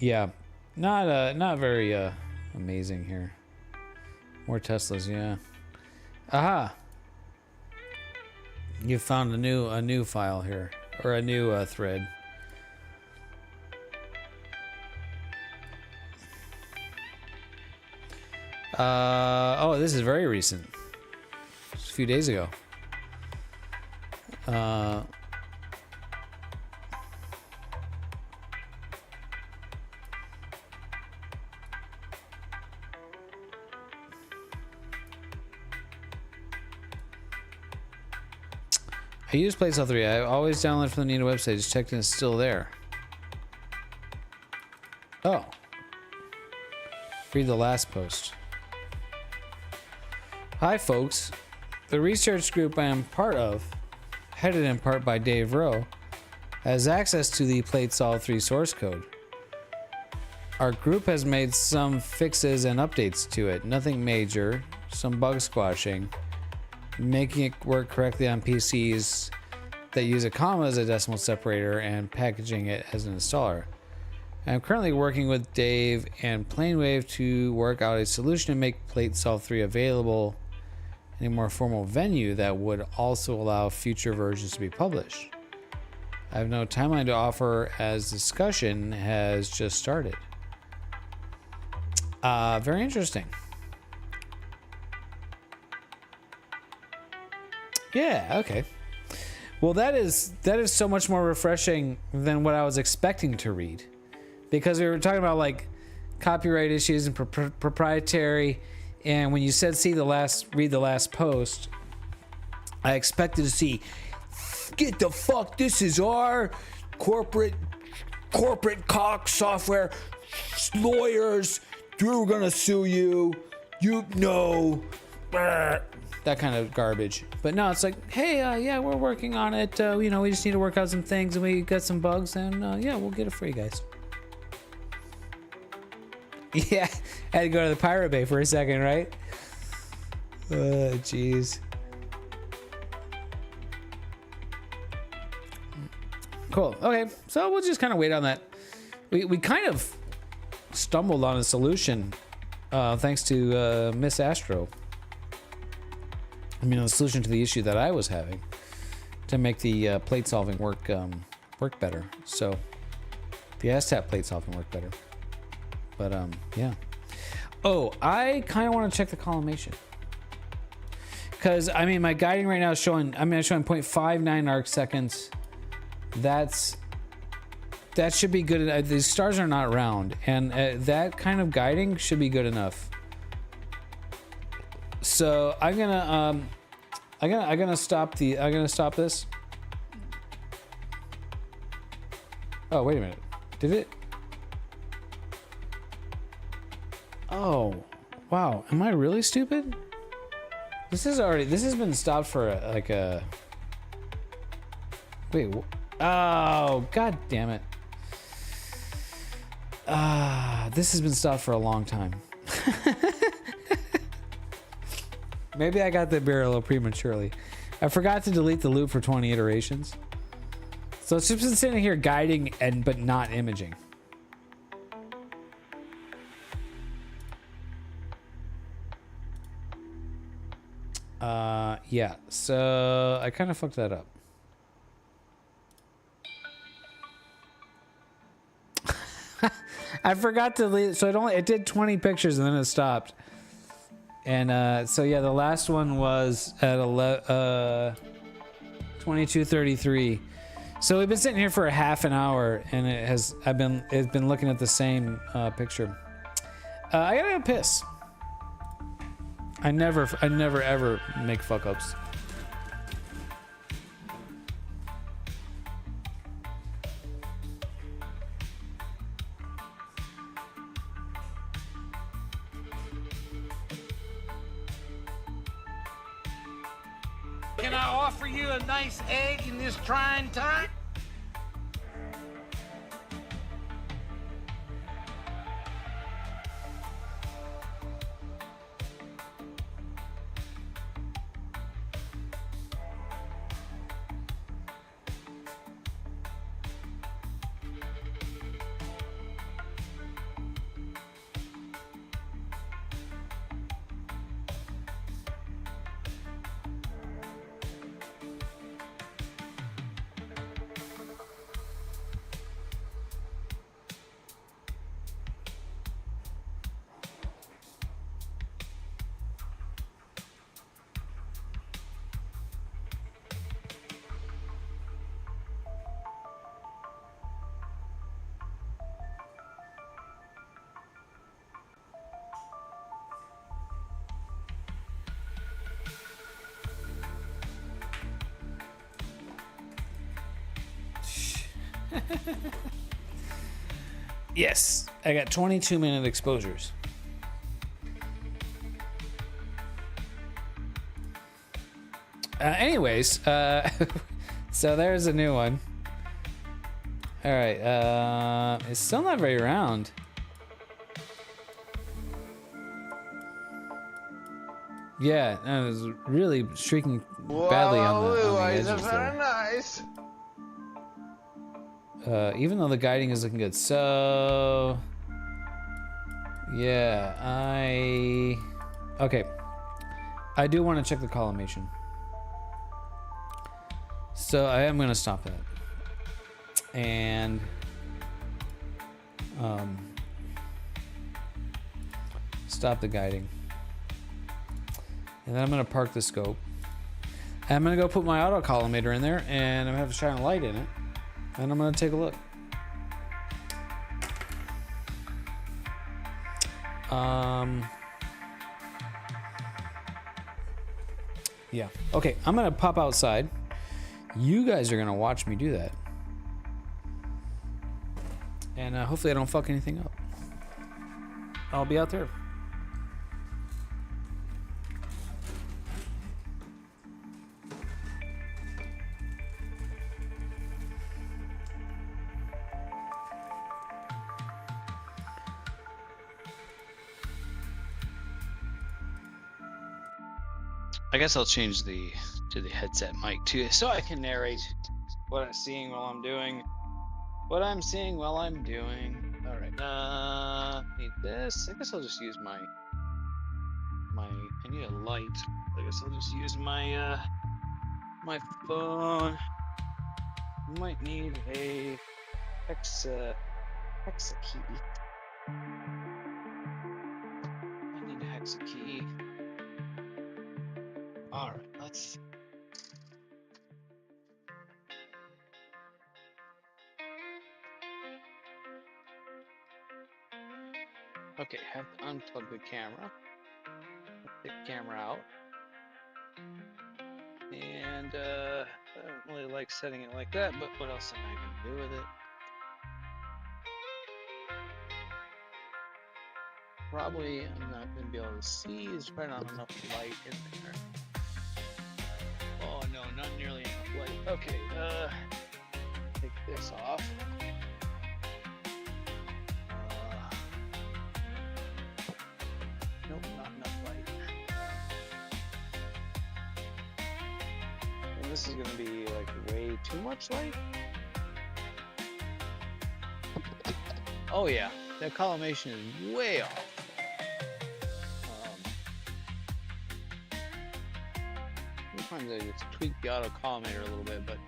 Yeah, not very amazing here. More Teslas, yeah. Aha! You found a new file here, or a new thread. Oh, this is very recent. Just a few days ago. I use Playcell 3. I always download from the Nina website. Just checked and it's still there. Oh. Read the last post. Hi folks, the research group I am part of, headed in part by Dave Rowe, has access to the Playcell 3 source code. Our group has made some fixes and updates to it, nothing major, some bug squashing, making it work correctly on PCs that use a comma as a decimal separator and packaging it as an installer. I'm currently working with Dave and Planewave to work out a solution to make Playcell 3 available any more formal venue that would also allow future versions to be published. I have no timeline to offer as discussion has just started. Very interesting. Yeah, okay. Well, that is so much more refreshing than what I was expecting to read. Because we were talking about like copyright issues and proprietary, and when you said read the last post, I expected to see, get the fuck, this is our corporate cock software, lawyers, we're gonna sue you, you know, that kind of garbage. But no, it's like, hey, yeah, we're working on it, you know, we just need to work out some things and we got some bugs, and yeah, we'll get it for you guys. Yeah, I had to go to the Pirate Bay for a second, right? Jeez. Cool. Okay, so we'll just kind of wait on that. We kind of stumbled on a solution thanks to Miss ASStro. I mean, a solution to the issue that I was having to make the plate solving work better. So the ASTAP plate solving work better. But yeah. Oh, I kind of want to check the collimation. Because, I mean, my guiding right now is showing, I'm showing 0.59 arc seconds. That should be good. These stars are not round, and that kind of guiding should be good enough. So I'm gonna stop this. Oh, wait a minute. Did it? Oh, wow. Am I really stupid? This has been stopped for like a... Wait, oh, god damn it. This has been stopped for a long time. Maybe I got the beer a little prematurely. I forgot to delete the loop for 20 iterations. So it's just been sitting here guiding but not imaging. Yeah, so I kind of fucked that up. I forgot to delete, so it did 20 pictures and then it stopped. And so yeah, the last one was at 22:33. So we've been sitting here for a half an hour, and it's been looking at the same picture. I gotta go piss. I never ever make fuck ups. Can I offer you a nice egg in this trying time? Yes, I got 22-minute exposures. Anyways, so there's a new one. All right, it's still not very round. Yeah, no, it was really streaking badly on the edges that's very there. nice. Even though the guiding is looking good. So, yeah, okay. I do want to check the collimation. So I am going to stop that. And stop the guiding. And then I'm going to park the scope. And I'm going to go put my auto collimator in there, and I'm going to have to shine a light in it. And I'm going to take a look. Yeah. Okay, I'm going to pop outside. You guys are going to watch me do that. And hopefully I don't fuck anything up. I'll be out there. I guess I'll change to the headset mic too, so I can narrate what I'm seeing while I'm doing what I'm seeing while I'm doing. All right. Need this. I guess I'll just use my. I need a light. I guess I'll just use my my phone. Might need a hexa key. I need a hexa key. All right, let's. Okay, have to unplug the camera. Take the camera out. And I don't really like setting it like that, but what else am I gonna do with it? Probably I'm not gonna be able to see. There's probably not enough light in there. Oh no, not nearly enough light. Okay, take this off. Nope, not enough light. And this is gonna be like way too much light. Oh yeah, that collimation is way off. Sometimes I just tweak the auto collimator a little bit, but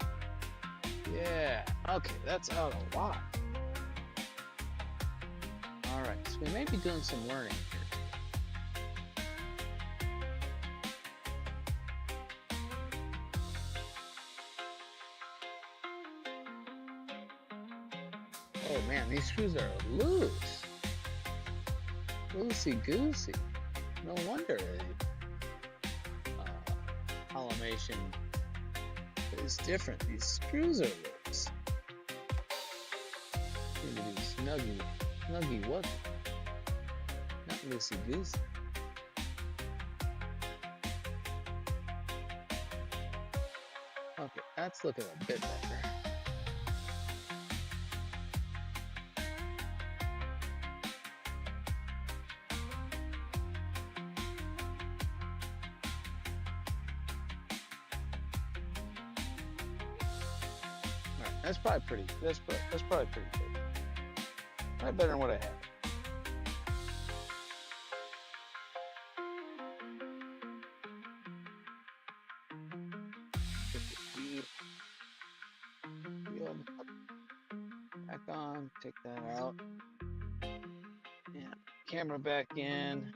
yeah, okay, that's out a lot. All right, so we may be doing some learning here. Oh man, these screws are loose. Loosey goosey. No wonder collimation is different. These screws are loose. Need to do snuggy what? Not loosey goosey. Okay, that's looking a bit better. That's probably pretty. That's probably pretty good. Probably better than what I had. Back on. Take that out. Yeah. Camera back in.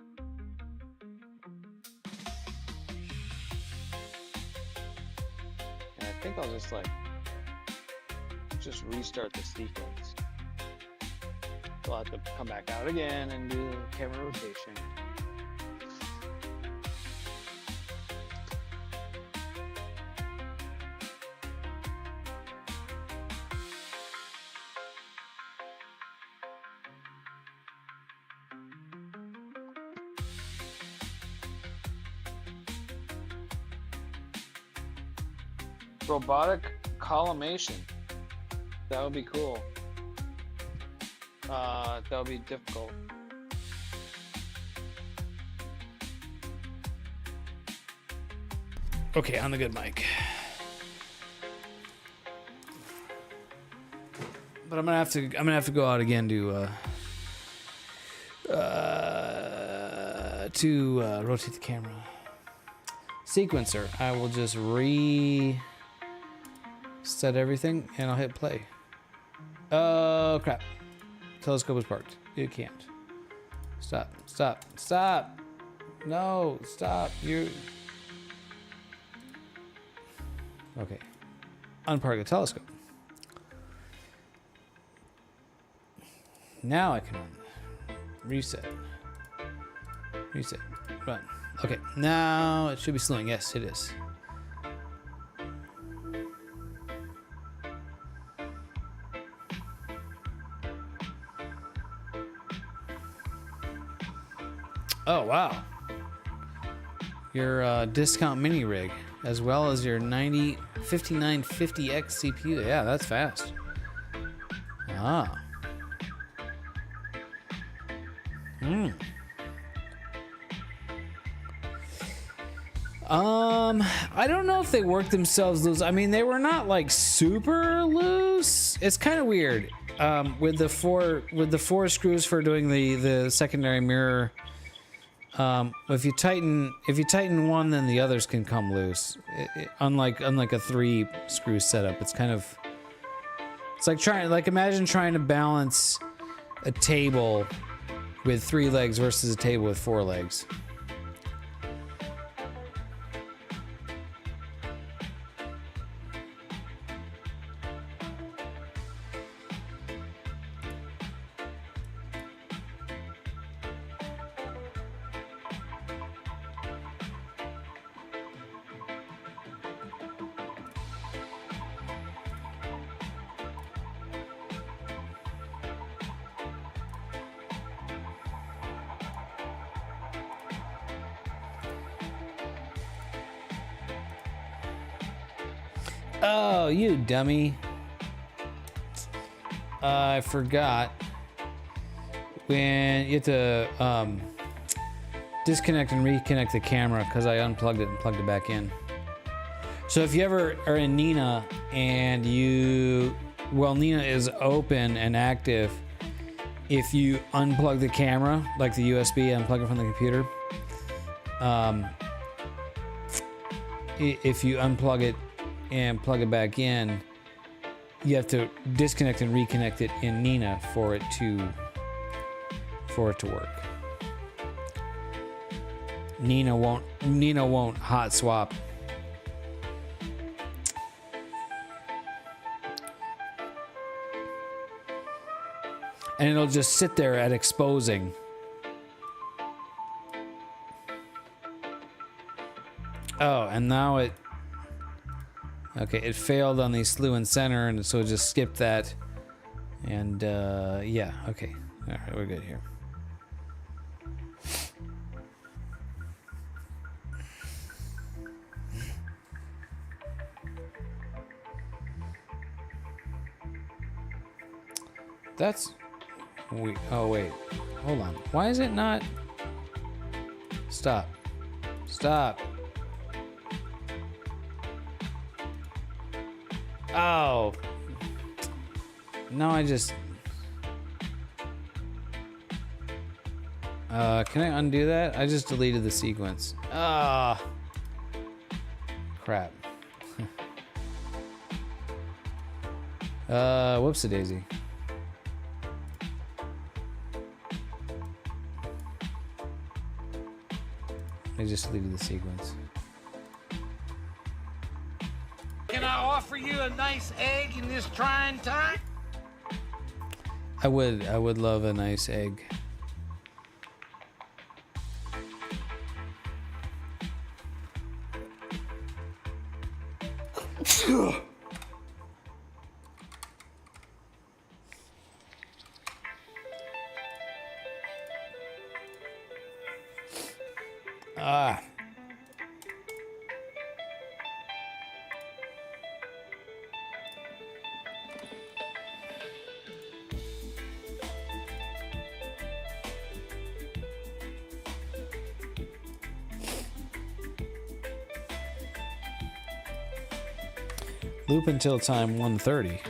And I think I'll just restart the sequence. So I'll have to come back out again and do the camera rotation. Robotic collimation. That would be cool. That would be difficult. Okay, on the good mic. But I'm gonna have to go out again to rotate the camera. sequencer. I will just reset everything and I'll hit play. Oh crap. Telescope is parked. You can't. Stop, stop, stop. No, stop. You. Okay. Unpark the telescope. Now I can run. Reset. Reset. Run. Okay. Now it should be slowing. Yes, it is. Oh, wow. Your discount mini rig, as well as your 5950X CPU. Yeah, that's fast. Ah. I don't know if they worked themselves loose. I mean, they were not like super loose. It's kind of weird. With the four screws for doing the secondary mirror. If you tighten one, then the others can come loose. Unlike a 3 screw setup, it's like imagine trying to balance a table with 3 legs versus a table with 4 legs. Oh, you dummy. I forgot. When you have to disconnect and reconnect the camera because I unplugged it and plugged it back in. So if you ever are in Nina and Nina is open and active, if you unplug the camera, like the USB, unplug it from the computer, if you unplug it and plug it back in, you have to disconnect and reconnect it in Nina for it to work. Nina won't hot swap. And it'll just sit there at exposing. Oh, and now it failed on the slew and center, and so it just skipped that. And yeah, okay. All right, we're good here. Oh wait, hold on. Why is it not? Stop. Oh. No, I just... can I undo that? I just deleted the sequence. Ah. Crap. Whoops-a-daisy. I just deleted the sequence. Can I offer you a nice egg in this trying time? I would love a nice egg. Ah. Loop until time 130.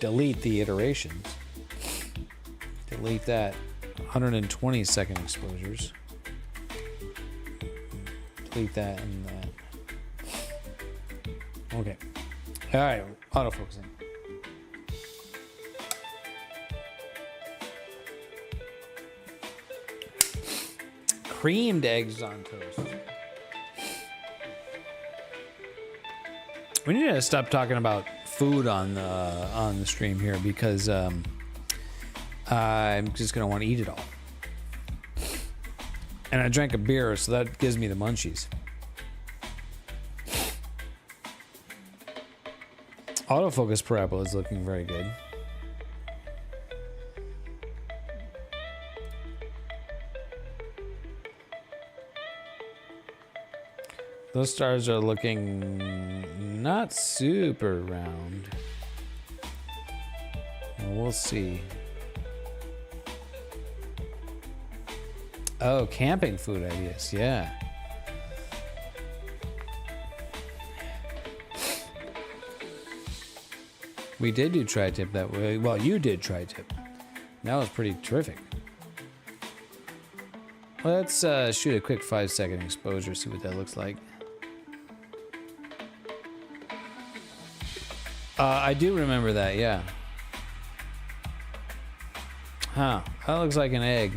Delete the iterations. Delete that 120 second exposures. delete that and that. Okay. All right, autofocusing. Creamed eggs on toast. We need to stop talking about food on the stream here because I'm just gonna want to eat it all. And I drank a beer, so that gives me the munchies. Autofocus parabola is looking very good. Those stars are looking not super round. Well, we'll see. Oh, camping food ideas, yeah. We did do tri-tip that way. Well, you did tri-tip. That was pretty terrific. Let's shoot a quick 5-second exposure, see what that looks like. I do remember that, yeah. Huh, that looks like an egg.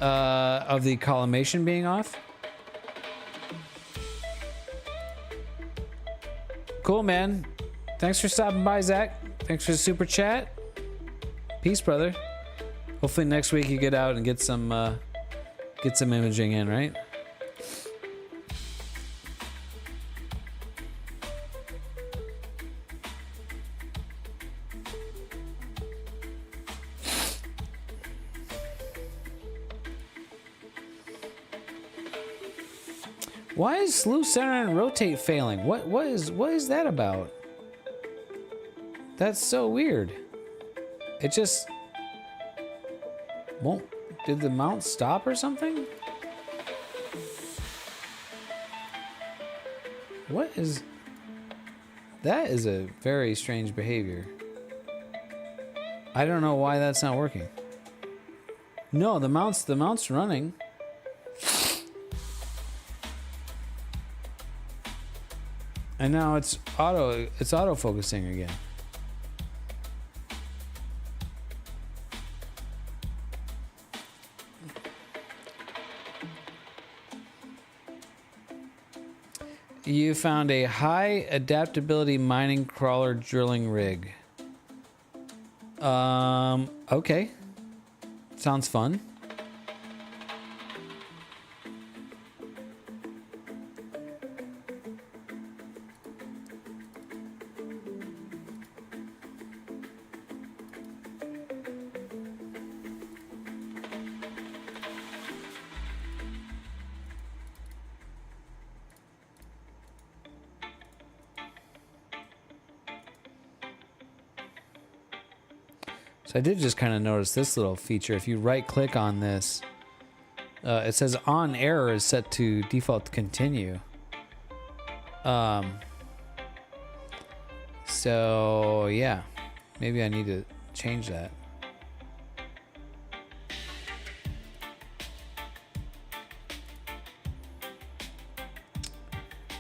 Of the collimation being off? Cool, man. Thanks for stopping by, Zach. Thanks for the super chat. Peace, brother. Hopefully next week you get out and get some imaging in, right? Why is slew center and rotate failing? What is that about? That's so weird. It just won't. Did the mount stop or something? What is that? Is a very strange behavior. I don't know why that's not working. No, the mount's running. And now it's auto focusing again. You found a high adaptability mining crawler drilling rig. Okay. Sounds fun. So I did just kind of notice this little feature. If you right click on this, it says on error is set to default continue. So yeah, maybe I need to change that.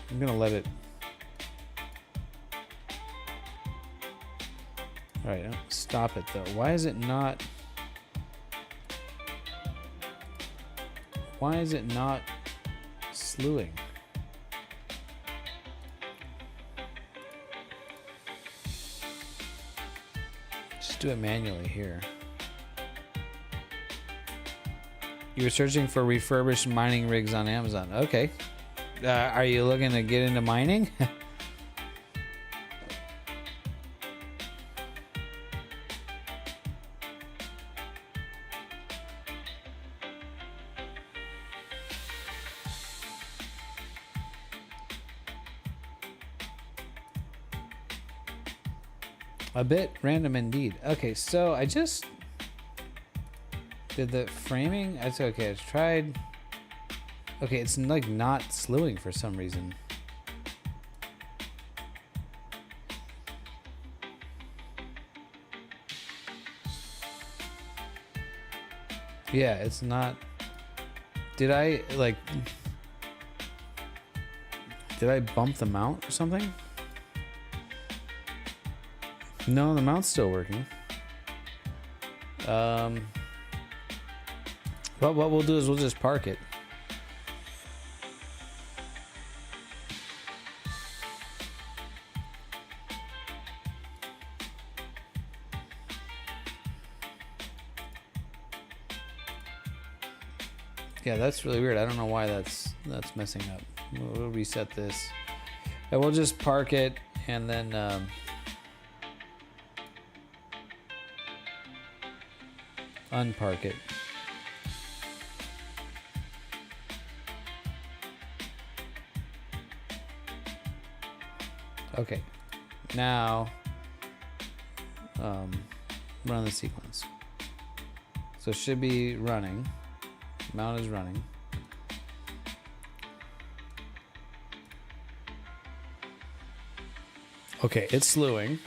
I'm gonna let it. All right, stop it though. Why is it not? Why is it not slewing? Just do it manually here. You were searching for refurbished mining rigs on Amazon. Okay. Are you looking to get into mining? A bit random indeed. Okay, so I just did the framing. That's okay. I tried. Okay, it's like not slewing for some reason. Yeah, it's not. Did I like? Did I bump the mount or something? No, the mount's still working. But what we'll do is we'll just park it. Yeah, that's really weird. I don't know why that's messing up. We'll reset this. And we'll just park it and then unpark it. Okay. Now run the sequence. So it should be running. Mount is running. Okay, it's slewing.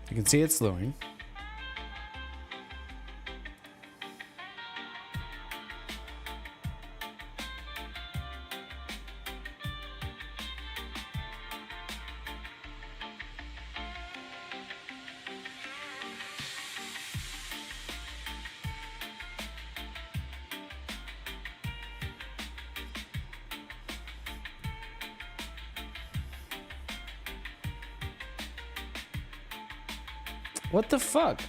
You can see it's slewing. What the fuck?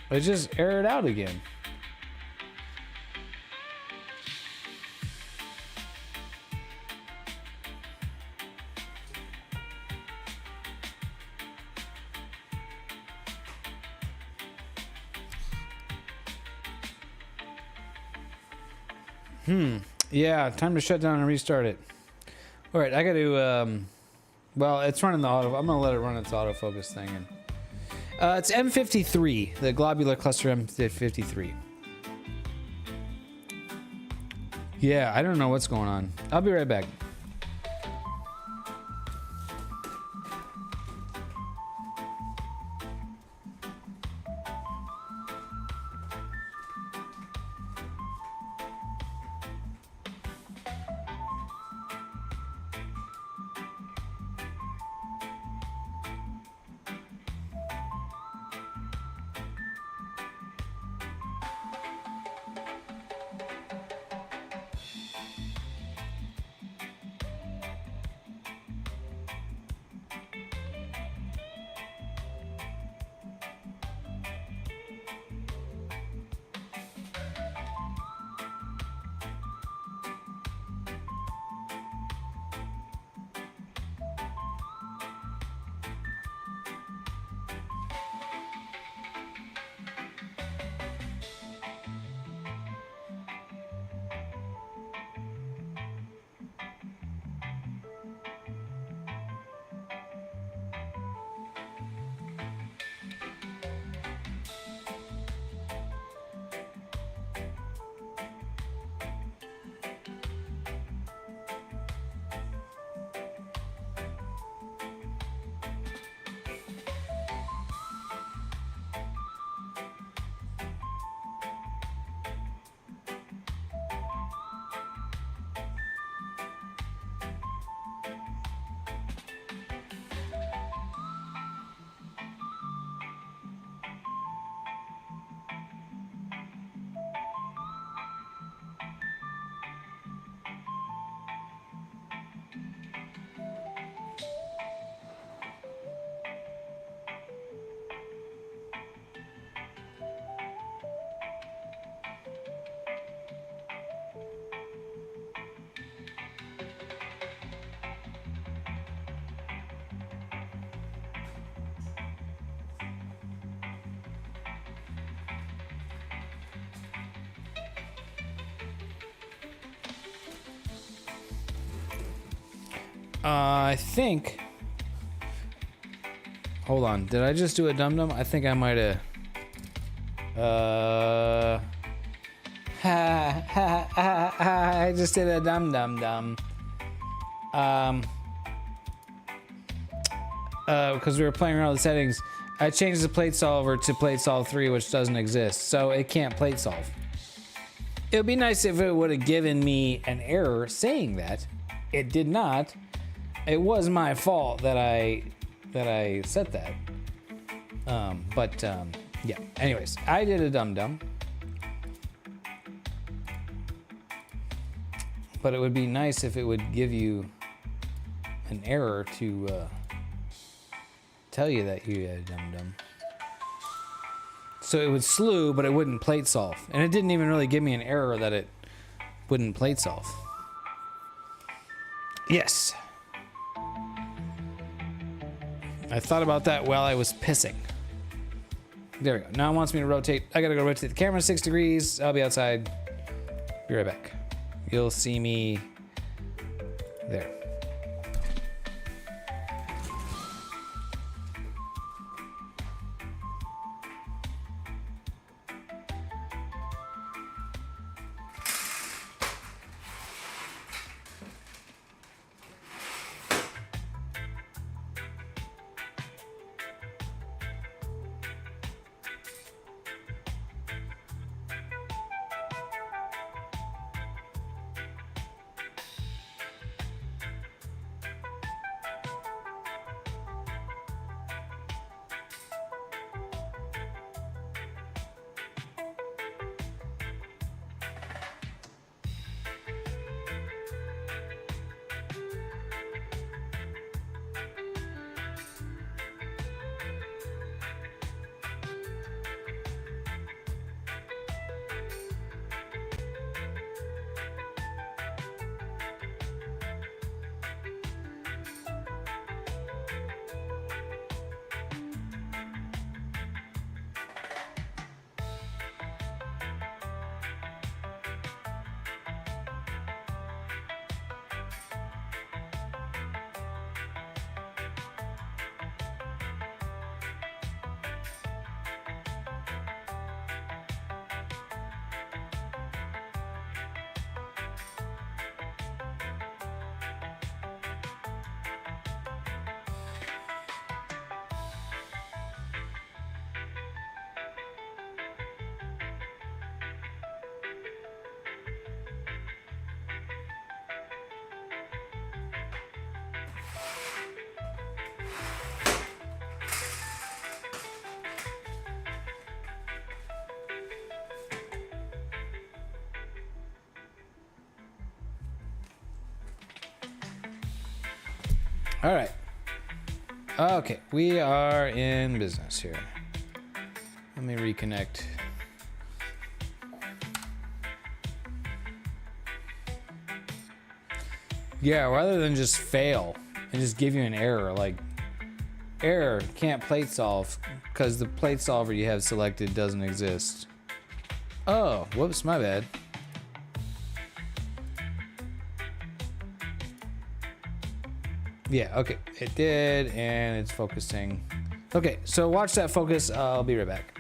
I just air it out again. Yeah, time to shut down and restart it. All right, I got to well, it's running the auto. I'm gonna let it run its autofocus thing, and it's M53, the globular cluster M53. Yeah, I don't know what's going on. I'll be right back. I think. Hold on. Did I just do a dum dum? I think I might have. I just did a dum dum dum. because we were playing around with the settings, I changed the plate solver to plate solve 3, which doesn't exist, so it can't plate solve. It would be nice if it would have given me an error saying that. It did not. It was my fault that I set that. Yeah. Anyways, I did a dum-dum. But it would be nice if it would give you an error to tell you that you had a dum-dum. So it would slew, but it wouldn't plate solve. And it didn't even really give me an error that it wouldn't plate solve. Yes. I thought about that while I was pissing. There we go. Now it wants me to rotate. I gotta go rotate the camera 6 degrees. I'll be outside. Be right back. You'll see me there. All right. Okay, we are in business here. Let me reconnect. Yeah, rather than just fail and just give you an error, like error, can't plate solve because the plate solver you have selected doesn't exist. Oh, whoops, my bad. Yeah, okay, it did, and it's focusing. Okay, so watch that focus. I'll be right back.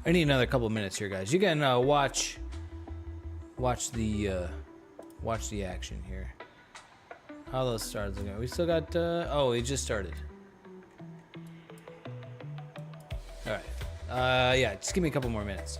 I need another couple minutes here, guys. You can watch the action here. How those starts going? We still got. Oh, it just started. All right. Yeah, just give me a couple more minutes.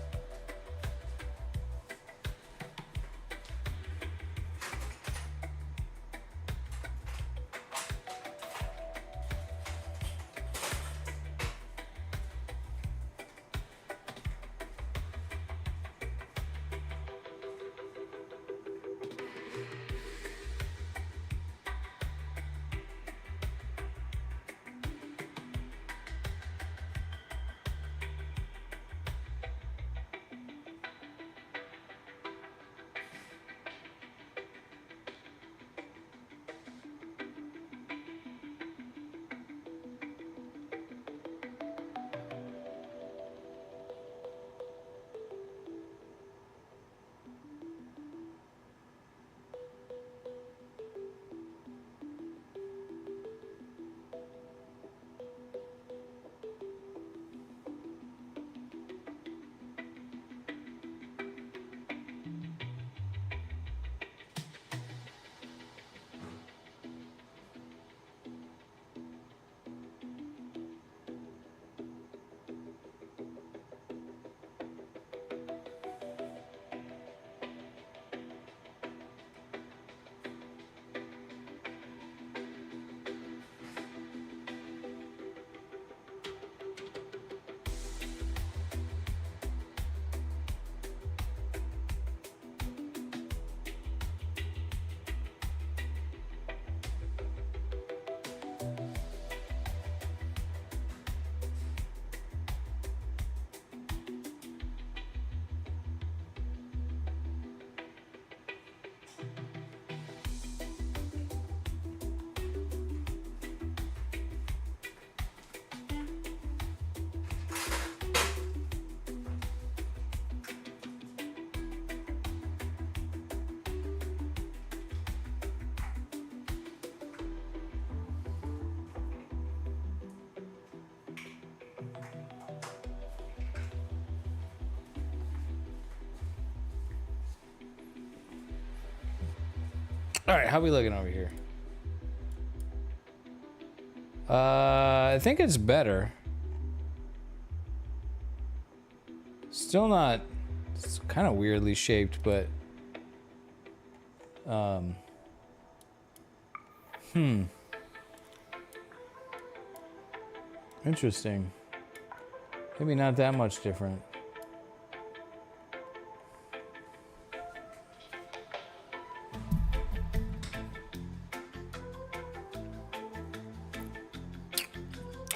All right, how we looking over here? I think it's better. Still not. It's kind of weirdly shaped, but interesting. Maybe not that much different.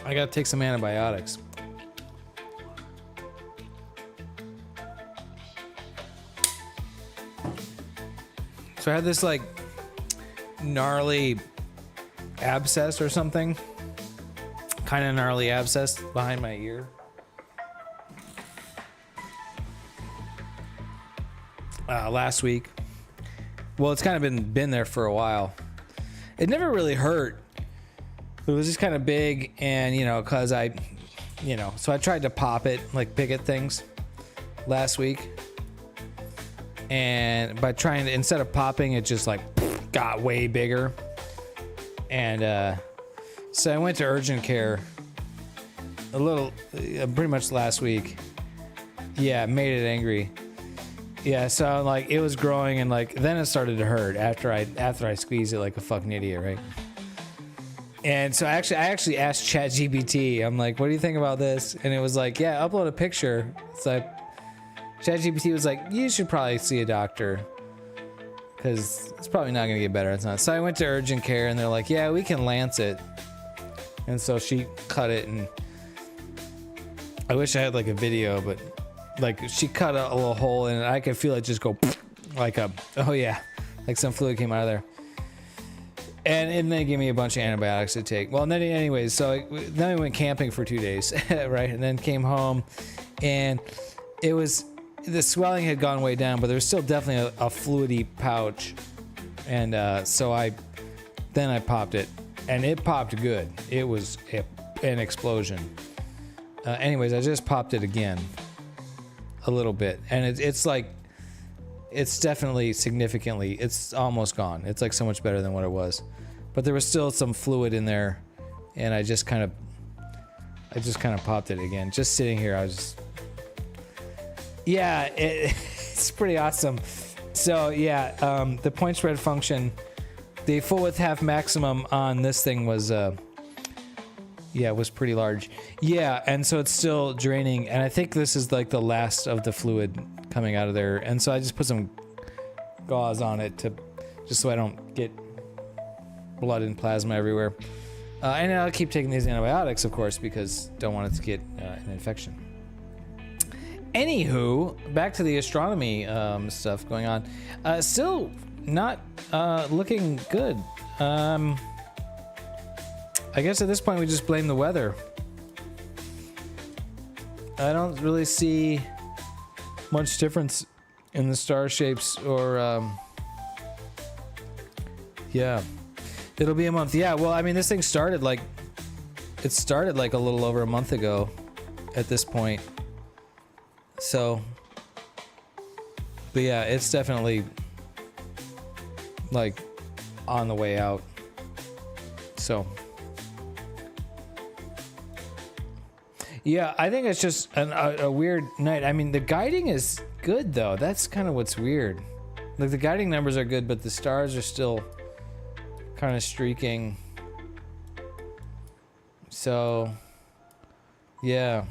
I gotta take some antibiotics. So I had this like gnarly abscess or something. Kind of gnarly abscess behind my ear. Last week. Well, it's kind of been there for a while. It never really hurt. It was just kind of big, and cause so I tried to pop it, like pick at things last week. And by trying to, instead of popping, it just like got way bigger. And so I went to urgent care pretty much last week. Yeah, made it angry. Yeah, so like it was growing, and like then it started to hurt after I squeezed it like a fucking idiot, right? And so I actually asked ChatGPT. I'm like, what do you think about this? And it was like, yeah, upload a picture. So ChatGPT was like, you should probably see a doctor because it's probably not gonna get better. It's not. So I went to urgent care, and they're like, yeah, we can lance it. And so she cut it, and I wish I had like a video, but like she cut a little hole in it. I could feel it just go like like some fluid came out of there. And they gave me a bunch of antibiotics to take. Well, then anyways, so then we went camping for 2 days, right? And then came home, and the swelling had gone way down, but there was still definitely a fluidy pouch. And so I popped it, and it popped good. It was an explosion. Anyways, I just popped it again. a little bit, and it's like, it's definitely significantly, it's almost gone. It's like so much better than what it was, but there was still some fluid in there, and I just kind of popped it again. Just sitting here, I was just, yeah, it's pretty awesome. So yeah, the point spread function, the full width half maximum on this thing was, yeah, it was pretty large. Yeah, and so it's still draining, and I think this is like the last of the fluid coming out of there, and so I just put some gauze on it to, just so I don't get blood and plasma everywhere. And I'll keep taking these antibiotics, of course, because don't want it to get an infection. Anywho, back to the astronomy stuff going on. Still not looking good. I guess at this point we just blame the weather. I don't really see much difference in the star shapes or yeah. It'll be a month. Yeah, well, I mean, this thing started like, it started like a little over a month ago at this point. So, but yeah, it's definitely like on the way out. So, yeah, I think it's just a weird night. I mean, the guiding is good though. That's kind of what's weird. Like the guiding numbers are good, but the stars are still kind of streaking. So, yeah.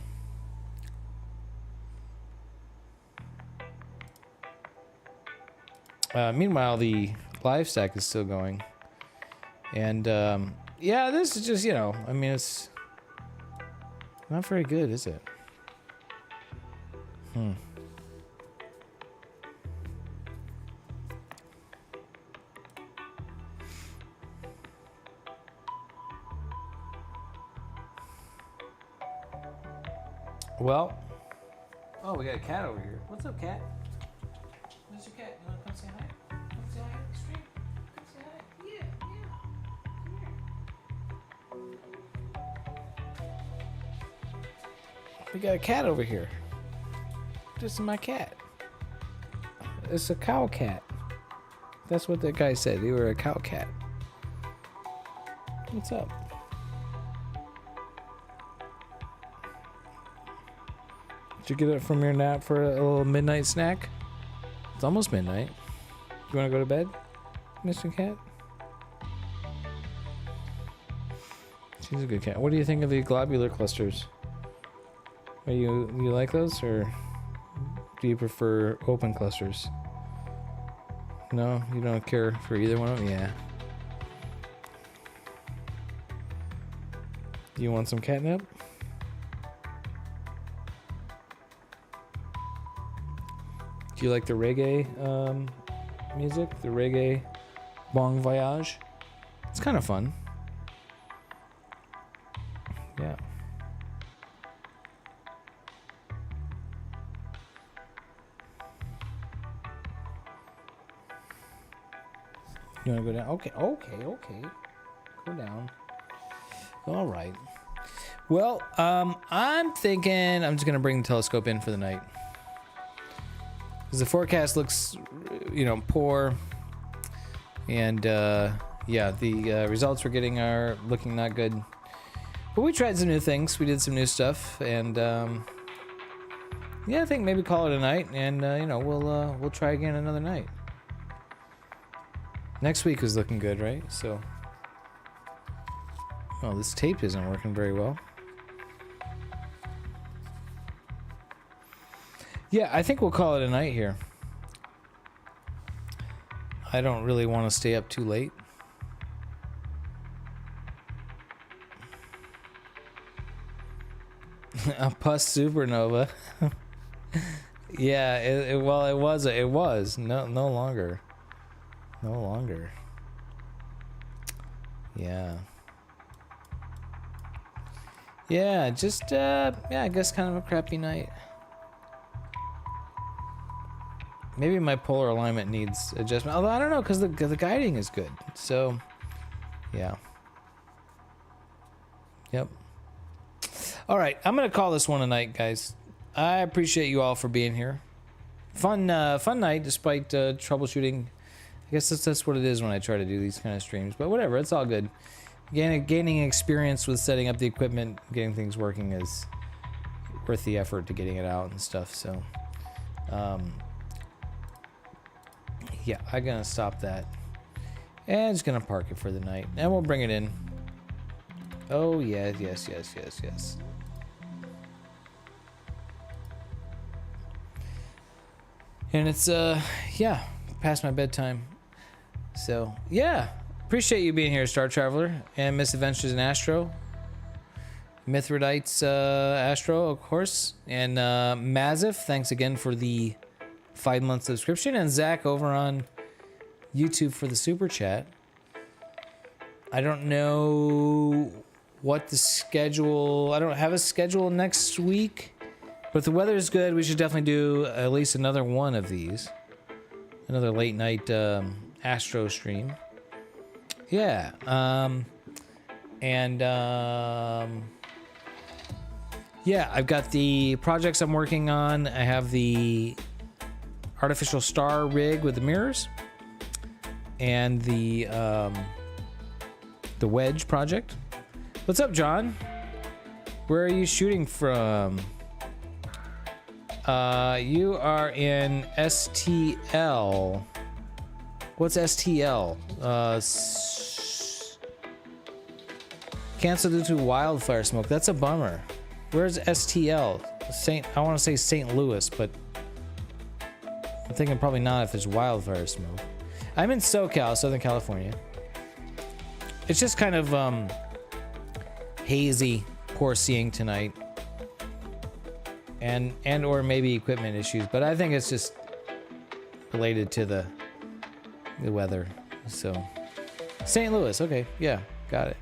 Meanwhile, the live stack is still going. And, yeah, this is just, you know, I mean, it's not very good, is it? Well, oh, we got a cat over here. What's up, cat? Where's your cat? You want to come say hi? Come say hi on the stream? Come say hi? Yeah, come here. We got a cat over here. This is my cat. It's a cow cat. That's what that guy said. You were a cow cat. What's up? Did you get it from your nap for a little midnight snack? It's almost midnight. You want to go to bed, Mr. Cat? She's a good cat. What do you think of the globular clusters? Are you like those, or do you prefer open clusters? No, you don't care for either one of them? Yeah. Do you want some catnip? Do you like the reggae music? The reggae BONG VOYAGE? It's kind of fun. Yeah. You want to go down? Okay. Go down. All right. Well, I'm thinking I'm just going to bring the telescope in for the night. Because the forecast looks, you know, poor. And, yeah, the results we're getting are looking not good. But we tried some new things. We did some new stuff. And, yeah, I think maybe call it a night. And, you know, we'll try again another night. Next week is looking good, right? So, oh, this tape isn't working very well. Yeah, I think we'll call it a night here. I don't really want to stay up too late. A pus supernova. Yeah, well, it was. No longer. No longer. Yeah. Yeah, just, yeah, I guess kind of a crappy night. Maybe my polar alignment needs adjustment. Although, I don't know, because the guiding is good. So, yeah. Yep. All right, I'm going to call this one a night, guys. I appreciate you all for being here. Fun night despite troubleshooting. I guess that's what it is when I try to do these kind of streams. But whatever, it's all good. Gaining experience with setting up the equipment, getting things working is worth the effort to getting it out and stuff. So, yeah, I'm gonna stop that. And just gonna park it for the night. And we'll bring it in. Oh, yes. And it's, yeah, past my bedtime. So, yeah. Appreciate you being here, Star Traveler. And Misadventures in ASStro. Mithridites, ASStro, of course. And Mazif, thanks again for the 5-month subscription. And Zach over on YouTube for the super chat. I don't know what the schedule... I don't have a schedule next week. But if the weather is good, we should definitely do at least another one of these. Another late night ASStro stream. Yeah. Yeah, I've got the projects I'm working on. I have the artificial star rig with the mirrors. And the wedge project. What's up, John? Where are you shooting from? You are in STL. What's STL? Canceled due to wildfire smoke. That's a bummer. Where's STL? I want to say St. Louis, but I'm thinking probably not if there's wildfire smoke. I'm in SoCal, Southern California. It's just kind of hazy, poor seeing tonight. And or maybe equipment issues, but I think it's just related to the weather. So St. Louis, okay, yeah, got it.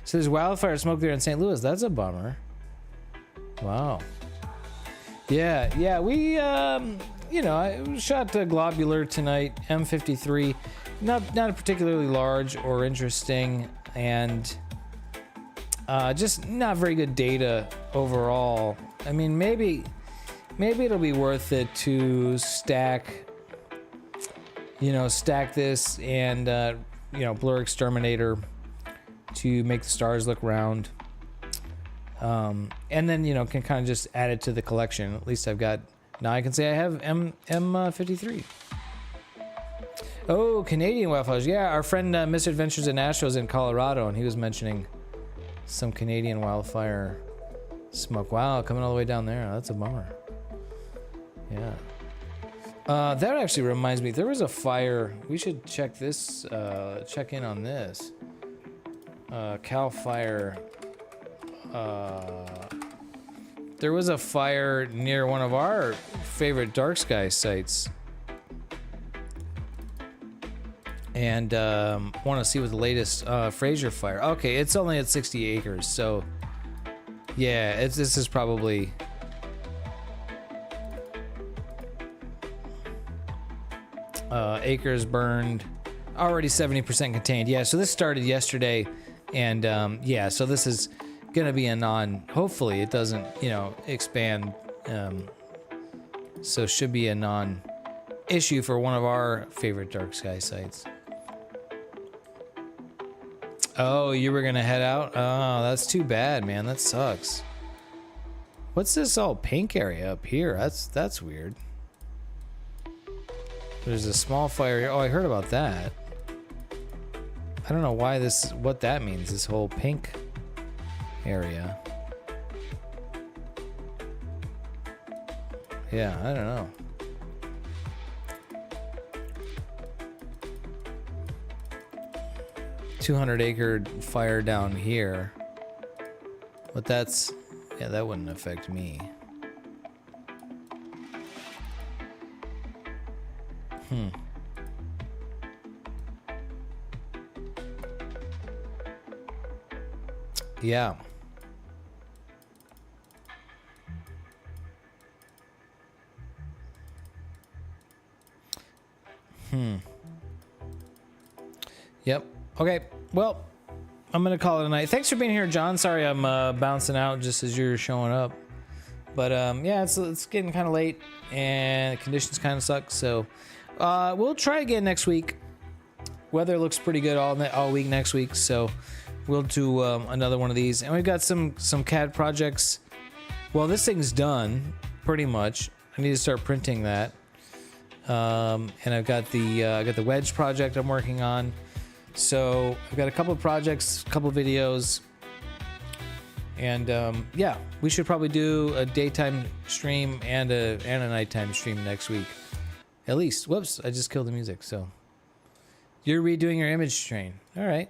So there's wildfire smoke there in St. Louis. That's a bummer. Wow. Yeah, we you know, I shot Globular tonight, M53. Not particularly large or interesting, and just not very good data overall. I mean, maybe it'll be worth it to stack this and Blur Exterminator to make the stars look round. And then can kind of just add it to the collection. At least I've got, now I can say I have M53. Oh, Canadian wildfires. Yeah, our friend Misadventures in ASStro is in Colorado, and he was mentioning some Canadian wildfire smoke. Wow, coming all the way down there. That's a bummer. Yeah. That actually reminds me, there was a fire. We should check this, check in on this. Cal Fire. There was a fire near one of our favorite dark sky sites. And want to see what the latest Fraser fire. Okay, it's only at 60 acres, so yeah, this is probably acres burned, already 70% contained. Yeah, so this started yesterday, and yeah, so this is gonna be a hopefully it doesn't expand, so should be a non-issue for one of our favorite dark sky sites. Oh, you were gonna head out? Oh, that's too bad, man. That sucks. What's this all pink area up here? That's weird. There's a small fire here. Oh, I heard about that. I don't know why what that means, this whole pink area. Yeah, I don't know. .200-acre fire down here, but that wouldn't affect me. Yeah. Yep. Okay. Well, I'm gonna call it a night. Thanks for being here, John. Sorry I'm bouncing out just as you're showing up. But yeah, it's getting kind of late and the conditions kind of suck. So we'll try again next week. Weather looks pretty good all week next week, so we'll do another one of these. And we've got some CAD projects. Well, this thing's done pretty much. I need to start printing that. And I've got the wedge project I'm working on. So I've got a couple of projects, a couple of videos, and yeah, we should probably do a daytime stream and a nighttime stream next week, at least. Whoops! I just killed the music. So you're redoing your image train. All right.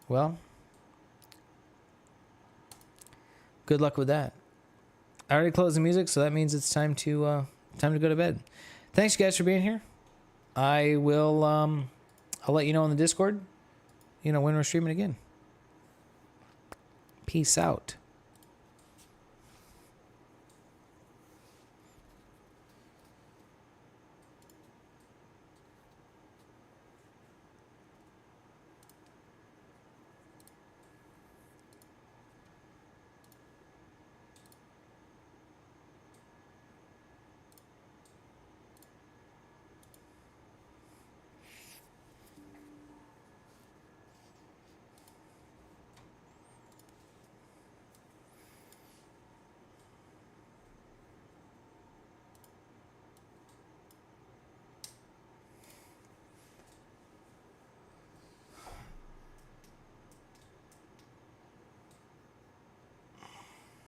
Well, good luck with that. I already closed the music, so that means it's time to go to bed. Thanks, you guys, for being here. I will. I'll let you know on the Discord, when we're streaming again. Peace out.